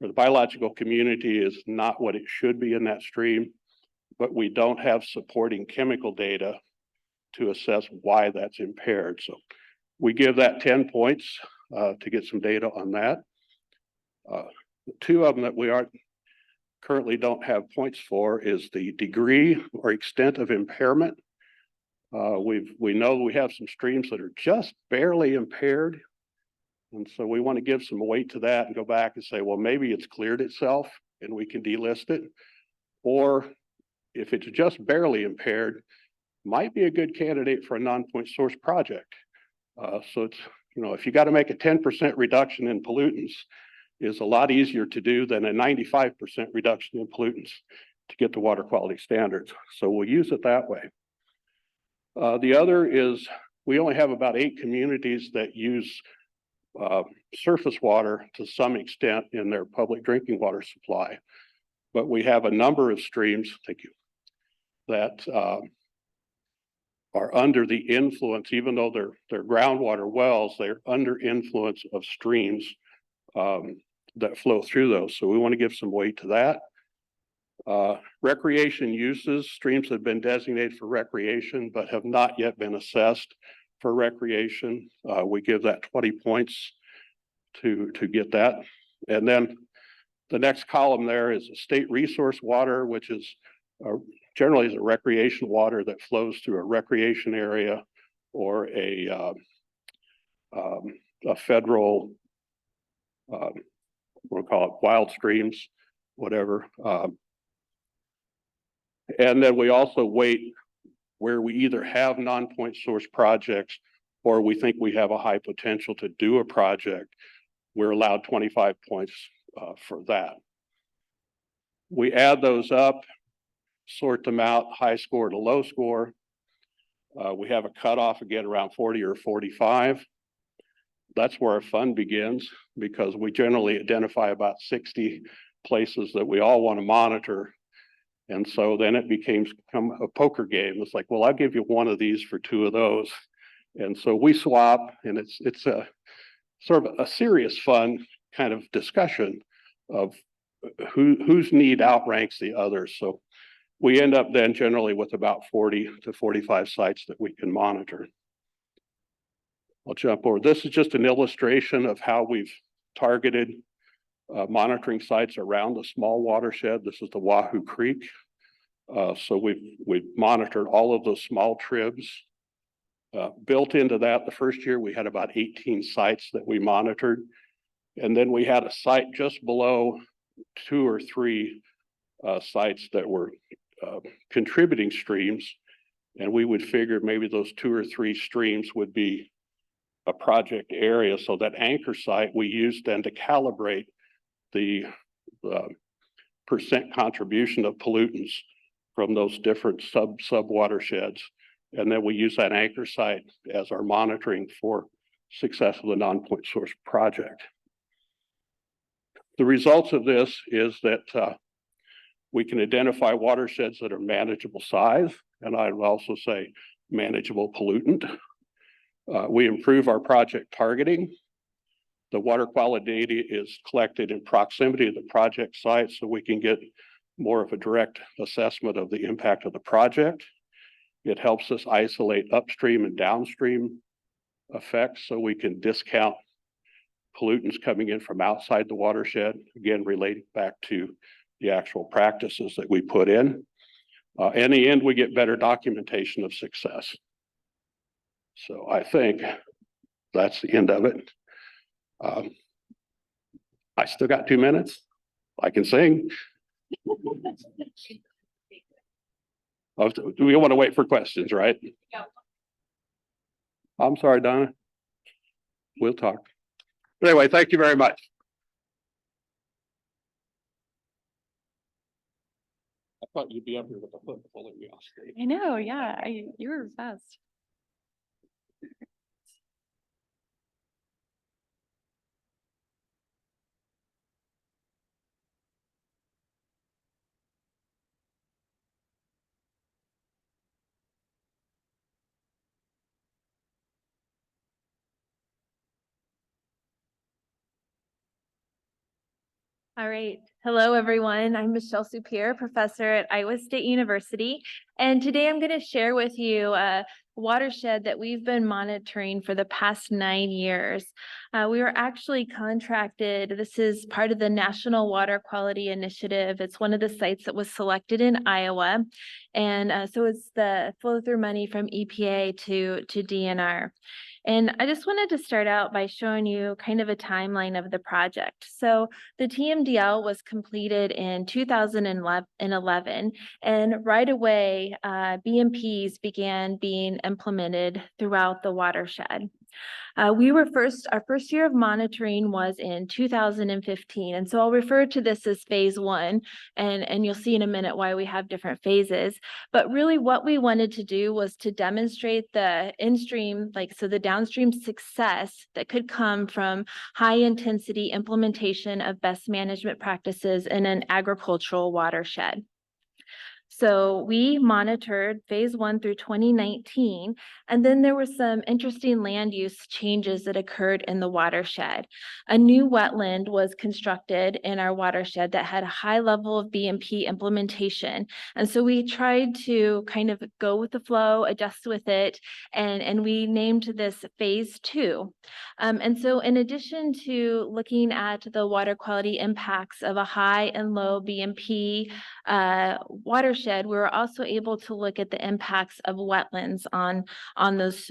or the biological community is not what it should be in that stream, but we don't have supporting chemical data to assess why that's impaired. So we give that 10 points to get some data on that. Two of them that we currently don't have points for is the degree or extent of impairment. We know we have some streams that are just barely impaired. And so we want to give some weight to that and go back and say, well, maybe it's cleared itself and we can delist it. Or if it's just barely impaired, might be a good candidate for a non-point source project. So it's, if you got to make a 10% reduction in pollutants, is a lot easier to do than a 95% reduction in pollutants to get the water quality standards. So we'll use it that way. The other is we only have about 8 communities that use surface water to some extent in their public drinking water supply. But we have a number of streams, thank you, that are under the influence, even though they're groundwater wells, they're under influence of streams that flow through those. So we want to give some weight to that. Recreation uses, streams that have been designated for recreation but have not yet been assessed for recreation. We give that 20 points to get that. And then the next column there is state resource water, which is generally is a recreation water that flows through a recreation area or a federal, we'll call it wild streams, whatever. And then we also weight where we either have non-point source projects or we think we have a high potential to do a project, we're allowed 25 points for that. We add those up, sort them out, high score to low score. We have a cutoff again around 40 or 45. That's where our fun begins, because we generally identify about 60 places that we all want to monitor. And so then it became a poker game. It's like, well, I'll give you one of these for two of those. And so we swap, and it's a sort of a serious fun kind of discussion of whose need outranks the others. So we end up then generally with about 40 to 45 sites that we can monitor. I'll jump over. This is just an illustration of how we've targeted monitoring sites around the small watershed. This is the Wahoo Creek. So we've monitored all of those small tribs. Built into that, the first year we had about 18 sites that we monitored. And then we had a site just below 2 or 3 sites that were contributing streams. And we would figure maybe those 2 or 3 streams would be a project area. So that anchor site we used then to calibrate the percent contribution of pollutants from those different sub watersheds. And then we use that anchor site as our monitoring for success of the Nonpoint source project. The results of this is that we can identify watersheds that are manageable size, and I would also say manageable pollutant. We improve our project targeting. The water quality data is collected in proximity to the project site, so we can get more of a direct assessment of the impact of the project. It helps us isolate upstream and downstream effects, so we can discount pollutants coming in from outside the watershed, again, relating back to the actual practices that we put in. In the end, we get better documentation of success. So I think that's the end of it. I still got 2 minutes. I can sing. Oh, do we want to wait for questions, right? Yeah. I'm sorry, Donna. We'll talk. But anyway, thank you very much. I thought you'd be up here with a foot pulling me off stage. I know, yeah, you were fast. All right. Hello, everyone. I'm Michelle Soupir, professor at Iowa State University. And today I'm going to share with you a watershed that we've been monitoring for the past 9 years. We were actually contracted. This is part of the National Water Quality Initiative. It's one of the sites that was selected in Iowa. And so it's the flow through money from EPA to DNR. And I just wanted to start out by showing you kind of a timeline of the project. So the TMDL was completed in 2011, and right away, BMPs began being implemented throughout the watershed. Our first year of monitoring was in 2015. And so I'll refer to this as phase 1, and you'll see in a minute why we have different phases. But really what we wanted to do was to demonstrate the in-stream, the downstream success that could come from high intensity implementation of best management practices in an agricultural watershed. So we monitored phase 1 through 2019, and then there were some interesting land use changes that occurred in the watershed. A new wetland was constructed in our watershed that had a high level of BMP implementation. And so we tried to kind of go with the flow, adjust with it, and we named this phase 2. And so in addition to looking at the water quality impacts of a high and low BMP watershed, we were also able to look at the impacts of wetlands on those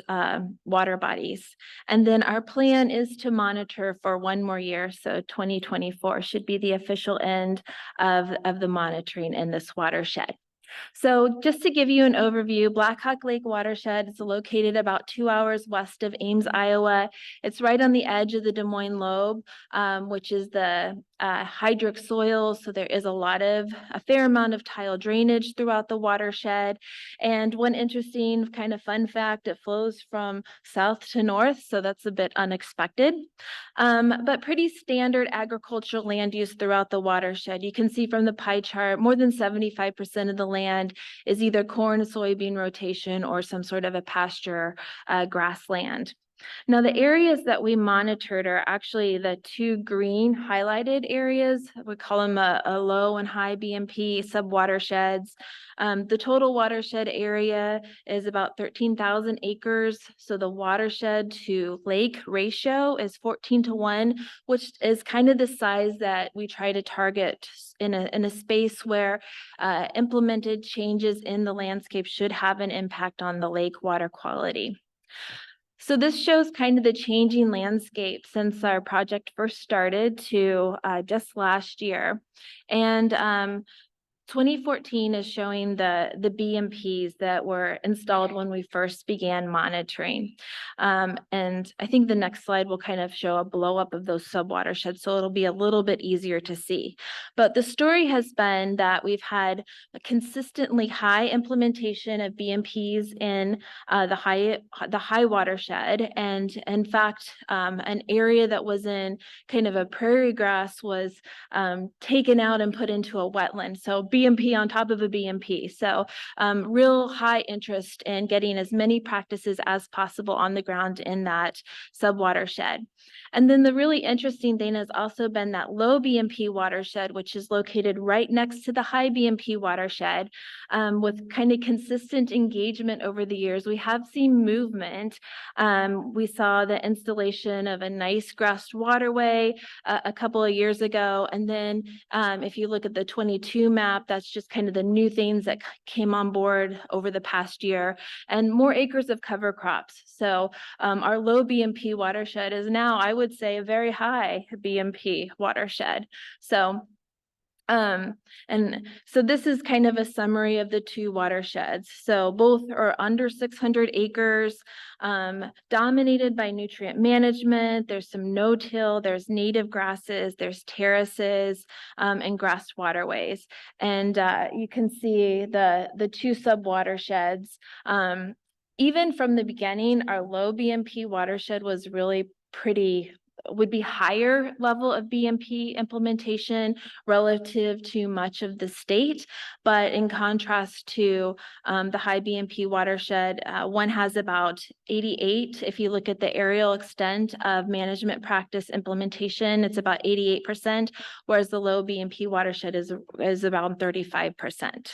water bodies. And then our plan is to monitor for 1 more year. So 2024 should be the official end of the monitoring in this watershed. So just to give you an overview, Black Hawk Lake Watershed is located about 2 hours west of Ames, Iowa. It's right on the edge of the Des Moines Lobe, which is the hydric soil. So there is a fair amount of tile drainage throughout the watershed. And one interesting kind of fun fact, it flows from south to north. So that's a bit unexpected, but pretty standard agricultural land use throughout the watershed. You can see from the pie chart, more than 75% of the land is either corn, soybean rotation, or some sort of a pasture grassland. Now, the areas that we monitored are actually the two green highlighted areas. We call them a low and high BMP subwatersheds. The total watershed area is about 13,000 acres. So the watershed to lake ratio is 14:1, which is kind of the size that we try to target in a space where implemented changes in the landscape should have an impact on the lake water quality. So this shows kind of the changing landscape since our project first started to just last year. And 2014 is showing the BMPs that were installed when we first began monitoring. And I think the next slide will kind of show a blow up of those subwatersheds, so it'll be a little bit easier to see. But the story has been that we've had a consistently high implementation of BMPs in the high watershed. And in fact, an area that was in kind of a prairie grass was taken out and put into a wetland. So BMP on top of a BMP. So real high interest in getting as many practices as possible on the ground in that subwatershed. And then the really interesting thing has also been that low BMP watershed, which is located right next to the high BMP watershed, with kind of consistent engagement over the years. We have seen movement. We saw the installation of a nice grassed waterway a couple of years ago. And then if you look at the 22 map, that's just kind of the new things that came on board over the past year, and more acres of cover crops. So our low BMP watershed is now, I would say, a very high BMP watershed. So and so this is kind of a summary of the two watersheds. So both are under 600 acres, dominated by nutrient management. There's some no-till, there's native grasses, there's terraces, and grassed waterways. And you can see the two subwatersheds. Even from the beginning, our low BMP watershed was really would be higher level of BMP implementation relative to much of the state. But in contrast to the high BMP watershed, one has about 88. If you look at the aerial extent of management practice implementation, it's about 88%, whereas the low BMP watershed is about 35%.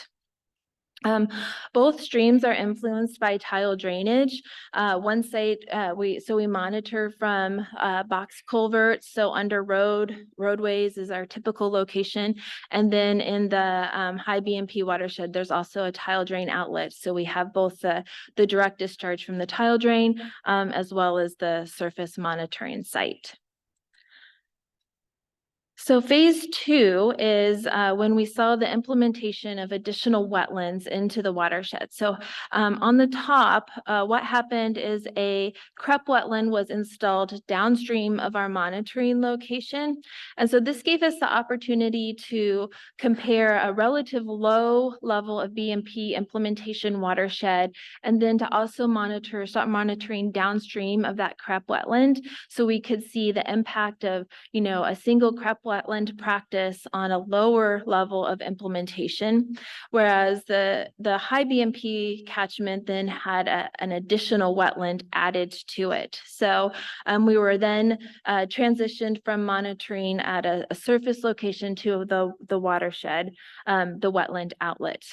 Both streams are influenced by tile drainage. One site, we monitor from box culverts, so under roadways is our typical location. And then in the high BMP watershed, there's also a tile drain outlet. So we have both the direct discharge from the tile drain as well as the surface monitoring site. So phase 2 is when we saw the implementation of additional wetlands into the watershed. So on the top, what happened is a crepe wetland was installed downstream of our monitoring location. And so this gave us the opportunity to compare a relative low level of BMP implementation watershed, and then to also start monitoring downstream of that crepe wetland. So we could see the impact of, a single crepe wetland practice on a lower level of implementation, whereas the high BMP catchment then had an additional wetland added to it. So we were then transitioned from monitoring at a surface location to the watershed, the wetland outlet.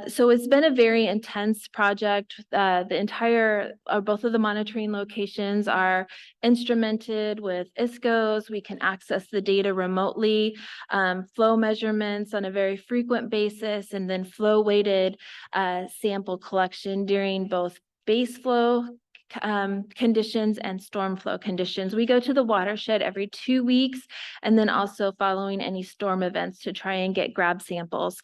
So it's been a very intense project. Both of the monitoring locations are instrumented with ISCOs. We can access the data remotely, flow measurements on a very frequent basis, and then flow weighted sample collection during both base flow conditions and storm flow conditions. We go to the watershed every 2 weeks, and then also following any storm events to try and get grab samples.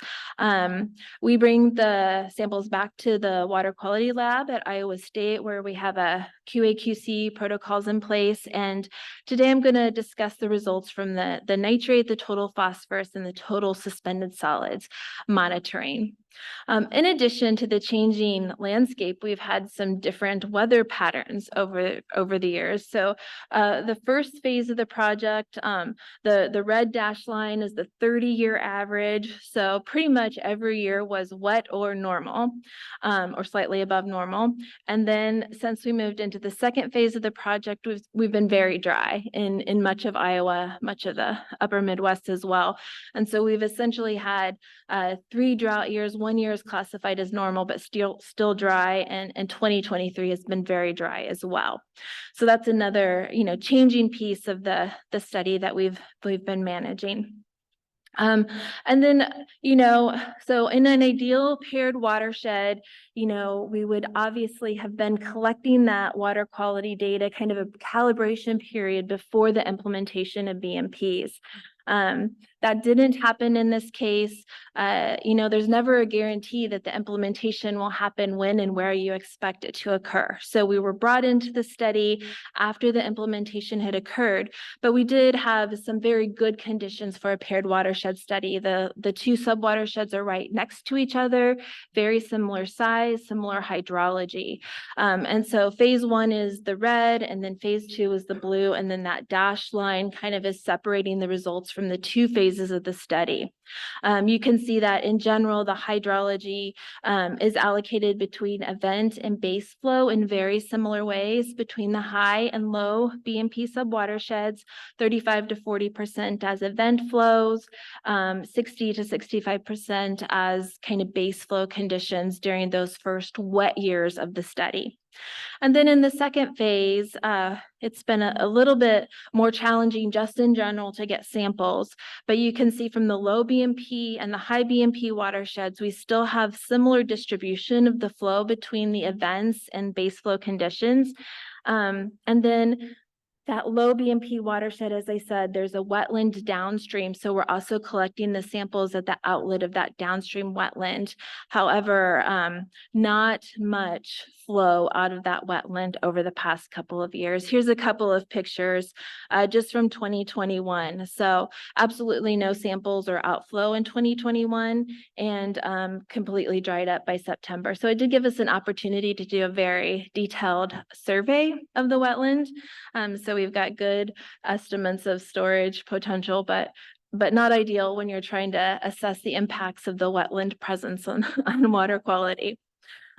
We bring the samples back to the water quality lab at Iowa State, where we have a QA/QC protocols in place. And today I'm going to discuss the results from the nitrate, the total phosphorus, and the total suspended solids monitoring. In addition to the changing landscape, we've had some different weather patterns over the years. So the first phase of the project, the red dashed line is the 30-year average. So pretty much every year was wet or normal, or slightly above normal. And then since we moved into the second phase of the project, we've been very dry in much of Iowa, much of the upper Midwest as well. And so we've essentially had 3 drought years. 1 year is classified as normal, but still dry, and 2023 has been very dry as well. So that's another, changing piece of the study that we've been managing. And then, so in an ideal paired watershed, we would obviously have been collecting that water quality data, kind of a calibration period before the implementation of BMPs. That didn't happen in this case. There's never a guarantee that the implementation will happen when and where you expect it to occur. So we were brought into the study after the implementation had occurred, but we did have some very good conditions for a paired watershed study. The 2 subwatersheds are right next to each other, very similar size, similar hydrology. And so phase 1 is the red, and then phase 2 is the blue, and then that dashed line kind of is separating the results from the 2 phases of the study. You can see that in general, the hydrology is allocated between event and base flow in very similar ways between the high and low BMP subwatersheds, 35 to 40% as event flows, 60 to 65% as kind of base flow conditions during those first wet years of the study. And then in the second phase, it's been a little bit more challenging just in general to get samples, but you can see from the low BMP and the high BMP watersheds, we still have similar distribution of the flow between the events and base flow conditions. And then that low BMP watershed, as I said, there's a wetland downstream. So we're also collecting the samples at the outlet of that downstream wetland. However, not much flow out of that wetland over the past couple of years. Here's a couple of pictures just from 2021. So absolutely no samples or outflow in 2021, and completely dried up by September. So it did give us an opportunity to do a very detailed survey of the wetland. So we've got good estimates of storage potential, but not ideal when you're trying to assess the impacts of the wetland presence on water quality.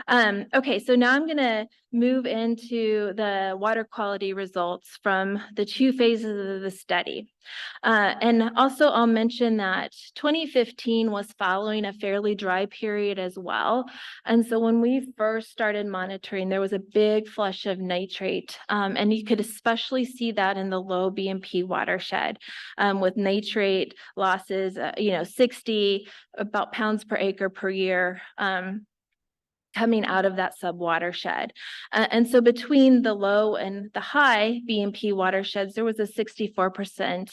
Okay, so now I'm going to move into the water quality results from the 2 phases of the study. And also I'll mention that 2015 was following a fairly dry period as well. And so when we first started monitoring, there was a big flush of nitrate. And you could especially see that in the low BMP watershed with nitrate losses, 60 about pounds per acre per year. Coming out of that subwatershed. And so between the low and the high BMP watersheds, there was a 64%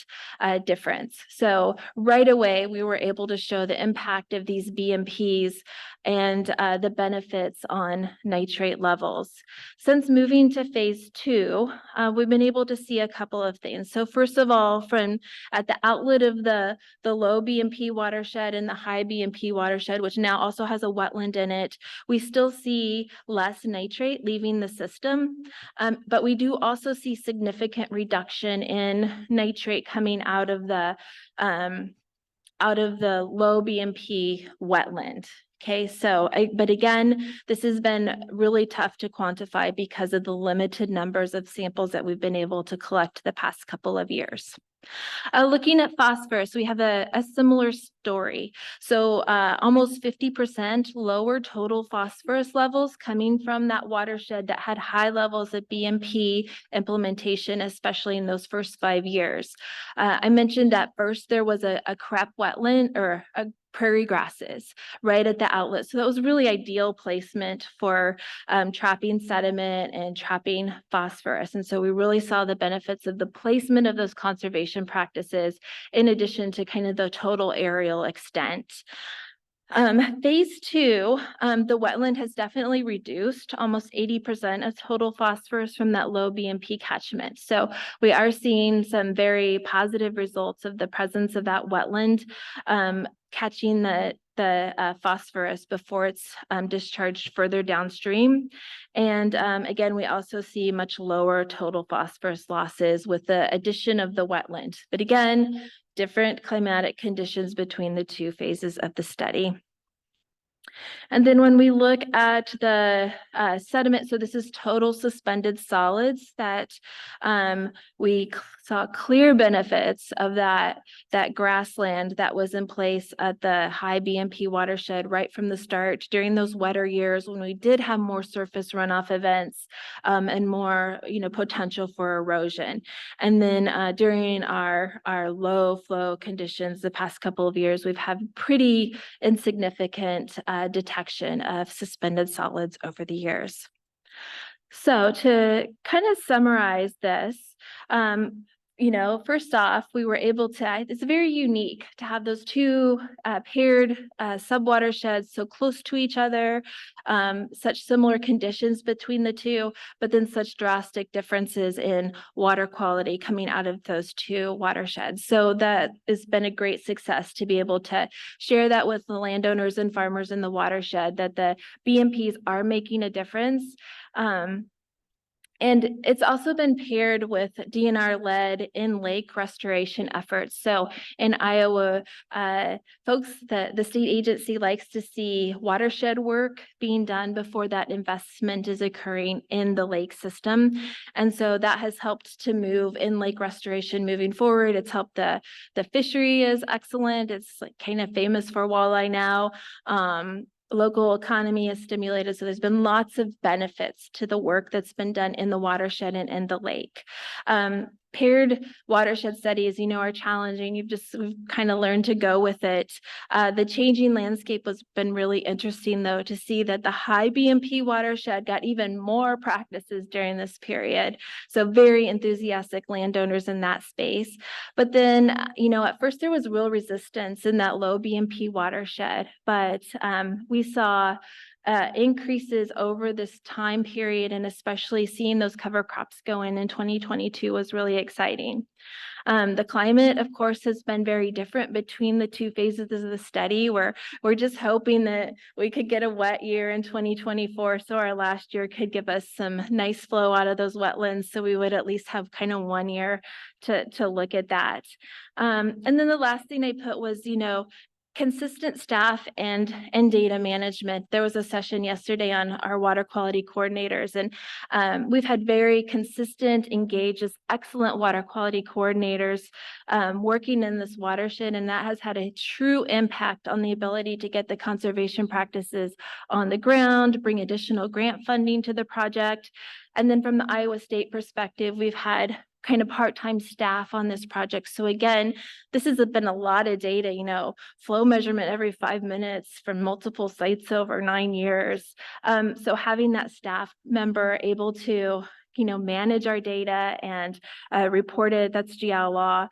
difference. So right away, we were able to show the impact of these BMPs and the benefits on nitrate levels. Since moving to phase 2, we've been able to see a couple of things. So first of all, from at the outlet of the low BMP watershed and the high BMP watershed, which now also has a wetland in it, we still see less nitrate leaving the system, but we do also see significant reduction in nitrate coming out of the low BMP wetland. Okay, so, but again, this has been really tough to quantify because of the limited numbers of samples that we've been able to collect the past couple of years. Looking at phosphorus, we have a similar story. So almost 50% lower total phosphorus levels coming from that watershed that had high levels of BMP implementation, especially in those first 5 years. I mentioned at first there was a crep wetland or a prairie grasses right at the outlet. So that was really ideal placement for trapping sediment and trapping phosphorus. And so we really saw the benefits of the placement of those conservation practices in addition to kind of the total aerial extent. Phase two, the wetland has definitely reduced almost 80% of total phosphorus from that low BMP catchment. So we are seeing some very positive results of the presence of that wetland catching the phosphorus before it's discharged further downstream. And again, we also see much lower total phosphorus losses with the addition of the wetland. But again, different climatic conditions between the two phases of the study. And then when we look at the sediment, so this is total suspended solids that we saw clear benefits of that grassland that was in place at the high BMP watershed right from the start during those wetter years when we did have more surface runoff events and more, potential for erosion. And then during our low flow conditions the past couple of years, we've had pretty insignificant detection of suspended solids over the years. So to kind of summarize this, first off, we were able to, it's very unique to have those two paired subwatersheds so close to each other, such similar conditions between the two, but then such drastic differences in water quality coming out of those two watersheds. So that has been a great success to be able to share that with the landowners and farmers in the watershed, that the BMPs are making a difference. And it's also been paired with DNR-led in-lake restoration efforts. So in Iowa, folks, the state agency likes to see watershed work being done before that investment is occurring in the lake system. And so that has helped to move in-lake restoration moving forward. It's helped the fishery is excellent. It's like kind of famous for walleye now. Local economy is stimulated. So there's been lots of benefits to the work that's been done in the watershed and in the lake. Paired watershed studies, are challenging. We've kind of learned to go with it. The changing landscape has been really interesting though, to see that the high BMP watershed got even more practices during this period. So very enthusiastic landowners in that space. But then, at first there was real resistance in that low BMP watershed, but we saw increases over this time period, and especially seeing those cover crops go in 2022 was really exciting. The climate, of course, has been very different between the two phases of the study. We're just hoping that we could get a wet year in 2024, so our last year could give us some nice flow out of those wetlands, so we would at least have kind of 1 year to look at that. And then the last thing I put was, consistent staff and data management. There was a session yesterday on our water quality coordinators, and we've had very consistent, engaged, excellent water quality coordinators working in this watershed, and that has had a true impact on the ability to get the conservation practices on the ground, bring additional grant funding to the project. And then from the Iowa State perspective, we've had kind of part-time staff on this project. So again, this has been a lot of data, flow measurement every 5 minutes from multiple sites over 9 years. So having that staff member able to manage our data and report it, that's Jiao Law,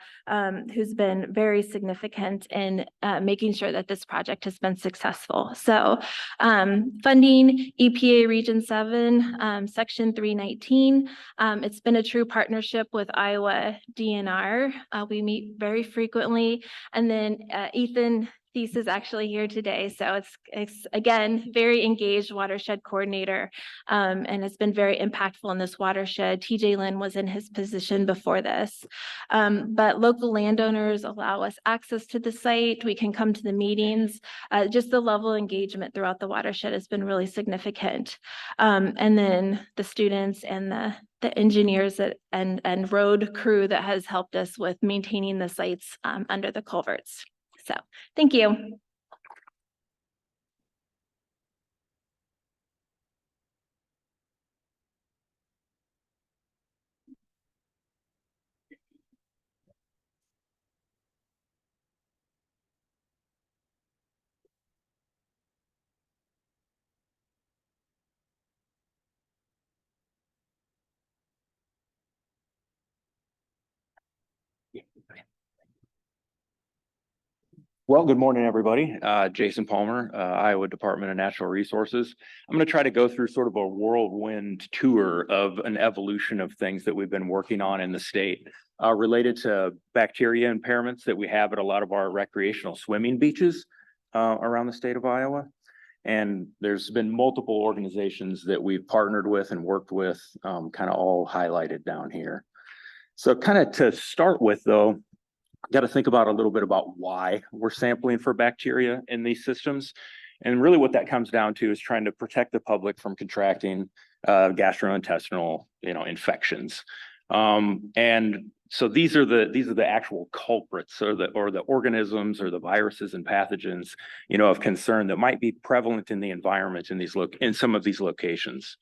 who's been very significant in making sure that this project has been successful. So funding EPA Region 7, Section 319. It's been a true partnership with Iowa DNR. We meet very frequently. And then Ethan Thies is actually here today. So it's again, very engaged watershed coordinator, and it's been very impactful in this watershed. TJ Lynn was in his position before this. But local landowners allow us access to the site. We can come to the meetings. Just the level of engagement throughout the watershed has been really significant. And then the students and the engineers and road crew that has helped us with maintaining the sites under the culverts. So thank you. Well, good morning, everybody. Jason Palmer, Iowa Department of Natural Resources. I'm going to try to go through sort of a whirlwind tour of an evolution of things that we've been working on in the state related to bacteria impairments that we have at a lot of our recreational swimming beaches around the state of Iowa. And there's been multiple organizations that we've partnered with and worked with, kind of all highlighted down here. So kind of to start with, though, got to think about a little bit about why we're sampling for bacteria in these systems. And really what that comes down to is trying to protect the public from contracting gastrointestinal, infections. And so these are the actual culprits or the organisms or the viruses and pathogens, of concern that might be prevalent in the environment in some of these locations.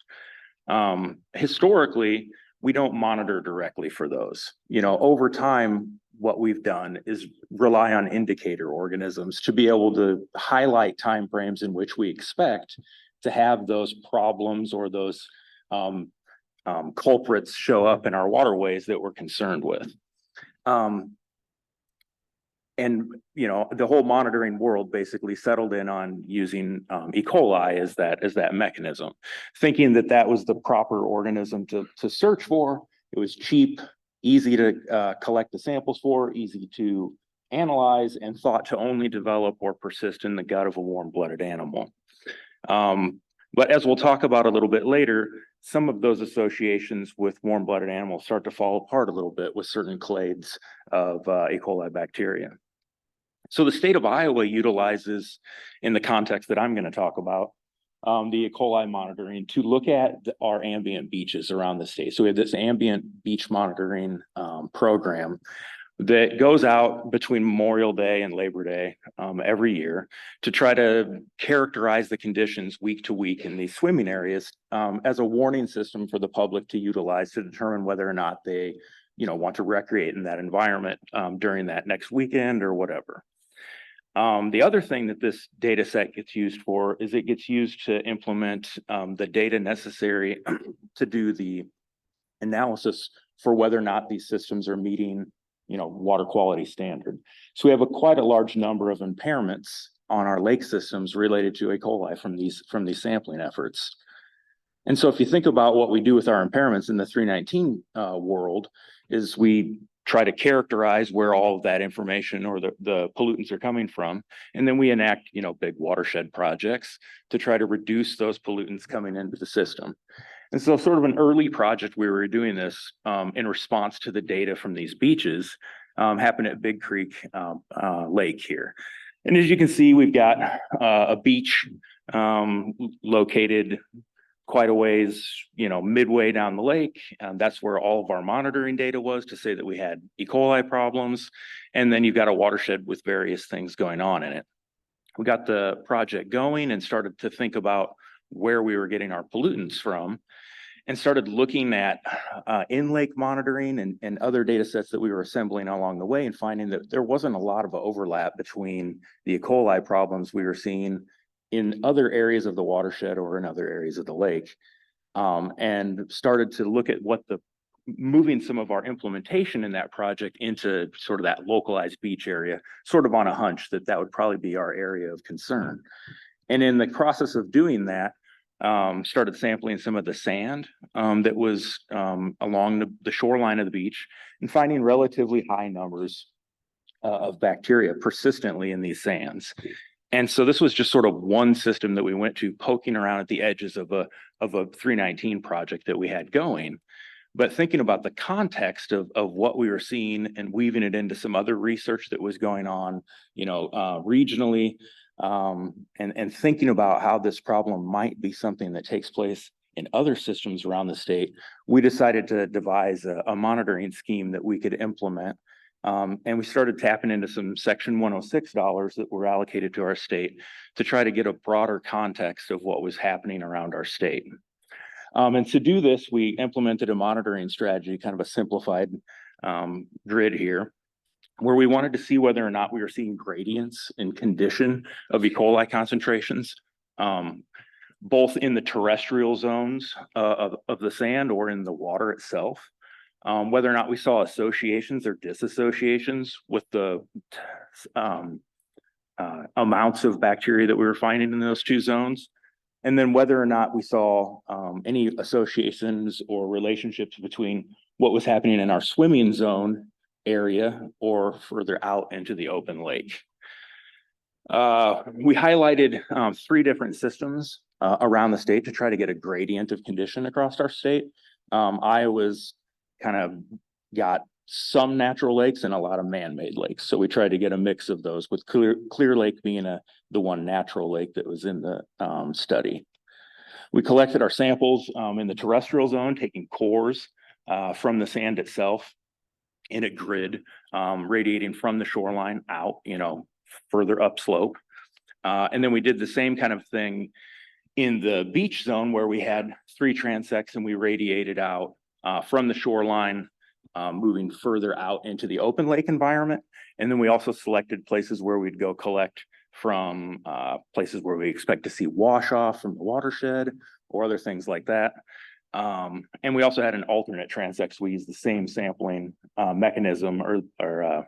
Historically, we don't monitor directly for those. Over time, what we've done is rely on indicator organisms to be able to highlight timeframes in which we expect to have those problems or those culprits show up in our waterways that we're concerned with. And the whole monitoring world basically settled in on using E. coli as that mechanism, thinking that was the proper organism to search for. It was cheap, easy to collect the samples for, easy to analyze, and thought to only develop or persist in the gut of a warm-blooded animal. But as we'll talk about a little bit later, some of those associations with warm-blooded animals start to fall apart a little bit with certain clades of E. coli bacteria. So the state of Iowa utilizes, in the context that I'm going to talk about, the E. coli monitoring to look at our ambient beaches around the state. So we have this ambient beach monitoring program that goes out between Memorial Day and Labor Day every year to try to characterize the conditions week to week in these swimming areas as a warning system for the public to utilize to determine whether or not they, want to recreate in that environment during that next weekend or whatever. The other thing that this data set gets used for is it gets used to implement the data necessary to do the analysis for whether or not these systems are meeting, water quality standard. So we have quite a large number of impairments on our lake systems related to E. coli from these sampling efforts. And so if you think about what we do with our impairments in the 319 world, is we try to characterize where all of that information or the pollutants are coming from. And then we enact, big watershed projects to try to reduce those pollutants coming into the system. And so sort of an early project, we were doing this in response to the data from these beaches happened at Big Creek Lake here. And as you can see, we've got a beach located quite a ways, midway down the lake. That's where all of our monitoring data was to say that we had E. coli problems. And then you've got a watershed with various things going on in it. We got the project going and started to think about where we were getting our pollutants from and started looking at in-lake monitoring and other data sets that we were assembling along the way and finding that there wasn't a lot of overlap between the E. coli problems we were seeing in other areas of the watershed or in other areas of the lake, and started to look at moving some of our implementation in that project into sort of that localized beach area, sort of on a hunch that would probably be our area of concern. And in the process of doing that, started sampling some of the sand that was along the shoreline of the beach and finding relatively high numbers of bacteria persistently in these sands. And so this was just sort of one system that we went to, poking around at the edges of a 319 project that we had going. But thinking about the context of what we were seeing and weaving it into some other research that was going on, regionally, and thinking about how this problem might be something that takes place in other systems around the state, we decided to devise a monitoring scheme that we could implement. And we started tapping into some Section 106 dollars that were allocated to our state to try to get a broader context of what was happening around our state. And to do this, we implemented a monitoring strategy, kind of a simplified grid here, where we wanted to see whether or not we were seeing gradients in condition of E. coli concentrations, both in the terrestrial zones of the sand or in the water itself. Whether or not we saw associations or disassociations with the amounts of bacteria that we were finding in those two zones. And then whether or not we saw any associations or relationships between what was happening in our swimming zone area or further out into the open lake. We highlighted 3 different systems around the state to try to get a gradient of condition across our state. Iowa's kind of got some natural lakes and a lot of man-made lakes. So we tried to get a mix of those, with Clear Lake being the one natural lake that was in the study. We collected our samples in the terrestrial zone, taking cores from the sand itself in a grid, radiating from the shoreline out, further upslope. And then we did the same kind of thing in the beach zone, where we had 3 transects and we radiated out from the shoreline, moving further out into the open lake environment. And then we also selected places where we'd go collect from places where we expect to see wash off from the watershed or other things like that. And we also had an alternate transect. So we used the same sampling mechanism or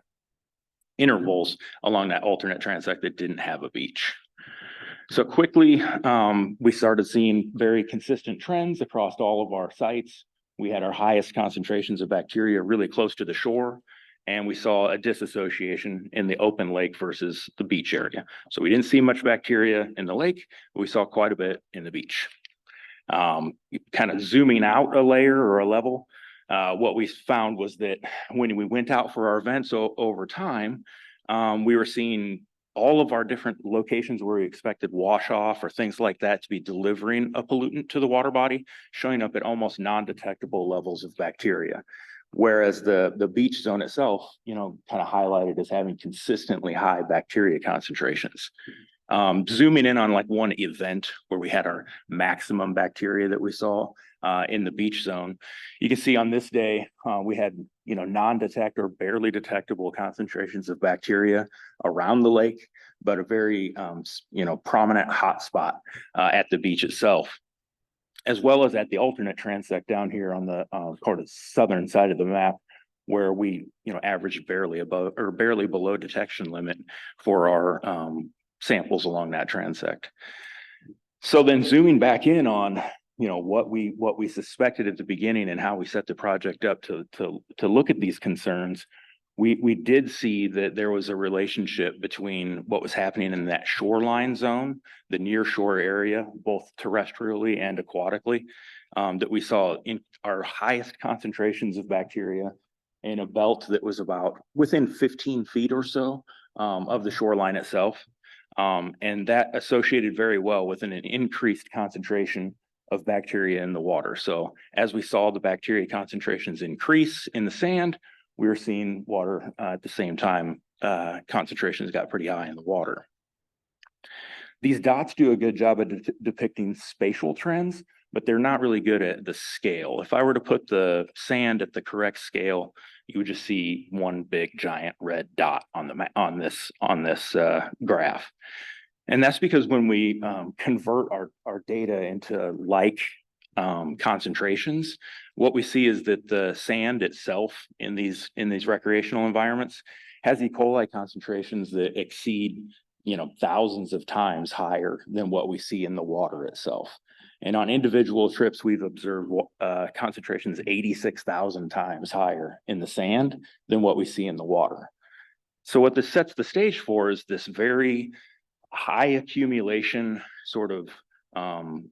intervals along that alternate transect that didn't have a beach. So quickly, we started seeing very consistent trends across all of our sites. We had our highest concentrations of bacteria really close to the shore, and we saw a disassociation in the open lake versus the beach area. So we didn't see much bacteria in the lake, but we saw quite a bit in the beach. Kind of zooming out a layer or a level, what we found was that when we went out for our events over time, we were seeing all of our different locations where we expected wash off or things like that to be delivering a pollutant to the water body, showing up at almost non-detectable levels of bacteria. Whereas the beach zone itself, kind of highlighted as having consistently high bacteria concentrations. Zooming in on like one event where we had our maximum bacteria that we saw in the beach zone, you can see on this day, we had, non-detect or barely detectable concentrations of bacteria around the lake, but a very, prominent hotspot at the beach itself, as well as at the alternate transect down here on the southern side of the map, where we, averaged barely above or barely below detection limit for our samples along that transect. So then zooming back in on, what we suspected at the beginning and how we set the project up to look at these concerns, we did see that there was a relationship between what was happening in that shoreline zone, the near shore area, both terrestrially and aquatically, that we saw in our highest concentrations of bacteria in a belt that was about within 15 feet or so of the shoreline itself. And that associated very well with an increased concentration of bacteria in the water. So as we saw the bacteria concentrations increase in the sand, we were seeing water at the same time, concentrations got pretty high in the water. These dots do a good job of depicting spatial trends, but they're not really good at the scale. If I were to put the sand at the correct scale, you would just see one big giant red dot on this graph. And that's because when we convert our data into concentrations, what we see is that the sand itself in these recreational environments has E. coli concentrations that exceed, thousands of times higher than what we see in the water itself. And on individual trips, we've observed concentrations 86,000 times higher in the sand than what we see in the water. So what this sets the stage for is this very high accumulation sort of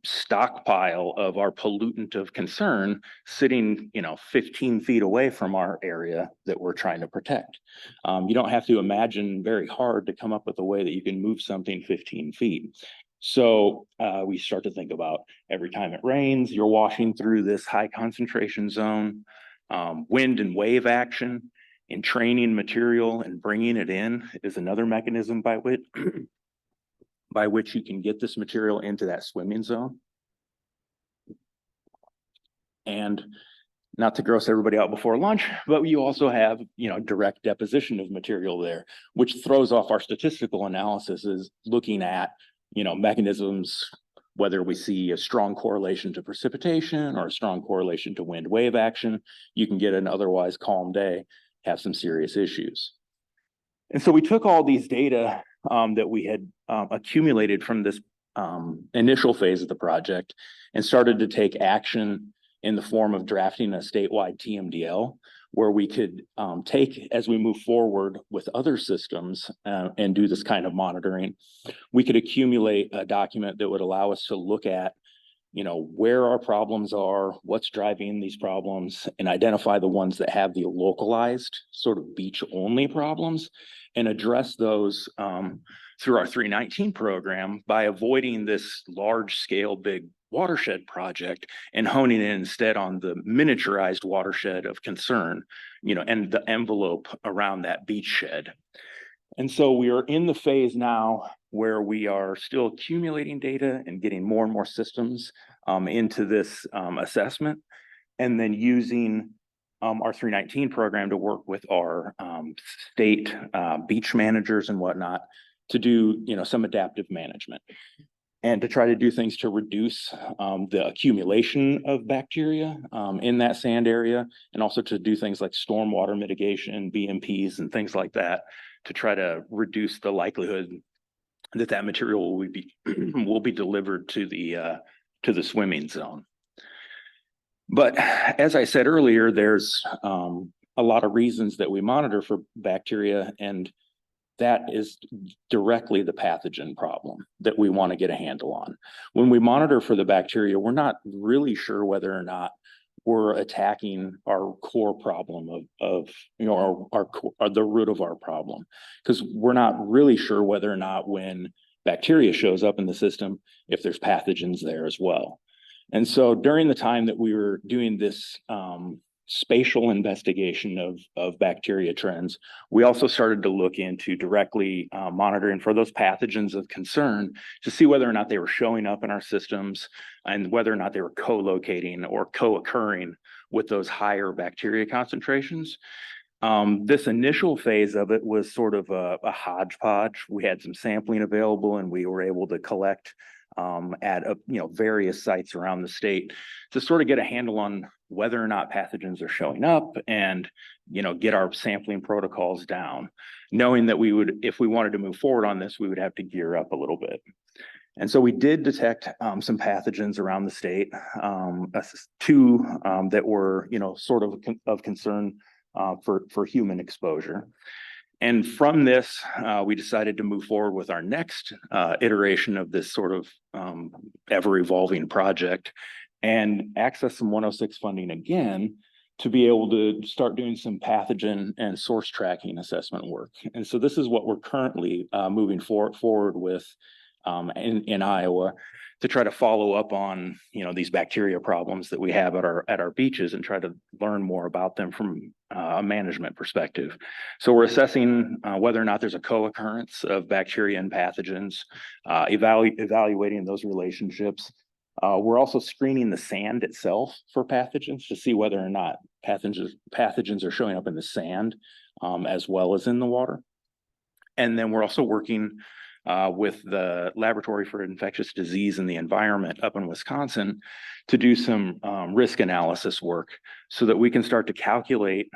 stockpile of our pollutant of concern sitting, 15 feet away from our area that we're trying to protect. You don't have to imagine very hard to come up with a way that you can move something 15 feet. So we start to think about every time it rains, you're washing through this high concentration zone, wind and wave action, entraining material and bringing it in is another mechanism by which you can get this material into that swimming zone. And not to gross everybody out before lunch, but you also have, direct deposition of material there, which throws off our statistical analysis is looking at, mechanisms, whether we see a strong correlation to precipitation or a strong correlation to wind wave action. You can get an otherwise calm day, have some serious issues. And so we took all these data that we had accumulated from this initial phase of the project and started to take action in the form of drafting a statewide TMDL, where we could take, as we move forward with other systems and do this kind of monitoring, we could accumulate a document that would allow us to look at, you know, where our problems are, what's driving these problems, and identify the ones that have the localized sort of beach only problems and address those through our 319 program by avoiding this large scale big watershed project and honing in instead on the miniaturized watershed of concern, you know, and the envelope around that beach shed. And so we are in the phase now where we are still accumulating data and getting more and more systems into this assessment, and then using our 319 program to work with our state beach managers and whatnot to do, you know, some adaptive management and to try to do things to reduce the accumulation of bacteria in that sand area, and also to do things like stormwater mitigation, BMPs, and things like that to try to reduce the likelihood that that material will be will be delivered to the swimming zone. But as I said earlier, there's a lot of reasons that we monitor for bacteria, and that is directly the pathogen problem that we want to get a handle on. When we monitor for the bacteria, we're not really sure whether or not we're attacking our core problem of you know, our the root of our problem, because we're not really sure whether or not when bacteria shows up in the system, if there's pathogens there as well. And so during the time that we were doing this spatial investigation of bacteria trends, we also started to look into directly monitoring for those pathogens of concern to see whether or not they were showing up in our systems and whether or not they were co-locating or co-occurring with those higher bacteria concentrations. This initial phase of it was sort of a hodgepodge. We had some sampling available and we were able to collect at you know, various sites around the state to sort of get a handle on whether or not pathogens are showing up and, you know, get our sampling protocols down, knowing that we would, if we wanted to move forward on this, we would have to gear up a little bit. And so we did detect some pathogens around the state, two that were, you know, sort of concern for human exposure. And from this, we decided to move forward with our next iteration of this sort of ever-evolving project and access some 106 funding again to be able to start doing some pathogen and source tracking assessment work. And so this is what we're currently moving forward with in Iowa to try to follow up on, you know, these bacteria problems that we have at our beaches and try to learn more about them from a management perspective. So we're assessing whether or not there's a co-occurrence of bacteria and pathogens, evaluating those relationships. We're also screening the sand itself for pathogens to see whether or not pathogens are showing up in the sand as well as in the water. And then we're also working with the Laboratory for Infectious Disease and the Environment up in Wisconsin to do some risk analysis work so that we can start to calculate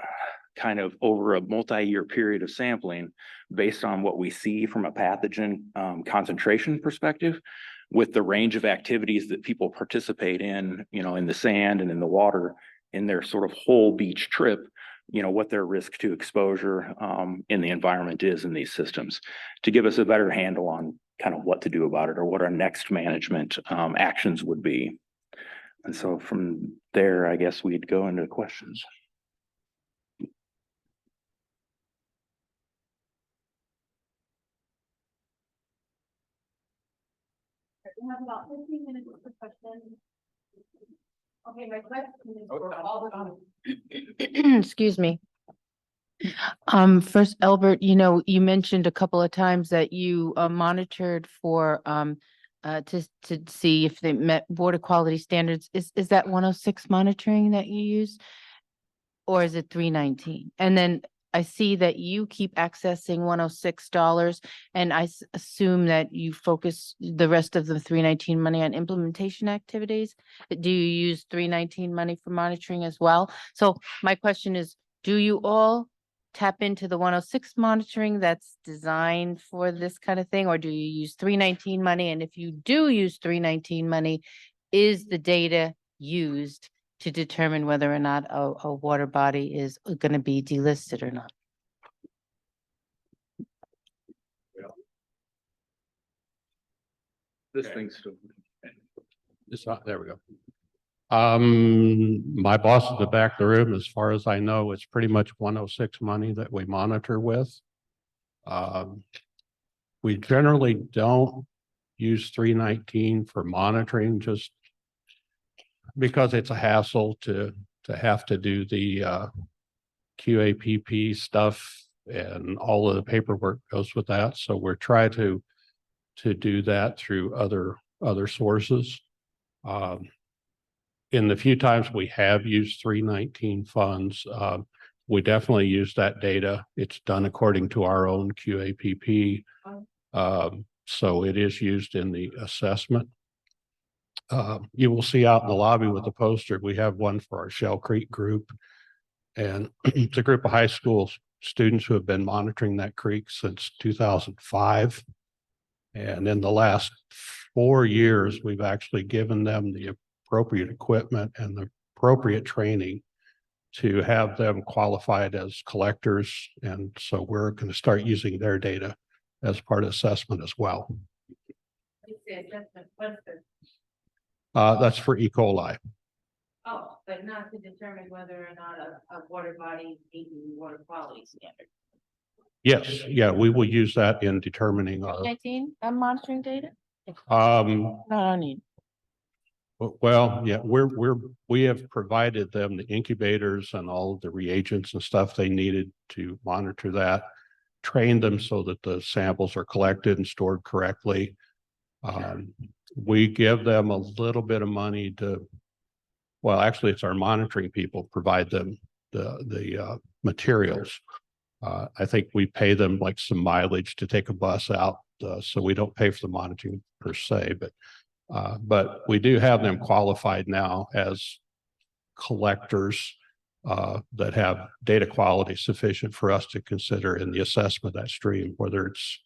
kind of over a multi-year period of sampling based on what we see from a pathogen concentration perspective with the range of activities that people participate in, you know, in the sand and in the water in their sort of whole beach trip, you know, what their risk to exposure in the environment is in these systems to give us a better handle on kind of what to do about it or what our next management actions would be. And so from there, I guess we'd go into questions. We have about 15 minutes for questions. Okay, my question is for all the Excuse me. First, Elbert, you know, you mentioned a couple of times that you monitored for to see if they met water quality standards. Is that 106 monitoring that you use? Or is it 319? And then I see that you keep accessing $106 and I assume that you focus the rest of the 319 money on implementation activities. Do you use 319 money for monitoring as well? So my question is, do you all tap into the 106 monitoring that's designed for this kind of thing? Or do you use 319 money? And if you do use 319 money, is the data used to determine whether or not a water body is going to be delisted or not? This thing's still. It's not, there we go. My boss in the back of the room, as far as I know, it's pretty much 106 money that we monitor with. We generally don't use 319 for monitoring, just because it's a hassle to have to do the QAPP stuff, and all of the paperwork goes with that. So we're trying to do that through other sources. In the few times we have used 319 funds, we definitely use that data. It's done according to our own QAPP. So it is used in the assessment. You will see out in the lobby with the poster, we have one for our Shell Creek group. And it's a group of high school students who have been monitoring that creek since 2005. And in the last 4 years, we've actually given them the appropriate equipment and the appropriate training to have them qualified as collectors. And so we're going to start using their data as part of assessment as well. That's for E. coli. Oh, but not to determine whether or not a water body meets water quality standard. Yes, yeah, we will use that in determining. 19, I'm monitoring data? No, I need. Well, yeah, we have provided them the incubators and all of the reagents and stuff they needed to monitor that, train them so that the samples are collected and stored correctly. We give them a little bit of money to, well, actually it's our monitoring people provide them the materials. I think we pay them like some mileage to take a bus out, so we don't pay for the monitoring per se, but we do have them qualified now as collectors that have data quality sufficient for us to consider in the assessment of that stream, whether it's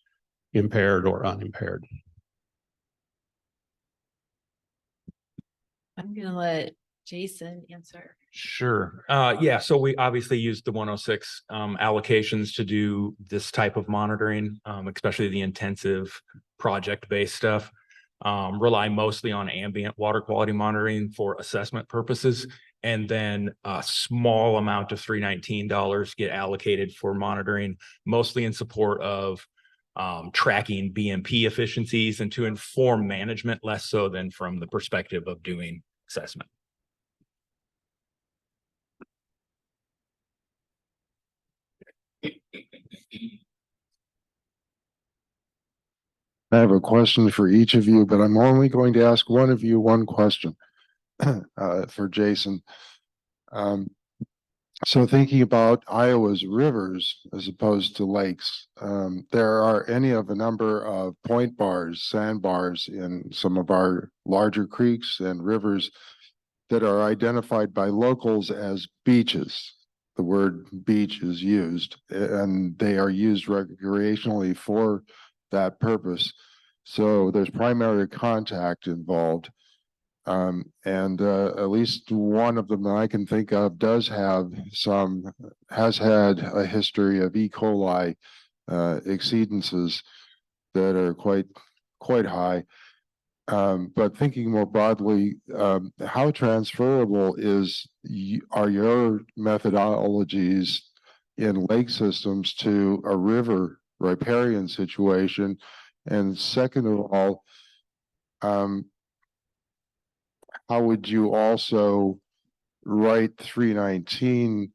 impaired or unimpaired. I'm gonna let Jason answer. Sure. Yeah, so we obviously use the 106 allocations to do this type of monitoring, especially the intensive project-based stuff. Rely mostly on ambient water quality monitoring for assessment purposes. And then a small amount of $319 get allocated for monitoring, mostly in support of tracking BMP efficiencies and to inform management, less so than from the perspective of doing assessment. I have a question for each of you, but I'm only going to ask one of you one question for Jason. So thinking about Iowa's rivers as opposed to lakes, there are any of a number of point bars, sandbars in some of our larger creeks and rivers that are identified by locals as beaches. The word beach is used, and they are used recreationally for that purpose. So there's primary contact involved. At least one of them that I can think of has had a history of E. coli exceedances that are quite high. But thinking more broadly, how transferable are your methodologies in lake systems to a river riparian situation? And second of all, how would you also write 319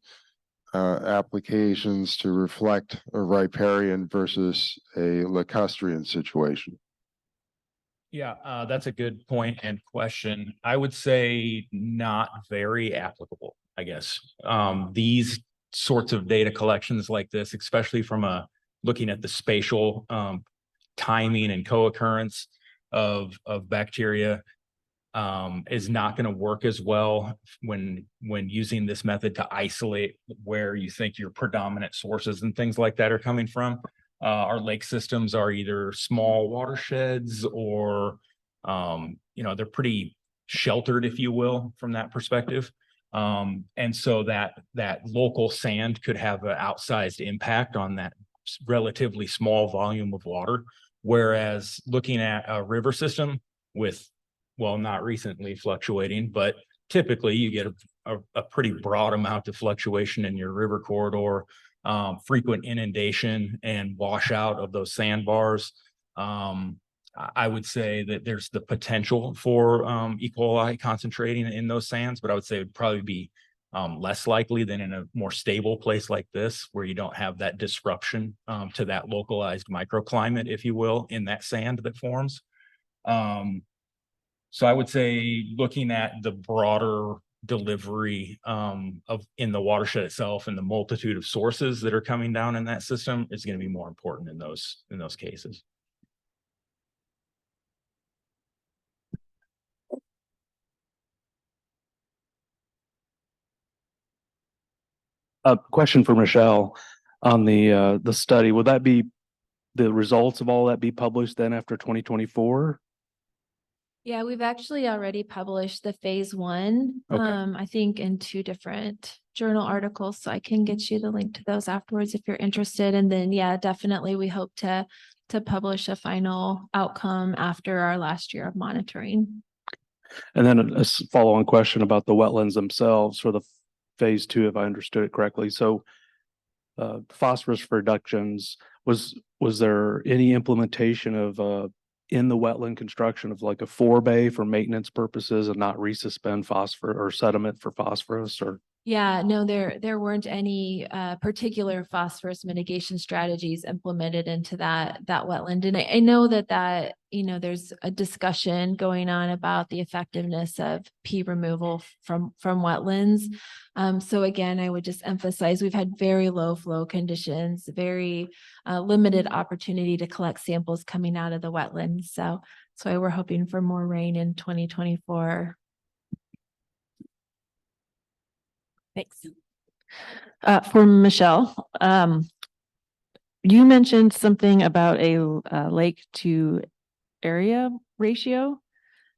applications to reflect a riparian versus a lacustrine situation? Yeah, that's a good point and question. I would say not very applicable, I guess. These sorts of data collections like this, especially from looking at the spatial timing and co-occurrence of bacteria, is not going to work as well when using this method to isolate where you think your predominant sources and things like that are coming from. Our lake systems are either small watersheds or, they're pretty sheltered, if you will, from that perspective. And so that local sand could have an outsized impact on that relatively small volume of water. Whereas looking at a river system with, well, not recently fluctuating, but typically you get a pretty broad amount of fluctuation in your river corridor, frequent inundation and washout of those sandbars. I would say that there's the potential for E. coli concentrating in those sands, but I would say it would probably be less likely than in a more stable place like this, where you don't have that disruption to that localized microclimate, if you will, in that sand that forms. So I would say looking at the broader delivery in the watershed itself and the multitude of sources that are coming down in that system is going to be more important in those cases. A question for Michelle on the study. Would that be the results of all that be published then after 2024? Yeah, we've actually already published the phase 1, I think in 2 different journal articles. So I can get you the link to those afterwards if you're interested. And then, yeah, definitely we hope to publish a final outcome after our last year of monitoring. And then a follow-on question about the wetlands themselves for the phase 2, if I understood it correctly. So phosphorus reductions, was there any implementation of in the wetland construction of like a forebay for maintenance purposes and not resuspend phosphorus or sediment for phosphorus? Or Yeah, no, there weren't any particular phosphorus mitigation strategies implemented into that wetland. And I know that there's a discussion going on about the effectiveness of pea removal from wetlands. So again, I would just emphasize we've had very low flow conditions, very limited opportunity to collect samples coming out of the wetlands. So that's why we're hoping for more rain in 2024. Thanks. For Michelle, you mentioned something about a lake to area ratio.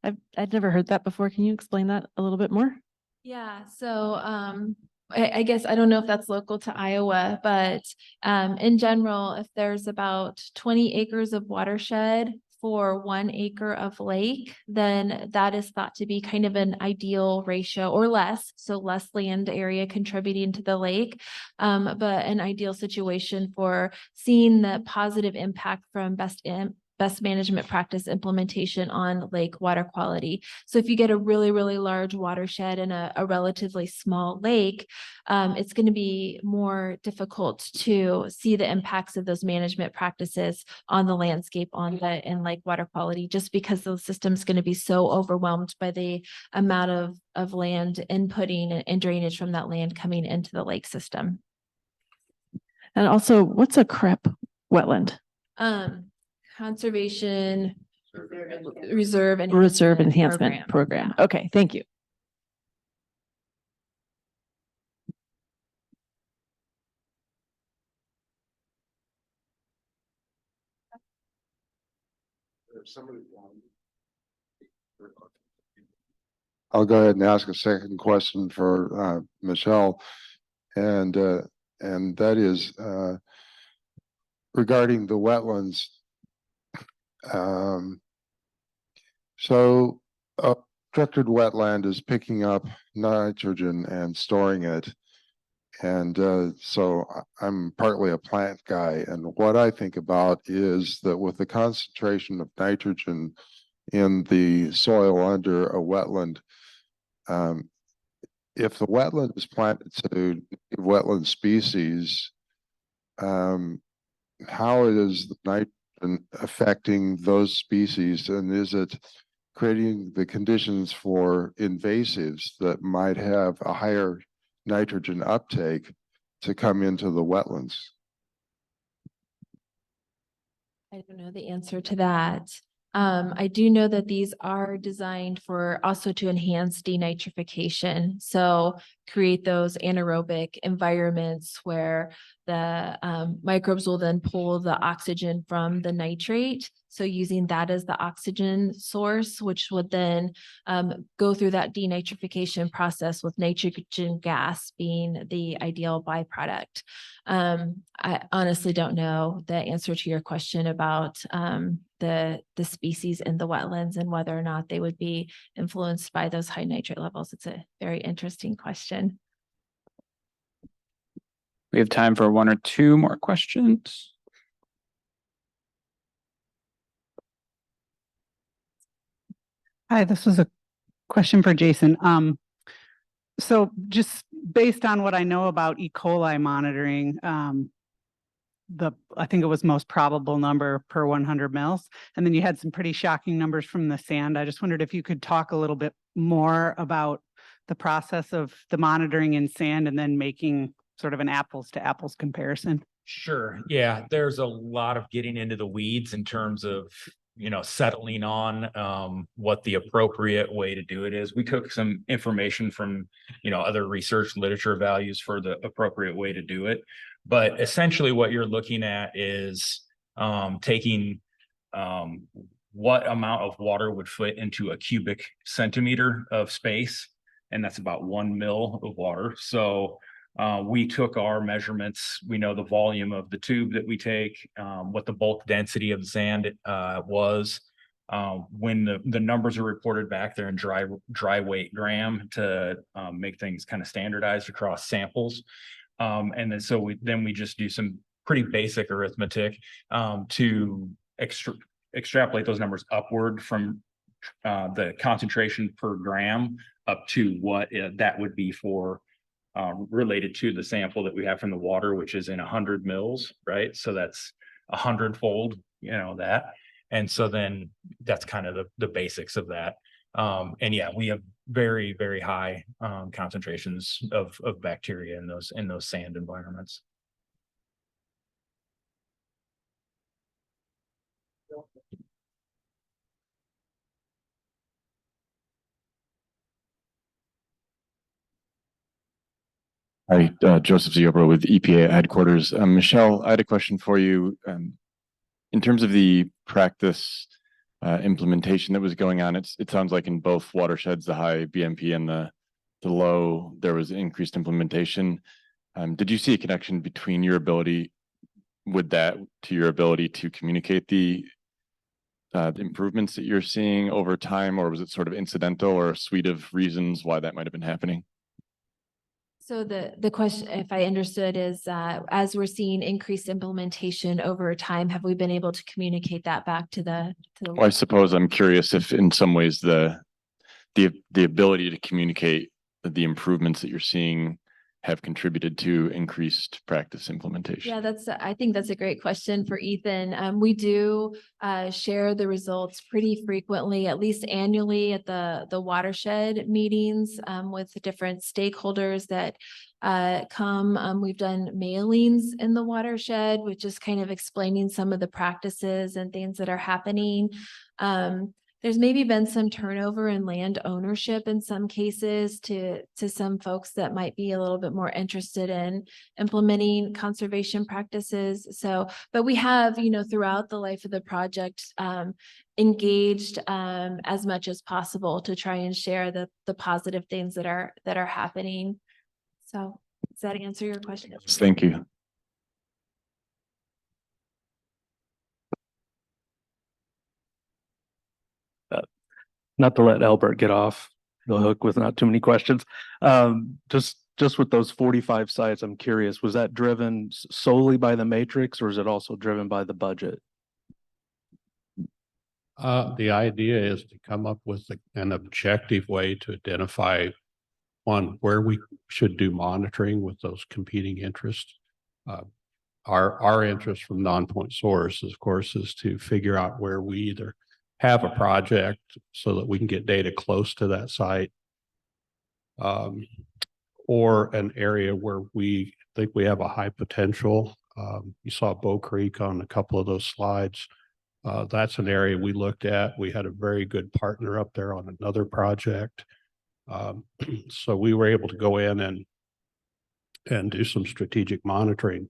I'd never heard that before. Can you explain that a little bit more? Yeah, so I guess I don't know if that's local to Iowa, but in general, if there's about 20 acres of watershed for 1 acre of lake, then that is thought to be kind of an ideal ratio or less. So less land area contributing to the lake, but an ideal situation for seeing the positive impact from best management practice implementation on lake water quality. So if you get a really, really large watershed and a relatively small lake, it's going to be more difficult to see the impacts of those management practices on the landscape and lake water quality, just because the system's going to be so overwhelmed by the amount of land inputting and drainage from that land coming into the lake system. And also, what's a CREP wetland? Conservation Reserve Enhancement Program. Okay, thank you. I'll go ahead and ask a second question for Michelle, and that is regarding the wetlands. So a structured wetland is picking up nitrogen and storing it. And so I'm partly a plant guy. And what I think about is that with the concentration of nitrogen in the soil under a wetland, if the wetland is planted to wetland species, how is the nitrogen affecting those species, and is it creating the conditions for invasives that might have a higher nitrogen uptake to come into the wetlands? I don't know the answer to that. I do know that these are designed for also to enhance denitrification. So create those anaerobic environments where the microbes will then pull the oxygen from the nitrate. So using that as the oxygen source, which would then go through that denitrification process with nitrogen gas being the ideal byproduct. I honestly don't know the answer to your question about the species in the wetlands and whether or not they would be influenced by those high nitrate levels. It's a very interesting question. We have time for one or two more questions. Hi, this was a question for Jason. So just based on what I know about E. coli monitoring, I think it was most probable number per 100 mils. And then you had some pretty shocking numbers from the sand. I just wondered if you could talk a little bit more about the process of the monitoring in sand and then making sort of an apples to apples comparison. Sure. Yeah, there's a lot of getting into the weeds in terms of, settling on what the appropriate way to do it is. We took some information from, other research literature values for the appropriate way to do it. But essentially what you're looking at is taking what amount of water would fit into a cubic centimeter of space. And that's about 1 mil of water. So we took our measurements. We know the volume of the tube that we take, what the bulk density of the sand was. When the numbers are reported back there in dry weight gram to make things kind of standardized across samples. And then so we just do some pretty basic arithmetic to extrapolate those numbers upward from the concentration per gram up to what that would be for related to the sample that we have from the water, which is in 100 mils, right? So that's 100-fold, that. And so then that's kind of the basics of that. And yeah, we have very, very high concentrations of bacteria in those sand environments. Hi, Joseph Ziobro with EPA headquarters. Michelle, I had a question for you. In terms of the practice implementation that was going on, it sounds like in both watersheds, the high BMP and the low, there was increased implementation. Did you see a connection between your ability with that to your ability to communicate the improvements that you're seeing over time, or was it sort of incidental or a suite of reasons why that might have been happening? So the question, if I understood, is as we're seeing increased implementation over time, have we been able to communicate that back to the? Well, I suppose I'm curious if in some ways the ability to communicate the improvements that you're seeing have contributed to increased practice implementation. Yeah, I think that's a great question for Ethan. We do share the results pretty frequently, at least annually at the watershed meetings with different stakeholders that come. We've done mailings in the watershed, which is kind of explaining some of the practices and things that are happening. There's maybe been some turnover in land ownership in some cases to some folks that might be a little bit more interested in implementing conservation practices. So, but we have, throughout the life of the project, engaged as much as possible to try and share the positive things that are happening. So does that answer your question? Thank you. Not to let Elbert get off the hook with not too many questions. Just with those 45 sites, I'm curious, was that driven solely by the matrix or is it also driven by the budget? The idea is to come up with an objective way to identify where we should do monitoring with those competing interests. Our interest from Nonpoint source, of course, is to figure out where we either have a project so that we can get data close to that site, or an area where we think we have a high potential. You saw Bow Creek on a couple of those slides. That's an area we looked at. We had a very good partner up there on another project. So we were able to go in and do some strategic monitoring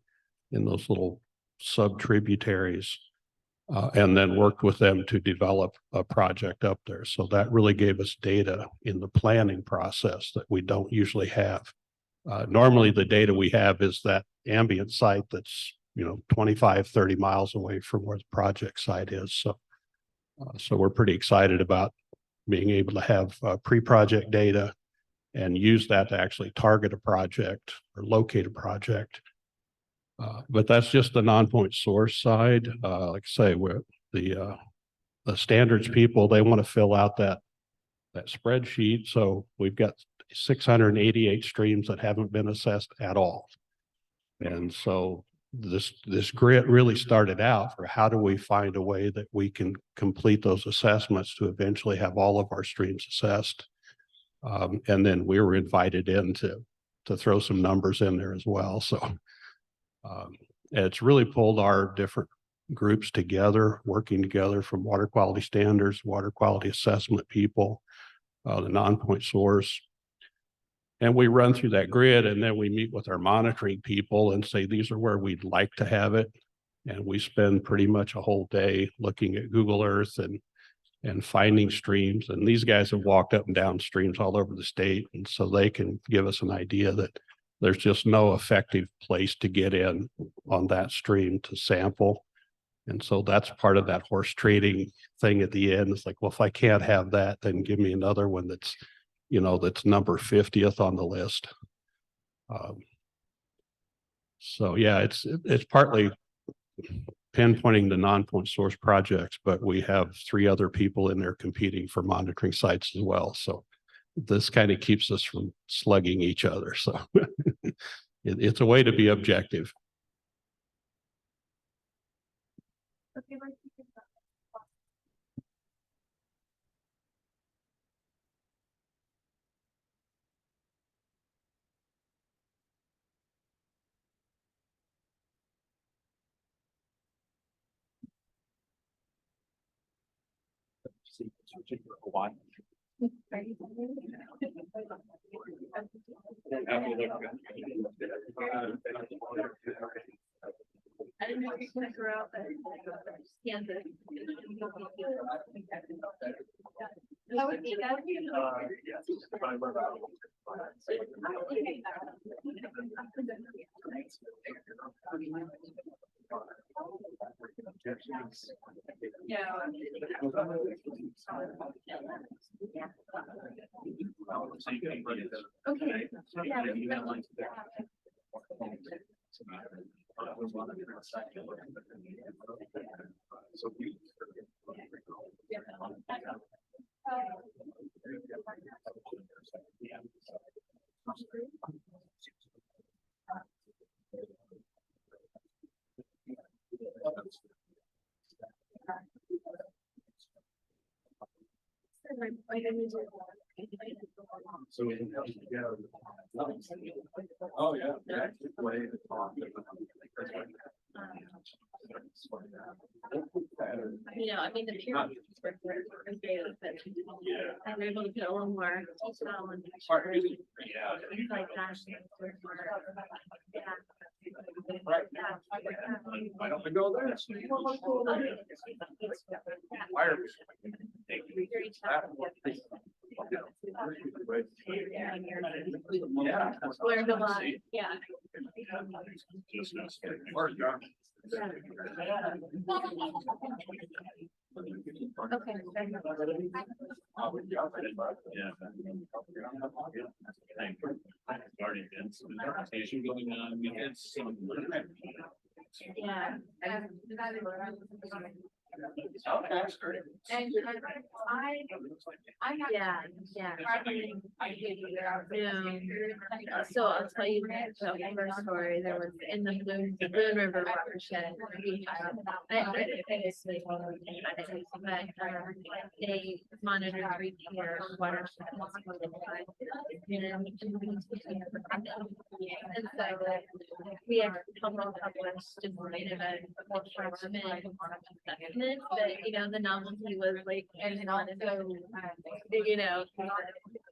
in those little sub-tributaries, and then worked with them to develop a project up there. So that really gave us data in the planning process that we don't usually have. Normally the data we have is that ambient site that's, 25, 30 miles away from where the project site is. So we're pretty excited about being able to have pre-project data and use that to actually target a project or locate a project. But that's just the Nonpoint source side. Like I say, where the standards people, they want to fill out that spreadsheet. So we've got 688 streams that haven't been assessed at all. And so this grid really started out for how do we find a way that we can complete those assessments to eventually have all of our streams assessed. And then we were invited in to throw some numbers in there as well. So it's really pulled our different groups together, working together from water quality standards, water quality assessment people, the Nonpoint source. And we run through that grid, and then we meet with our monitoring people and say, these are where we'd like to have it. And we spend pretty much a whole day looking at Google Earth and finding streams. And these guys have walked up and down streams all over the state. And so they can give us an idea that there's just no effective place to get in on that stream to sample. And so that's part of that horse trading thing at the end. It's like, well, if I can't have that, then give me another one that's, that's number 50th on the list. So yeah, it's partly pinpointing the Nonpoint source projects, but we have 3 other people in there competing for monitoring sites as well. So this kind of keeps us from slugging each other. So it's a way to be objective. I didn't know if you could figure out that. That would be that. Yeah. Okay. Oh, yeah. I mean, the peer review work for data, but I'm able to put a little more detail and things like that. Right. Why don't we go there? Where the line, yeah. Okay. Already been some interpretation going on. We had some. Yeah. Okay. And Yeah, yeah. So I'll tell you the first story. There was in the Boone River watershed. They monitored 3 tier watershed. And so we have published just kind of a assessment, but you know, the novelty was like, and also, you know,